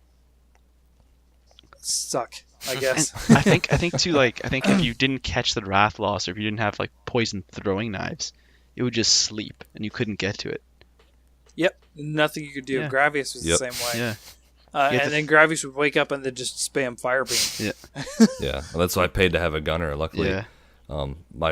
suck, I guess. I think too, I think if you didn't catch the Rathlos or if you didn't have poison throwing knives, it would just sleep and you couldn't get to it. Yep, nothing you could do. Yeah. Gravius was Yep. the same way. Yeah. You have And to- then Gravius would wake up and then just spam fire beam. Yeah. Well, that's why I paid to have a gunner. Luckily, Yeah.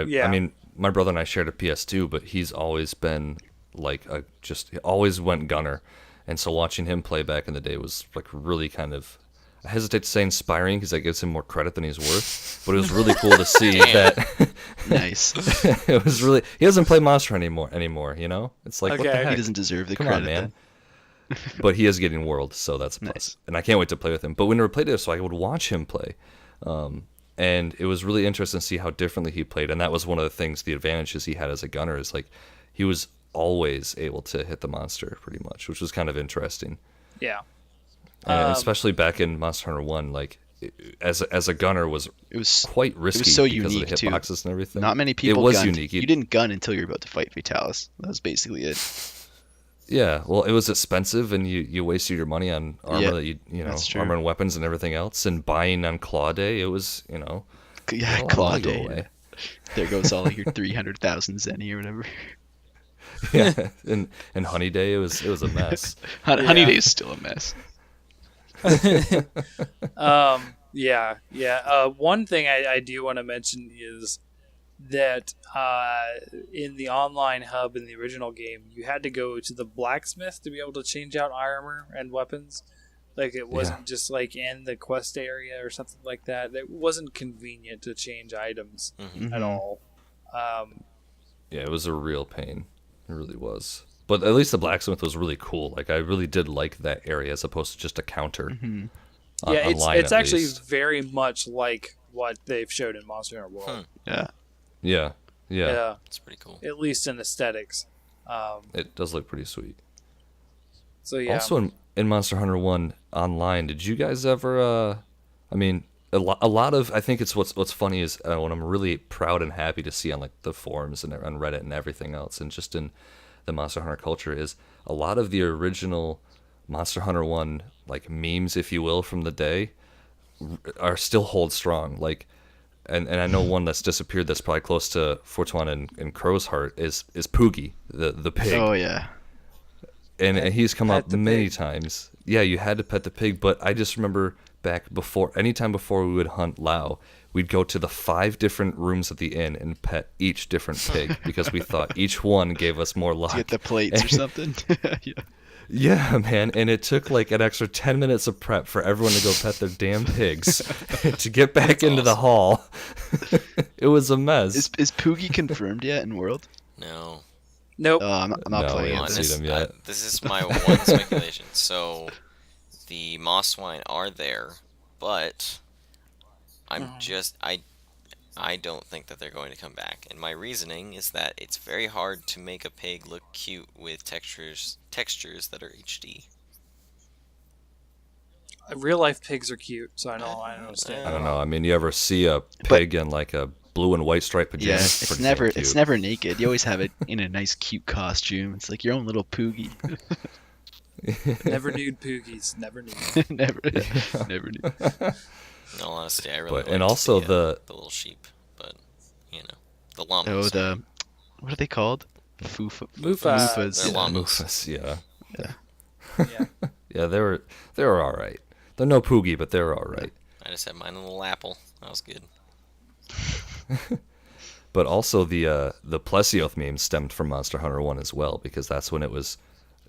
Yeah. I mean, my brother and I shared a PS2, but he's always been he always went gunner, and so watching him play back in the day was really kind of, I hesitate to say inspiring because that gives him more credit than he's worth, but it was really cool to see that. Nice. It was really, he doesn't play Monster anymore. It's like, what the Okay. heck? He doesn't deserve the Come credit. on, man. Then. But he is getting World, so that's a plus. Nice. And I can't wait to play with him. But we never played it, so I would watch him play. And it was really interesting to see how differently he played. And that was one of the things, the advantages he had as a gunner is he was always able to hit the monster pretty much, which was kind of interesting. Yeah. And especially back in Monster Hunter 1, as a gunner was It was quite risky so because unique, of the too. hitboxes and everything. not many people. It was gunned. unique. You didn't gun until you were about to fight Vitalis. That was basically it. Yeah, well, it was expensive, and you wasted your money on armor Yeah, that you know that's true. armor and weapons and everything else, and buying on Claw Day. It was Yeah, a Claw lot to go Day. away. There goes all your 300,000 Zenny or whatever. Yeah, and Honey Day, it was a mess. Honey Yeah. Day is still a mess. Yeah. One thing I do want to mention is that in the online hub in the original game, you had to go to the blacksmith to be able to change out armor and weapons. It wasn't just in the quest area or something like that. It wasn't convenient to change items Mhm. at Mhm. all. Yeah, it was a real pain. It really was. But at least the blacksmith was really cool. I really did like that area as opposed to just a counter. Mhm. Yeah, online, it's at actually least. very much like what they've showed in Monster Hunter World. Yeah. Yeah. Yeah, It's pretty cool. at least in aesthetics. It does look pretty sweet. So yeah. Also, in Monster Hunter 1 online, did you guys ever? I mean, a lot of, I think it's what's funny is what I'm really proud and happy to see on the forums and on Reddit and everything else, and just in the Monster Hunter culture, is a lot of the original Monster Hunter 1 memes, if you will, from the day are still hold strong. And I know one that's disappeared that's probably close to Fortuan and Crow's Heart is Poogie, the pig. Oh yeah. And he's come Pet up the many pig. times. Yeah, you had to pet the pig, but I just remember anytime before we would hunt Lao, we'd go to the 5 different rooms at the inn and pet each different pig because we thought each one gave us more luck. To get the plates or something. Yeah. Yeah, man, and it took an extra 10 minutes of prep for everyone to go pet their damn pigs to get back into the hall. It was a mess. Is Poogie confirmed yet in World? No. Nope. I'm not No, playing we it. haven't then. seen them yet. This is my one speculation. So, the moss swine are there, but I don't think that they're going to come back. And my reasoning is that it's very hard to make a pig look cute with textures that are HD. Real life pigs are cute, so I don't understand. I don't know. I mean, you ever see a pig in a blue and white striped Yeah, pajamas. it's Pretty never damn it's cute. never naked. You always have it in a nice, cute costume. It's like your own little Poogie. Never nude Poogies. Never nude. never, never knew. In all honesty, I really But and liked also the little sheep, but the llamas. Oh, what are they called? Mufas. Mufas. They're Yeah. llamas. Mufas, yeah. Yeah. Yeah, they were all right. They're no Poogie, but they're all right. I just had mine in a little apple. That was good. But also the Plesioth meme stemmed from Monster Hunter 1 as well, because that's when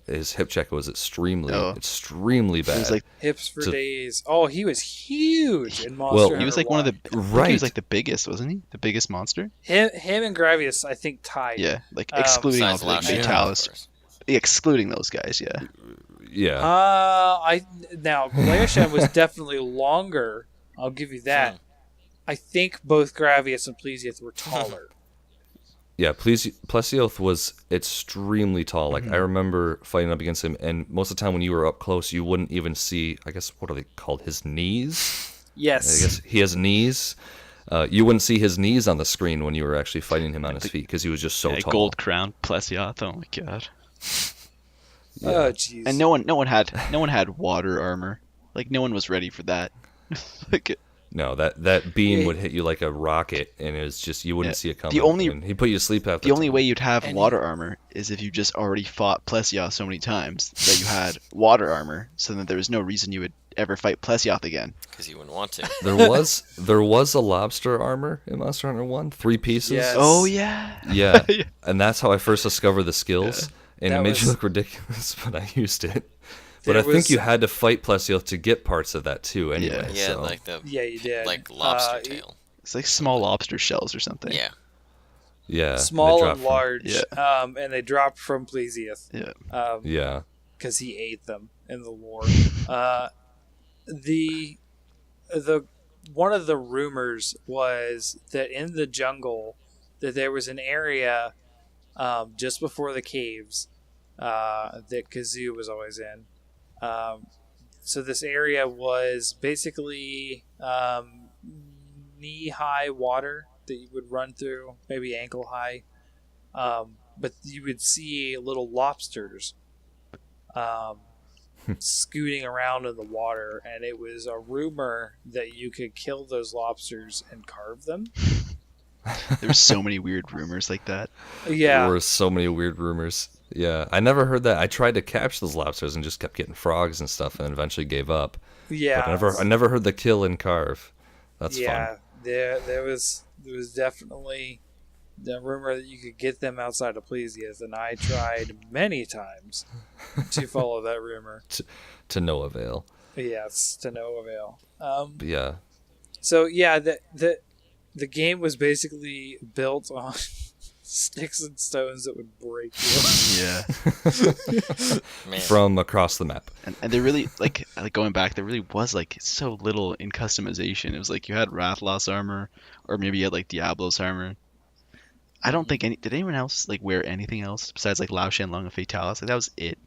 his hip check was extremely bad. It was like Hips for So- days. Oh, he was huge in Monster Well, Hunter he was like one of the. I think Right. He was like the biggest, wasn't he? The biggest monster. him and Gravius, I think, tied. Yeah, like Um, excluding all Besides the like, Lao Shan, Vitalis. of course. Excluding those guys. Yeah. yeah. Now Glacian was definitely longer. I'll give you that. I think both Gravius and Plesioth were taller. Yeah, Plesioth was extremely tall. Like, I remember fighting up against him, and most of the time when you were up close, you wouldn't even see, I guess, what are they called? His knees? I Yes. guess he has knees. You wouldn't see his knees on the screen when you were actually fighting him on his feet, because he was just so Yeah, tall. gold crown Plesioth. Oh my god. Oh, jeez. And no one had water armor. Like no one was ready for that. Like No, that beam Yeah. would hit you like a rocket, and it was just, you wouldn't Yeah. see it coming. The only- and he put you to sleep half the only time. way you'd have And water armor is if you just already fought Plesioth so many times that you had water armor, so that there was no reason you would ever fight Plesioth again. Because you wouldn't want to. There was a lobster armor in Monster Hunter 1, 3 pieces. Yes. Oh yeah. Yeah, Yeah. and that's how I first discovered the skills, and That it made you was- look ridiculous, but I used it. But There I think was- you had to fight Plesioth to get parts of that too. Anyway, Yeah, so. like the Yeah, you did. lobster tail. It's like small lobster shells or something. Yeah. yeah, they Small dropped and from- large. Yeah. And they dropped from Plesioth. Yeah. Yeah, Because he ate them in the lore. The one of the rumors was that in the jungle that there was an area just before the caves that Kazoo was always in. So this area was basically knee-high water that you would run through, maybe ankle-high. But you would see little lobsters scooting around in the water, and it was a rumor that you could kill those lobsters and carve them. There's so many weird rumors like that. Yeah. there were so many weird rumors. Yeah, I never heard that. I tried to catch those lobsters and just kept getting frogs and stuff, and eventually gave up. Yeah. But I never heard the kill and carve. That's yeah. fun. There was definitely the rumor that you could get them outside of Plesioth, and I tried many times to follow that rumor. To no avail. Yes, to no avail. But yeah, So yeah, the game was basically built on sticks and stones that would break you. Yeah. Man. from across the map. And there really like going back, there really was like so little in customization. It was like you had Rathalos armor, or maybe you had like Diablos armor. I don't think did anyone else like wear anything else besides like Lao Shan Lung and Fatalis? Like that was it.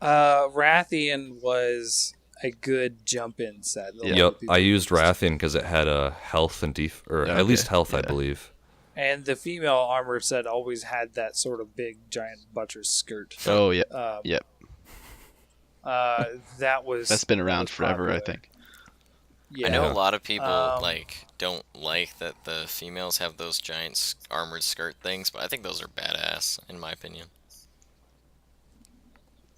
Rathian was a good jump-in set. A lot of Yep, people I used Rathian because it had a health and or at Okay, least health, I yeah. believe. And the female armor set always had that sort of big, giant buttress skirt. Oh yeah. Yep. That was That's been around was forever, I popular. think. Yeah. I know Yeah. a lot of people Um, don't like that the females have those giant armored skirt things, but I think those are badass in my opinion.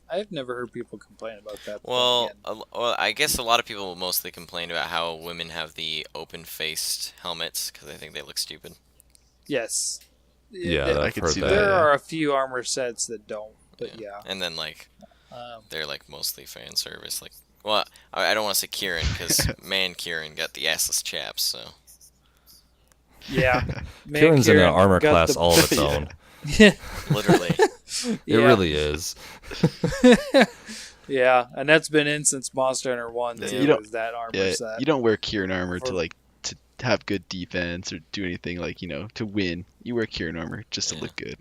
I've never heard people complain about that. but Well, again, well, I guess a lot of people mostly complain about how women have the open-faced helmets because they think they look stupid. yes. Yeah, There- I I've could heard see that. that. there yeah. are a few armor sets that don't, but yeah. And then like Um, they're like mostly fan service. Like, well, I don't want to say Kieran because man, Kieran got the assless chaps. So yeah. Man, Kieran's in an Kieran armor got class the- all of its Yeah. own. literally, It Yeah. really is. Yeah, and that's been in since Monster Hunter 1 Yeah, too, you don't- is that armor Yeah, set. you don't wear Kieran armor to Or- like to have good defense or do anything like to win. You wear Kieran armor just to Yeah. look good.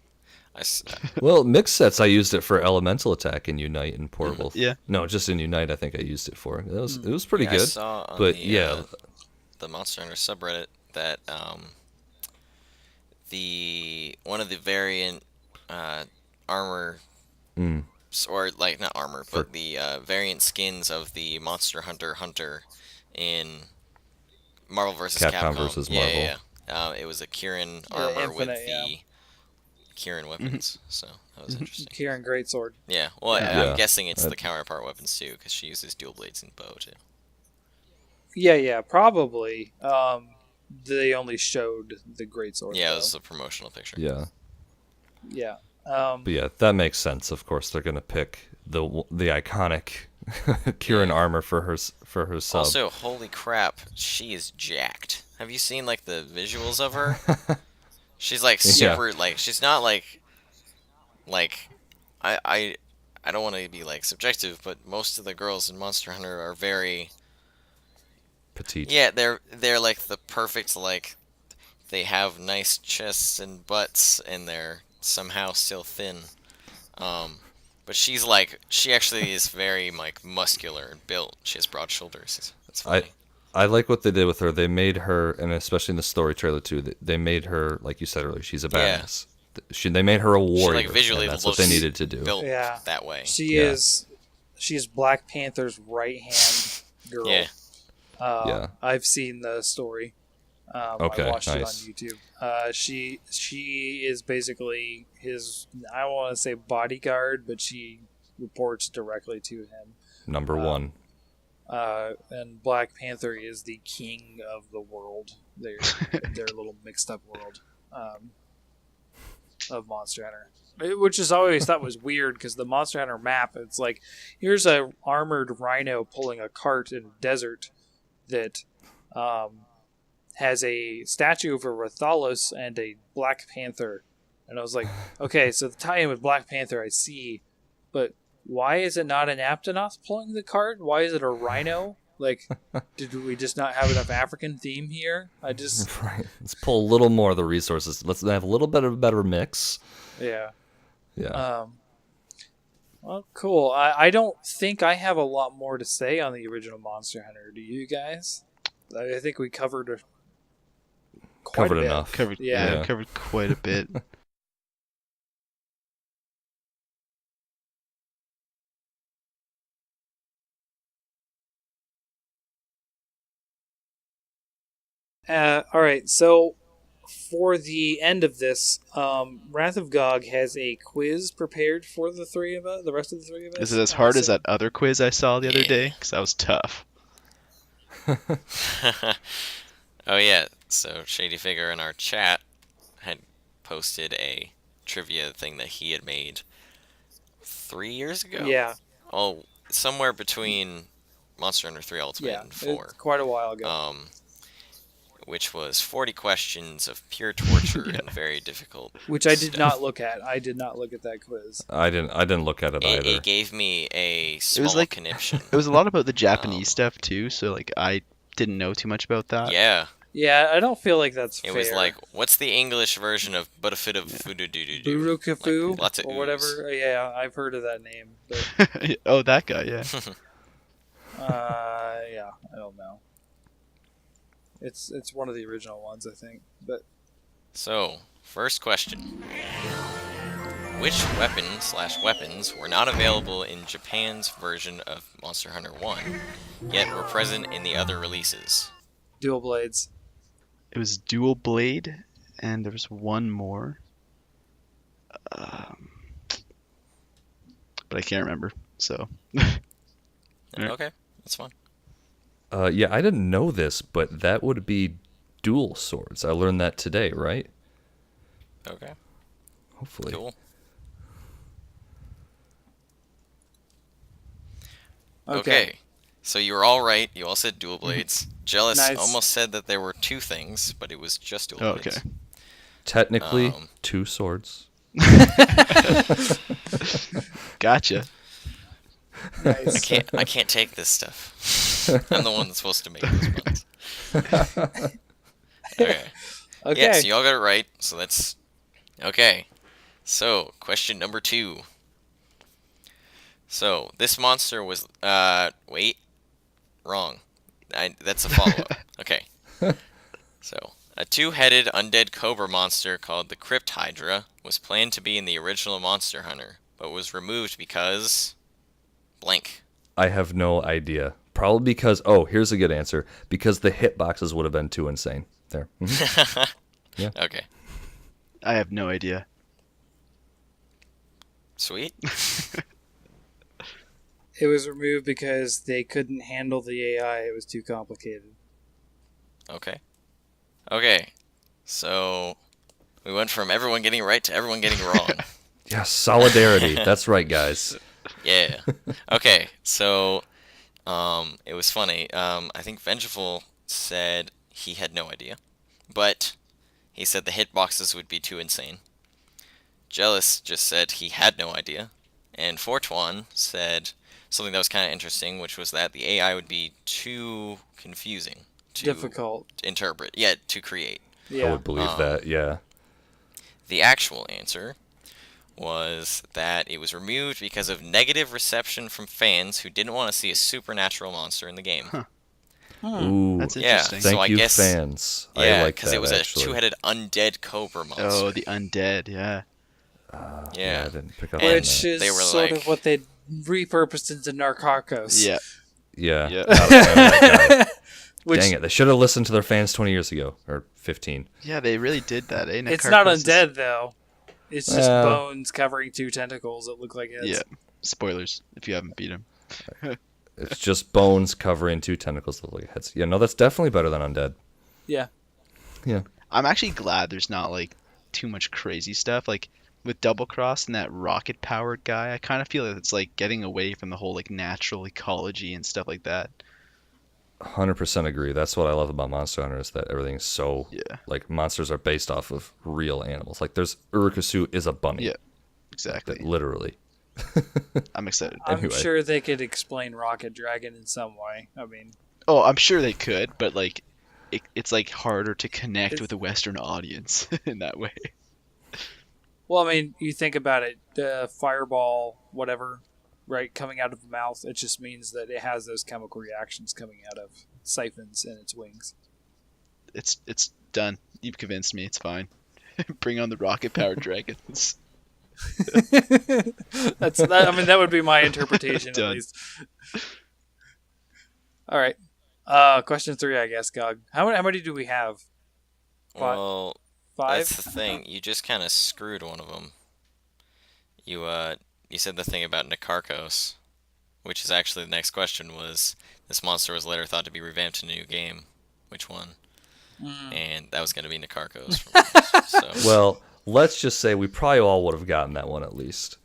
I s- Well, mixed sets, I used it for elemental attack in Unite and Portable. Yeah. No, just in Unite, I think I used it for. It was pretty yeah, I good. saw on But the, yeah, the Monster Hunter subreddit that the one of the variant armor, Mm. or like not armor, For- but the variant skins of the Monster Hunter in Marvel vs. Capcom Capcom. versus Yeah, Marvel. yeah, yeah. It was a Kieran Yeah, armor Infinite, with the Kieran weapons, so that was interesting. Kieran Greatsword. Yeah, well, Yeah. I'm Yeah. guessing it's Uh, the counterpart weapons too, because she uses dual blades and bow too. Yeah, probably. They only showed the Greatsword. Yeah, it though. was a promotional picture. Yeah. Yeah. But yeah, that makes sense. Of course, they're gonna pick the iconic Kieran armor for her sub. Also, holy crap, she is jacked. Have you seen like the visuals of her? She's like Yeah. super, like she's not like I don't want to be like subjective, but most of the girls in Monster Hunter are very Petite. yeah, they're like the perfect, like they have nice chests and butts and they're somehow still thin. But she actually is very like muscular and built. She has broad shoulders. It's funny. I like what they did with her. They made her, and especially in the story trailer too, they made her, like you said earlier, she's a Yeah. badass. They made her a She warrior. like visually and that's looks what they needed to do. built Yeah. that way. Yeah. She's Black Panther's right hand girl. Yeah. Yeah. I've seen the story. Okay, I watched nice. it on YouTube. She is basically his, I don't want to say bodyguard, but she reports directly to him. Number one. And Black Panther is the king of the world. Their little mixed up world of Monster Hunter, which is always thought was weird because the Monster Hunter map, it's like here's a armored rhino pulling a cart in a desert that has a statue of a Rathalos and a Black Panther, and I was like, okay, so the tie-in with Black Panther I see, but why is it not an Aptonoth pulling the cart? Why is it a rhino? Like, did we just not have enough African theme here? I just, Right. Let's pull a little more of the resources. Let's have a little bit of a better mix. yeah. Yeah. Well, cool. I don't think I have a lot more to say on the original Monster Hunter. Do you guys? I think we covered quite Covered a bit. enough. Covered, Yeah. covered quite a bit. All right, so for the end of this, Wrath of Gog has a quiz prepared for the three of us. The rest of the three of us. Is it as hard as So- that other quiz I saw the other Yeah. day? Because that was tough. Oh yeah, so Shady Figure in our chat had posted a trivia thing that he had made 3 years ago. Yeah, Oh, somewhere between Monster Hunter 3 Ultimate yeah, and it's 4. quite a while ago. Which was 40 questions of pure torture Yeah. and very difficult. Which I did stuff. not look at. I did not look at that quiz. I didn't look at it either. It gave me a small like- conniption. It was a lot about the Japanese stuff too, so like I didn't know too much about that. Yeah, Yeah, I don't feel like that's it fair. was like, what's the English version of but a fit of fudu-doo-doo-doo? Burukafu Like, lots of or oohs. whatever. Yeah, I've heard of that name. But, Oh, that guy, yeah. yeah, I don't know. It's one of the original ones, I think. But So, first question. Which weapons were not available in Japan's version of Monster Hunter 1, yet were present in the other releases? dual blades. It was dual blade, and there was one more. But I can't remember. So Alright. Okay, that's fine. Yeah, I didn't know this, but that would be dual swords. I learned that today, right? Okay, Hopefully. cool. Okay. Okay, so you were all right. You all said dual blades. Jealous Nice. almost said that there were two things, but it was just dual Oh, blades. okay. Technically, Um, 2 swords. Gotcha. Nice. I can't take this stuff. I'm the one that's supposed to make those buttons. Okay. Okay. Yeah, so y'all got it right. So that's okay. So question number 2. So this monster was wait, wrong. That's a follow up. Okay. So A two-headed undead cobra monster called the Crypt Hydra was planned to be in the original Monster Hunter, but was removed because blank. I have no idea. Probably because, oh, here's a good answer. Because the hitboxes would have been too insane. There. Mhm. Yeah. Okay, I have no idea. sweet. It was removed because they couldn't handle the AI. It was too complicated. Okay. Okay. So we went from everyone getting it right to everyone getting it wrong. Yeah, solidarity. That's right, guys. Yeah. Okay. So it was funny. I think Vengeful said he had no idea, but he said the hitboxes would be too insane. Jealous just said he had no idea, and Fortuan said something that was kind of interesting, which was that the AI would be too confusing to Difficult. interpret, yet to create. I Yeah. would believe that, yeah. The actual answer was that it was removed because of negative reception from fans who didn't want to see a supernatural monster in the game. Huh. Ooh, That's Yeah, interesting. thank so I you, guess- fans. I Yeah, like because that, it was actually. a two-headed undead cobra monster. Oh, the undead, yeah. Yeah, I yeah. didn't pick up And on Which that. is they were sort like- of what they repurposed into Narcocos. Yeah. Yeah. Yeah. Not a fan of that guy. Which Dang it. They should have listened to their fans 20 years ago. Or 15. Yeah, they really did that, eh? it's not Nakarkos is- undead though. It's just Well- bones covering two tentacles that look like heads. Yeah. Spoilers, if you haven't beat him. It's just bones covering two tentacles that look like heads. Yeah, no, that's definitely better than undead. Yeah. Yeah. I'm actually glad there's not, like, too much crazy stuff. Like, with Double Cross and that rocket-powered guy, I kind of feel like it's, like, getting away from the whole, like, natural ecology and stuff like that. 100% agree. That's what I love about Monster Hunter is that everything's so, Yeah. like, monsters are based off of real animals. Like, there's Urukutsu is a bunny. Yeah. Exactly. Literally. I'm excited. I'm Anyway. sure they could explain Rocket Dragon in some way. I mean, Oh, I'm sure they could, but, like, it's, like, harder to connect It's- with a Western audience in that way. well, I mean, you think about it, the fireball, whatever, right, coming out of the mouth, it just means that it has those chemical reactions coming out of siphons in its wings. It's done. You've convinced me. It's fine. Bring on the rocket-powered dragons. That's that. I mean, that would be my interpretation at Done. least. All right. Question 3, I guess. Gog. How many do we have? Well, 5. that's the thing. You just kind of screwed one of them. You said the thing about Nakarkos, which is actually the next question was this monster was later thought to be revamped in a new game. Which one? And that was going to be Nakarkos. So, Well, let's just say we probably all would have gotten that one at least.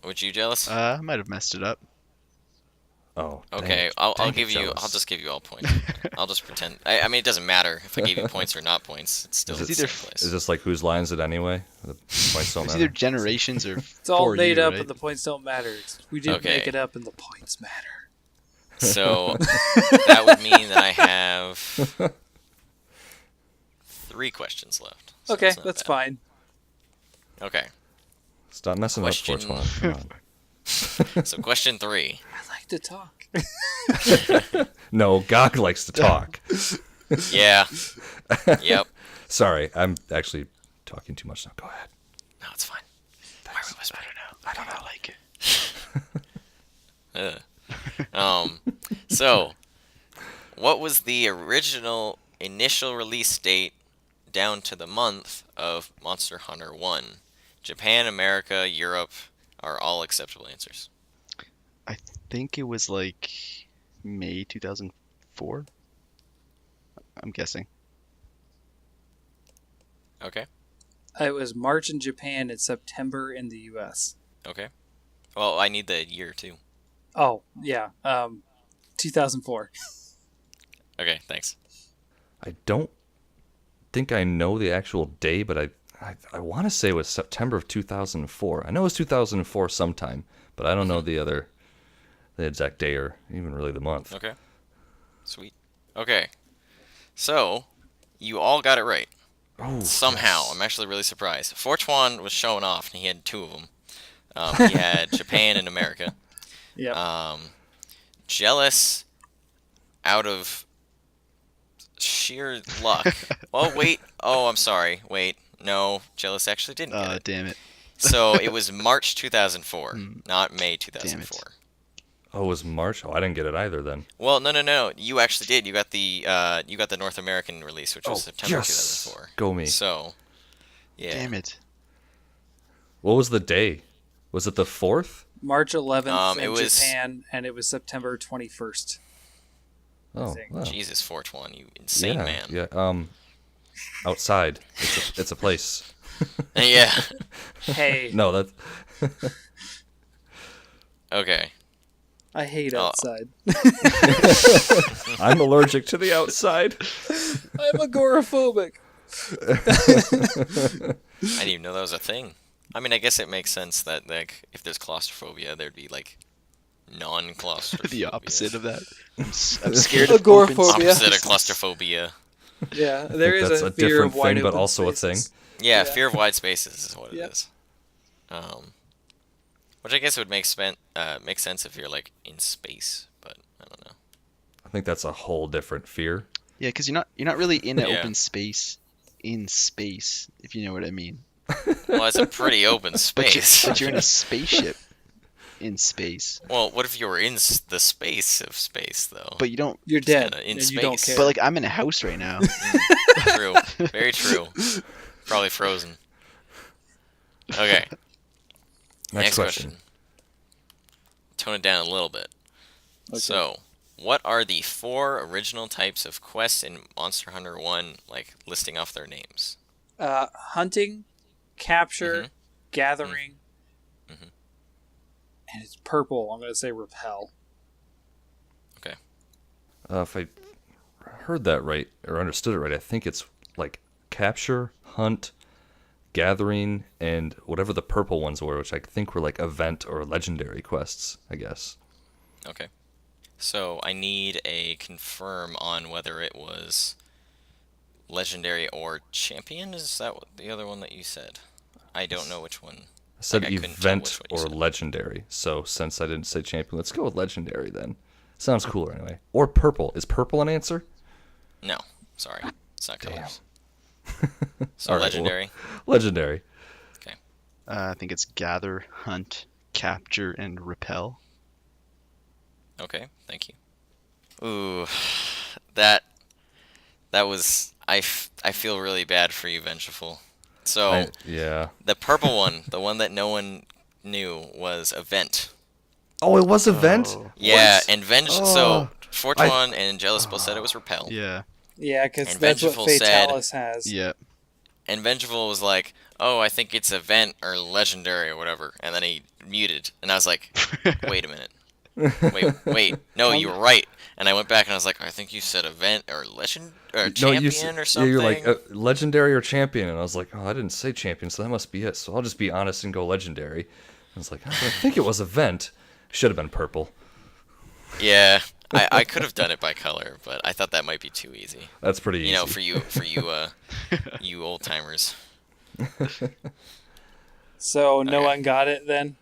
would you jealous? I might have messed it up. Oh, dang Okay, it. I'll Dang it, give you. Jealous. I'll just give you all points. I'll just pretend. I mean, it doesn't matter if I gave you points or not points. It's still Is the it same either- place. Is this like whose line is it anyway? The points don't It's matter. either generations or It's all for made you, up, right? and the points don't matter. We didn't Okay. make it up, and the points matter. So that would mean that I have 3 questions left. So Okay, it's not that's bad. fine. Okay, Stop messing Question- up 420. Come on. so question 3. I like to talk. No, Gog likes to talk. Yeah. Yep. Sorry, I'm actually talking too much now. Go ahead. No, it's fine. Why are we whispering? I don't know, like it. So, what was the original initial release date down to the month of Monster Hunter 1? Japan, America, Europe are all acceptable answers. I think it was like May 2004. I'm guessing. Okay. It was March in Japan and September in the U.S. Okay. Well, I need the year too. Oh, yeah. 2004. Okay, thanks. I don't think I know the actual day, but I want to say it was September of 2004. I know it was 2004 sometime, but I don't know the exact day or even really the month. Okay. Sweet. Okay. So, you all got it right. Oh, Somehow. yes. I'm actually really surprised. Fortuan was showing off, and he had 2 of them. He had Japan and America. Yep. Jealous, out of sheer luck. Oh wait. Oh, I'm sorry. Wait. No, Jealous actually didn't get it. Damn it. So it was March 2004, Hmm. not May Damn it. 2004. Oh, it was March? Oh, I didn't get it either then. Well, no. You actually did. You got the North American release, which was September yes! 2004. Go me. So, yeah. Damn it. What was the day? Was it the 4th? March 11th It in was- Japan, and it was September 21st. Oh, think. wow. Jesus, 420, you insane yeah, man. Yeah. Outside. It's a place. Yeah. Hey, No, that. Okay. I hate Oh. outside. I'm allergic to the outside. I'm agoraphobic. I didn't even know that was a thing. I mean, I guess it makes sense that like if there's claustrophobia, there'd be like non-claustrophobia. The opposite of that. I'm scared of Agoraphobia. open Opposite of spaces. claustrophobia. Yeah, there is that's a a fear different of wide thing, but open also a spaces. thing. Yeah, Yeah. fear of wide spaces is what it Yep. is. Which I guess would make sense if you're like in space, but I don't know. I think that's a whole different fear. Yeah, because you're not really in an Yeah. open space in space, if you know what I mean. Well, it's a pretty open space. But you're in a spaceship in space. Well, what if you were in the space of space, though? But you don't. You're dead, kinda in and you don't space. care. But like I'm in a house right now. True. Very true. Probably frozen. Okay. Next question. Tone it down a little bit. Okay. So, what are the 4 original types of quests in Monster Hunter 1, like listing off their names? Hunting, capture, Mhm. gathering, Mhm. and it's purple. I'm going to say repel. If I heard that right or understood it right, I think it's like capture, hunt, gathering, and whatever the purple ones were, which I think were like event or legendary quests, I guess. Okay. So, I need a confirm on whether it was legendary or champion. Is that the other one that you said? I don't know which one. I said Like, I couldn't tell event which one you or said. legendary. So since I didn't say champion, let's go with legendary then. Sounds cooler anyway. Or purple. Is purple an answer? No, sorry. It's not Damn. colors. So, All right, legendary. Legendary. I think it's gather, hunt, capture, and repel. Okay, thank you. Ooh, that was I feel really bad for you, Vengeful. So Yeah. the purple one, the one that no one knew, was event. Oh, it was event? Oh, Yeah, What? and Oh, so Fortuan and Jealous both said it was repel. yeah. Yeah, because And that's what Vengeful said- Fatalis has. Yeah. And Vengeful was like, "Oh, I think it's event or legendary or whatever," and then he muted, and I was like, "Wait a minute, wait, no, you were right." And I went back and I was like, "I think you said event or legend or champion or something." Yeah, you're like legendary or champion, and I was like, oh, I didn't say champion, so that must be it. So I'll just be honest and go legendary. I was like, I think it was event. Should have been purple. Yeah, I could have done it by color, but I thought that might be too easy. That's pretty easy. You know, for you, you old timers. So no Okay. one got it then?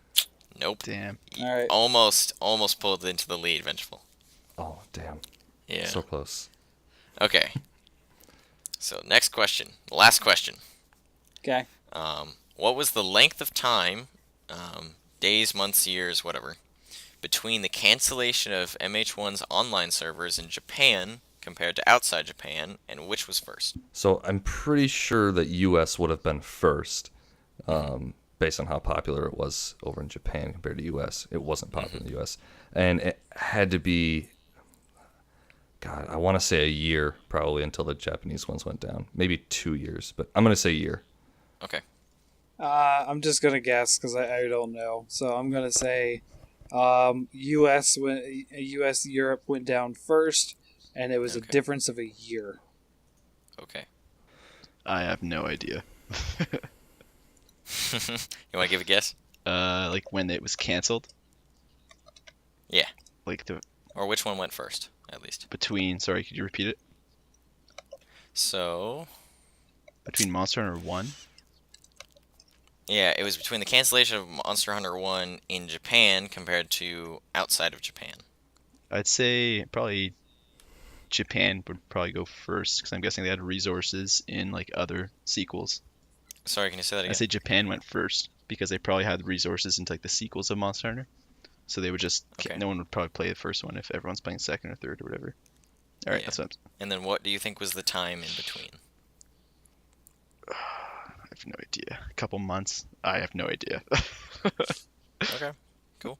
Nope. Damn. All right. Almost pulled into the lead, Vengeful. Oh, damn. Yeah. So close. Okay. So next question, last question. Okay. What was the length of time, days, months, years, whatever, between the cancellation of MH1's online servers in Japan compared to outside Japan, and which was first? So I'm pretty sure that US would have been first, based on how popular it was over in Japan compared to US. It wasn't popular in the US. And it had to be, God, I want to say a year probably until the Japanese ones went down. Maybe 2 years, but I'm going to say year. Okay. I'm just gonna guess because I don't know. So I'm gonna say, U.S. Europe went down first, and it was a Okay. difference of a year. Okay. I have no idea. You want to give a guess? Like when it was canceled. Yeah. Like the Or which one went first, at least? between. Sorry, could you repeat it? So, Between Monster Hunter 1. yeah, it was between the cancellation of Monster Hunter 1 in Japan compared to outside of Japan. I'd say probably Japan would probably go first because I'm guessing they had resources in like other sequels. Sorry, can you say that I again? say Japan went first because they probably had resources into like the sequels of Monster Hunter. So they would just Okay. no one would probably play the first one if everyone's playing second or third or whatever. All right, Yeah. that's what And then what do you think was the time in between? I have no idea. A couple months. I have no idea. Okay, cool.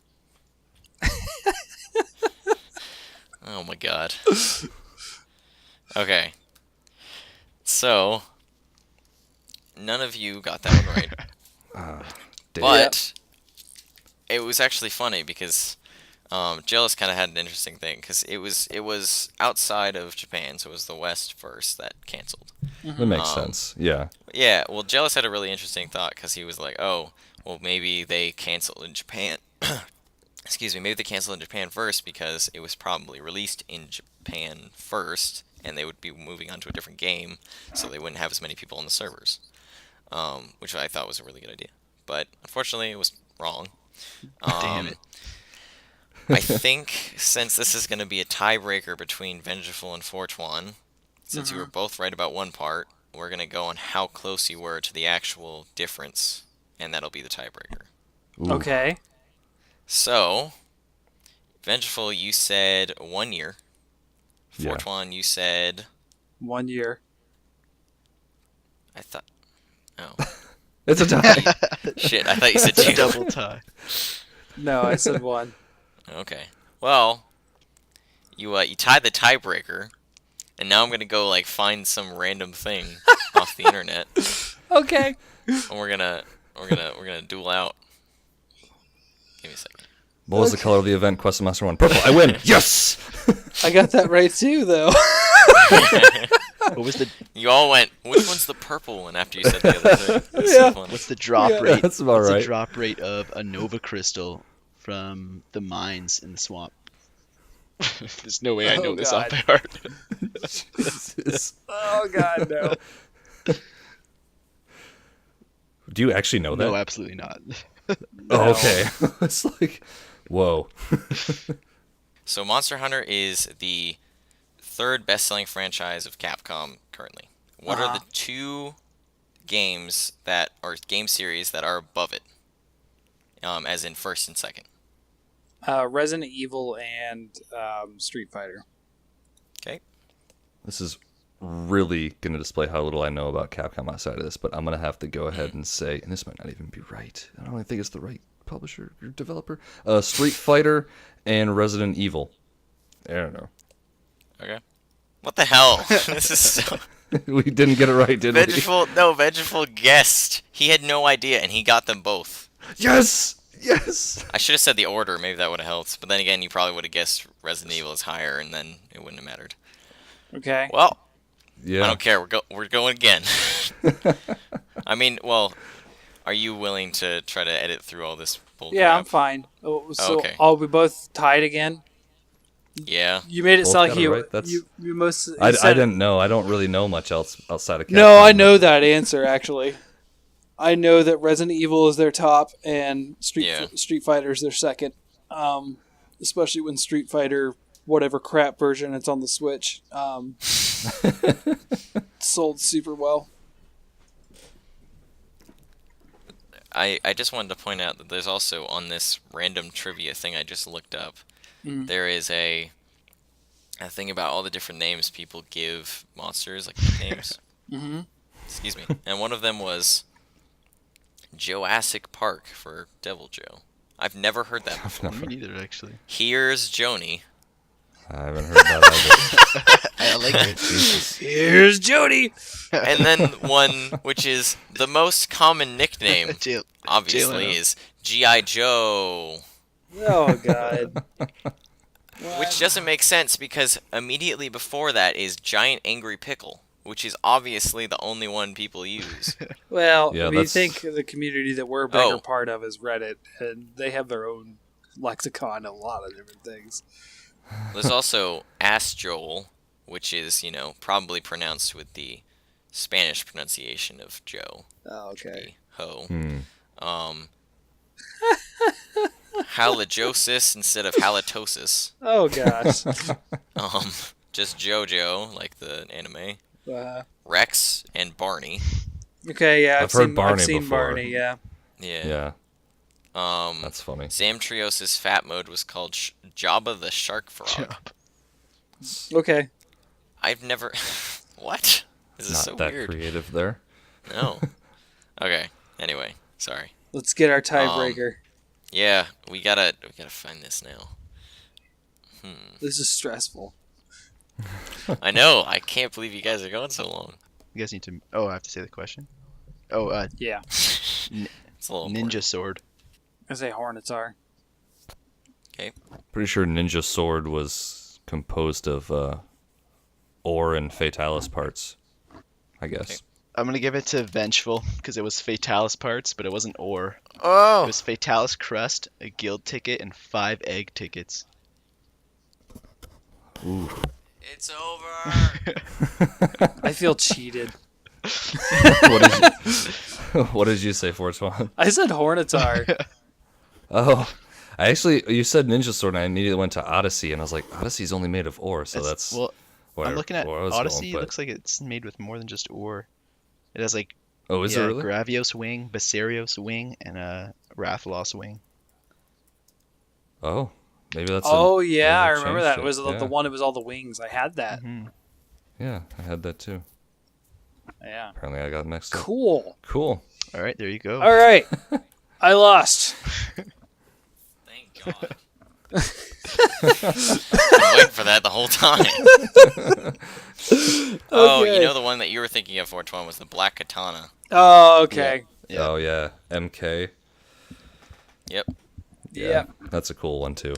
Oh my god. Okay. So, none of you got that one right. Damn. But it was actually funny because Jealous kind of had an interesting thing because it was outside of Japan, so it was the West first that canceled. That makes sense. Yeah. Yeah, well, Jealous had a really interesting thought because he was like, oh, well, maybe they canceled in Japan. Excuse me, maybe they canceled in Japan first because it was probably released in Japan first, and they would be moving on to a different game, so they wouldn't have as many people on the servers, which I thought was a really good idea. But unfortunately, it was wrong. Damn it. I think since this is going to be a tiebreaker between Vengeful and Fortuan, since you were both right about one part, we're going to go on how close you were to the actual difference, and that'll be the tiebreaker. Ooh. Okay. So, Vengeful, you said 1 year. Yeah. Fortuan, you said... 1 year. I thought... Oh. It's a tie. Shit, I thought you said It's a 2. double tie. No, I said 1. Okay. Well, you tied the tiebreaker, and now I'm going to go, like, find some random thing off the internet, Okay. and we're gonna duel out. Give me a second. What was the color of the event? Quest of Monster 1. Purple. I win. Yes. I got that right too, though. What was the You all went, which one's the purple one after you said the other thing? That's Yeah. so funny. what's the drop Yeah, rate? that's about what's right. the drop rate of a Nova Crystal from the mines in the swamp? There's no way I know Oh, this God. off by heart. Jesus. Oh God, no. Do you actually know that? No, absolutely not. Oh, okay. It's like, whoa. So Monster Hunter is the third best-selling franchise of Capcom currently. What are the 2 games that or game series that are above it? As in first and second. Resident Evil and Street Fighter. Okay. This is really going to display how little I know about Capcom outside of this, but I'm going to have to go ahead and say, and this might not even be right. I don't even think it's the right publisher or developer. Street Fighter and Resident Evil. I don't know. Okay. What the hell? This is so... We didn't get it right, did we? Vengeful guessed. He had no idea, and he got them both. Yes! Yes! I should have said the order. Maybe that would have helped. But then again, you probably would have guessed Resident Evil is higher, and then it wouldn't have mattered. Okay. Well, Yeah. I don't care. We're going again. I mean, well, are you willing to try to edit through all this bull Yeah, I'm crap? fine. So Okay. are we both tied again? Yeah. You made it Both sound got like it you, right. That's- you most. I said- didn't know. I don't really know much else outside of Capcom. No, I know that answer actually. I know that Resident Evil is their top and Street Fighter is their second. Especially when Street Fighter, whatever crap version it's on the Switch, sold super well. I just wanted to point out that there's also on this random trivia thing I just looked up, there is a thing about all the different names people give monsters, like nicknames. Excuse me. And one of them was Joassic Park for Devil Joe. I've never heard that before. Me neither, actually. Here's Joni. I haven't heard that I like either. it. Jesus. Here's Jody. And then one which is the most common nickname, Jail. obviously, Leno. is G.I. Joe. Oh God. Which doesn't make sense because immediately before that is Giant Angry Pickle, which is obviously the only one people use. Well, Yeah, I mean, that's- think the community that we're a bigger Oh. part of is Reddit, and they have their own lexicon, a lot of different things. There's also Ass Joel, which is, probably pronounced with the Spanish pronunciation of Joe. Oh, okay. Ho. Hmm. Halitosis instead of halitosis. Oh gosh. just JoJo, like the anime, Uh, Rex, and Barney. okay, yeah, I've heard I've Barney seen before. Barney, yeah. Yeah. Yeah, Um, that's funny. Sam Trios' fat mode was called Jabba the Shark Frog. Okay. I've never. What? This is Not so that weird. creative there. No. Okay. Anyway, sorry. Let's get our tiebreaker. Yeah, we gotta find this now. This is stressful. I know. I can't believe you guys are going so long. You guys need to. Oh, I have to say the question. Oh, Yeah. It's a little ninja sword. I say Hornets are. Okay. Pretty sure Ninja Sword was composed of ore and Fatalis parts, I guess. I'm gonna give it to Vengeful because it was Fatalis parts, but it wasn't ore. It Oh. was Fatalis crust, a guild ticket, and 5 egg tickets. Ooh. It's over. I feel cheated. What did you say, Fortuan? I said Hornets are. Oh, you said Ninja Sword, and I immediately went to Odyssey, and I was like, Odyssey's only made of ore, so that's well. where, I'm looking at where I was Odyssey. going, It but- looks like it's made with more than just ore. It has like Oh, is it really? Gravios wing, Basarios wing, and a Rathalos wing. Oh, maybe that's. Oh yeah, I maybe they remember changed that. It was the yeah. one. It was all the wings. I had that. Yeah, I had that too. Yeah. Apparently, I got mixed up. Cool. Cool. All right, there you go. All right. I lost. Thank God. Been waiting for that the whole time. Oh, you Okay. know the one that you were thinking of, 420, was the Black Katana. Oh, okay. Yeah. Oh yeah, MK. Yep. Yeah. That's a cool one too.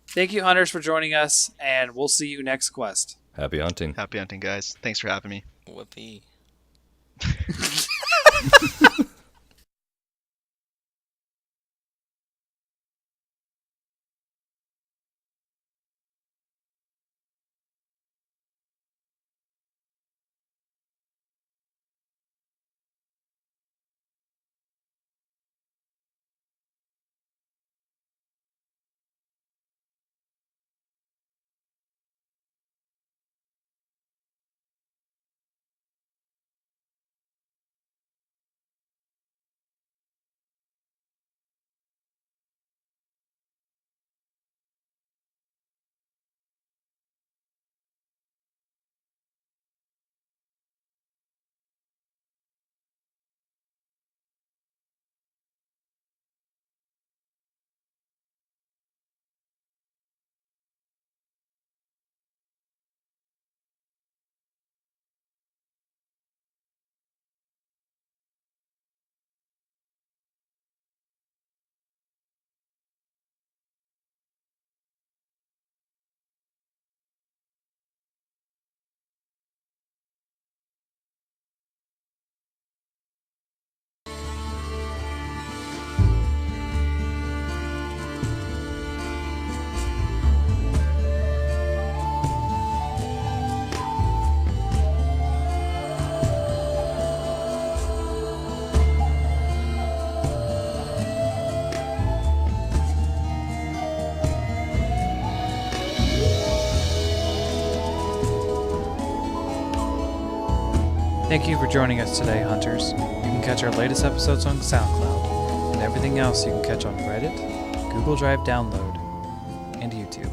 Thank you, hunters, for joining us, and we'll see you next quest. Happy hunting. Happy hunting, guys. Thanks for having me. Whoopee. Thank you for joining us today, hunters. You can catch our latest episodes on SoundCloud, and everything else you can catch on Reddit, Google Drive Download, and YouTube.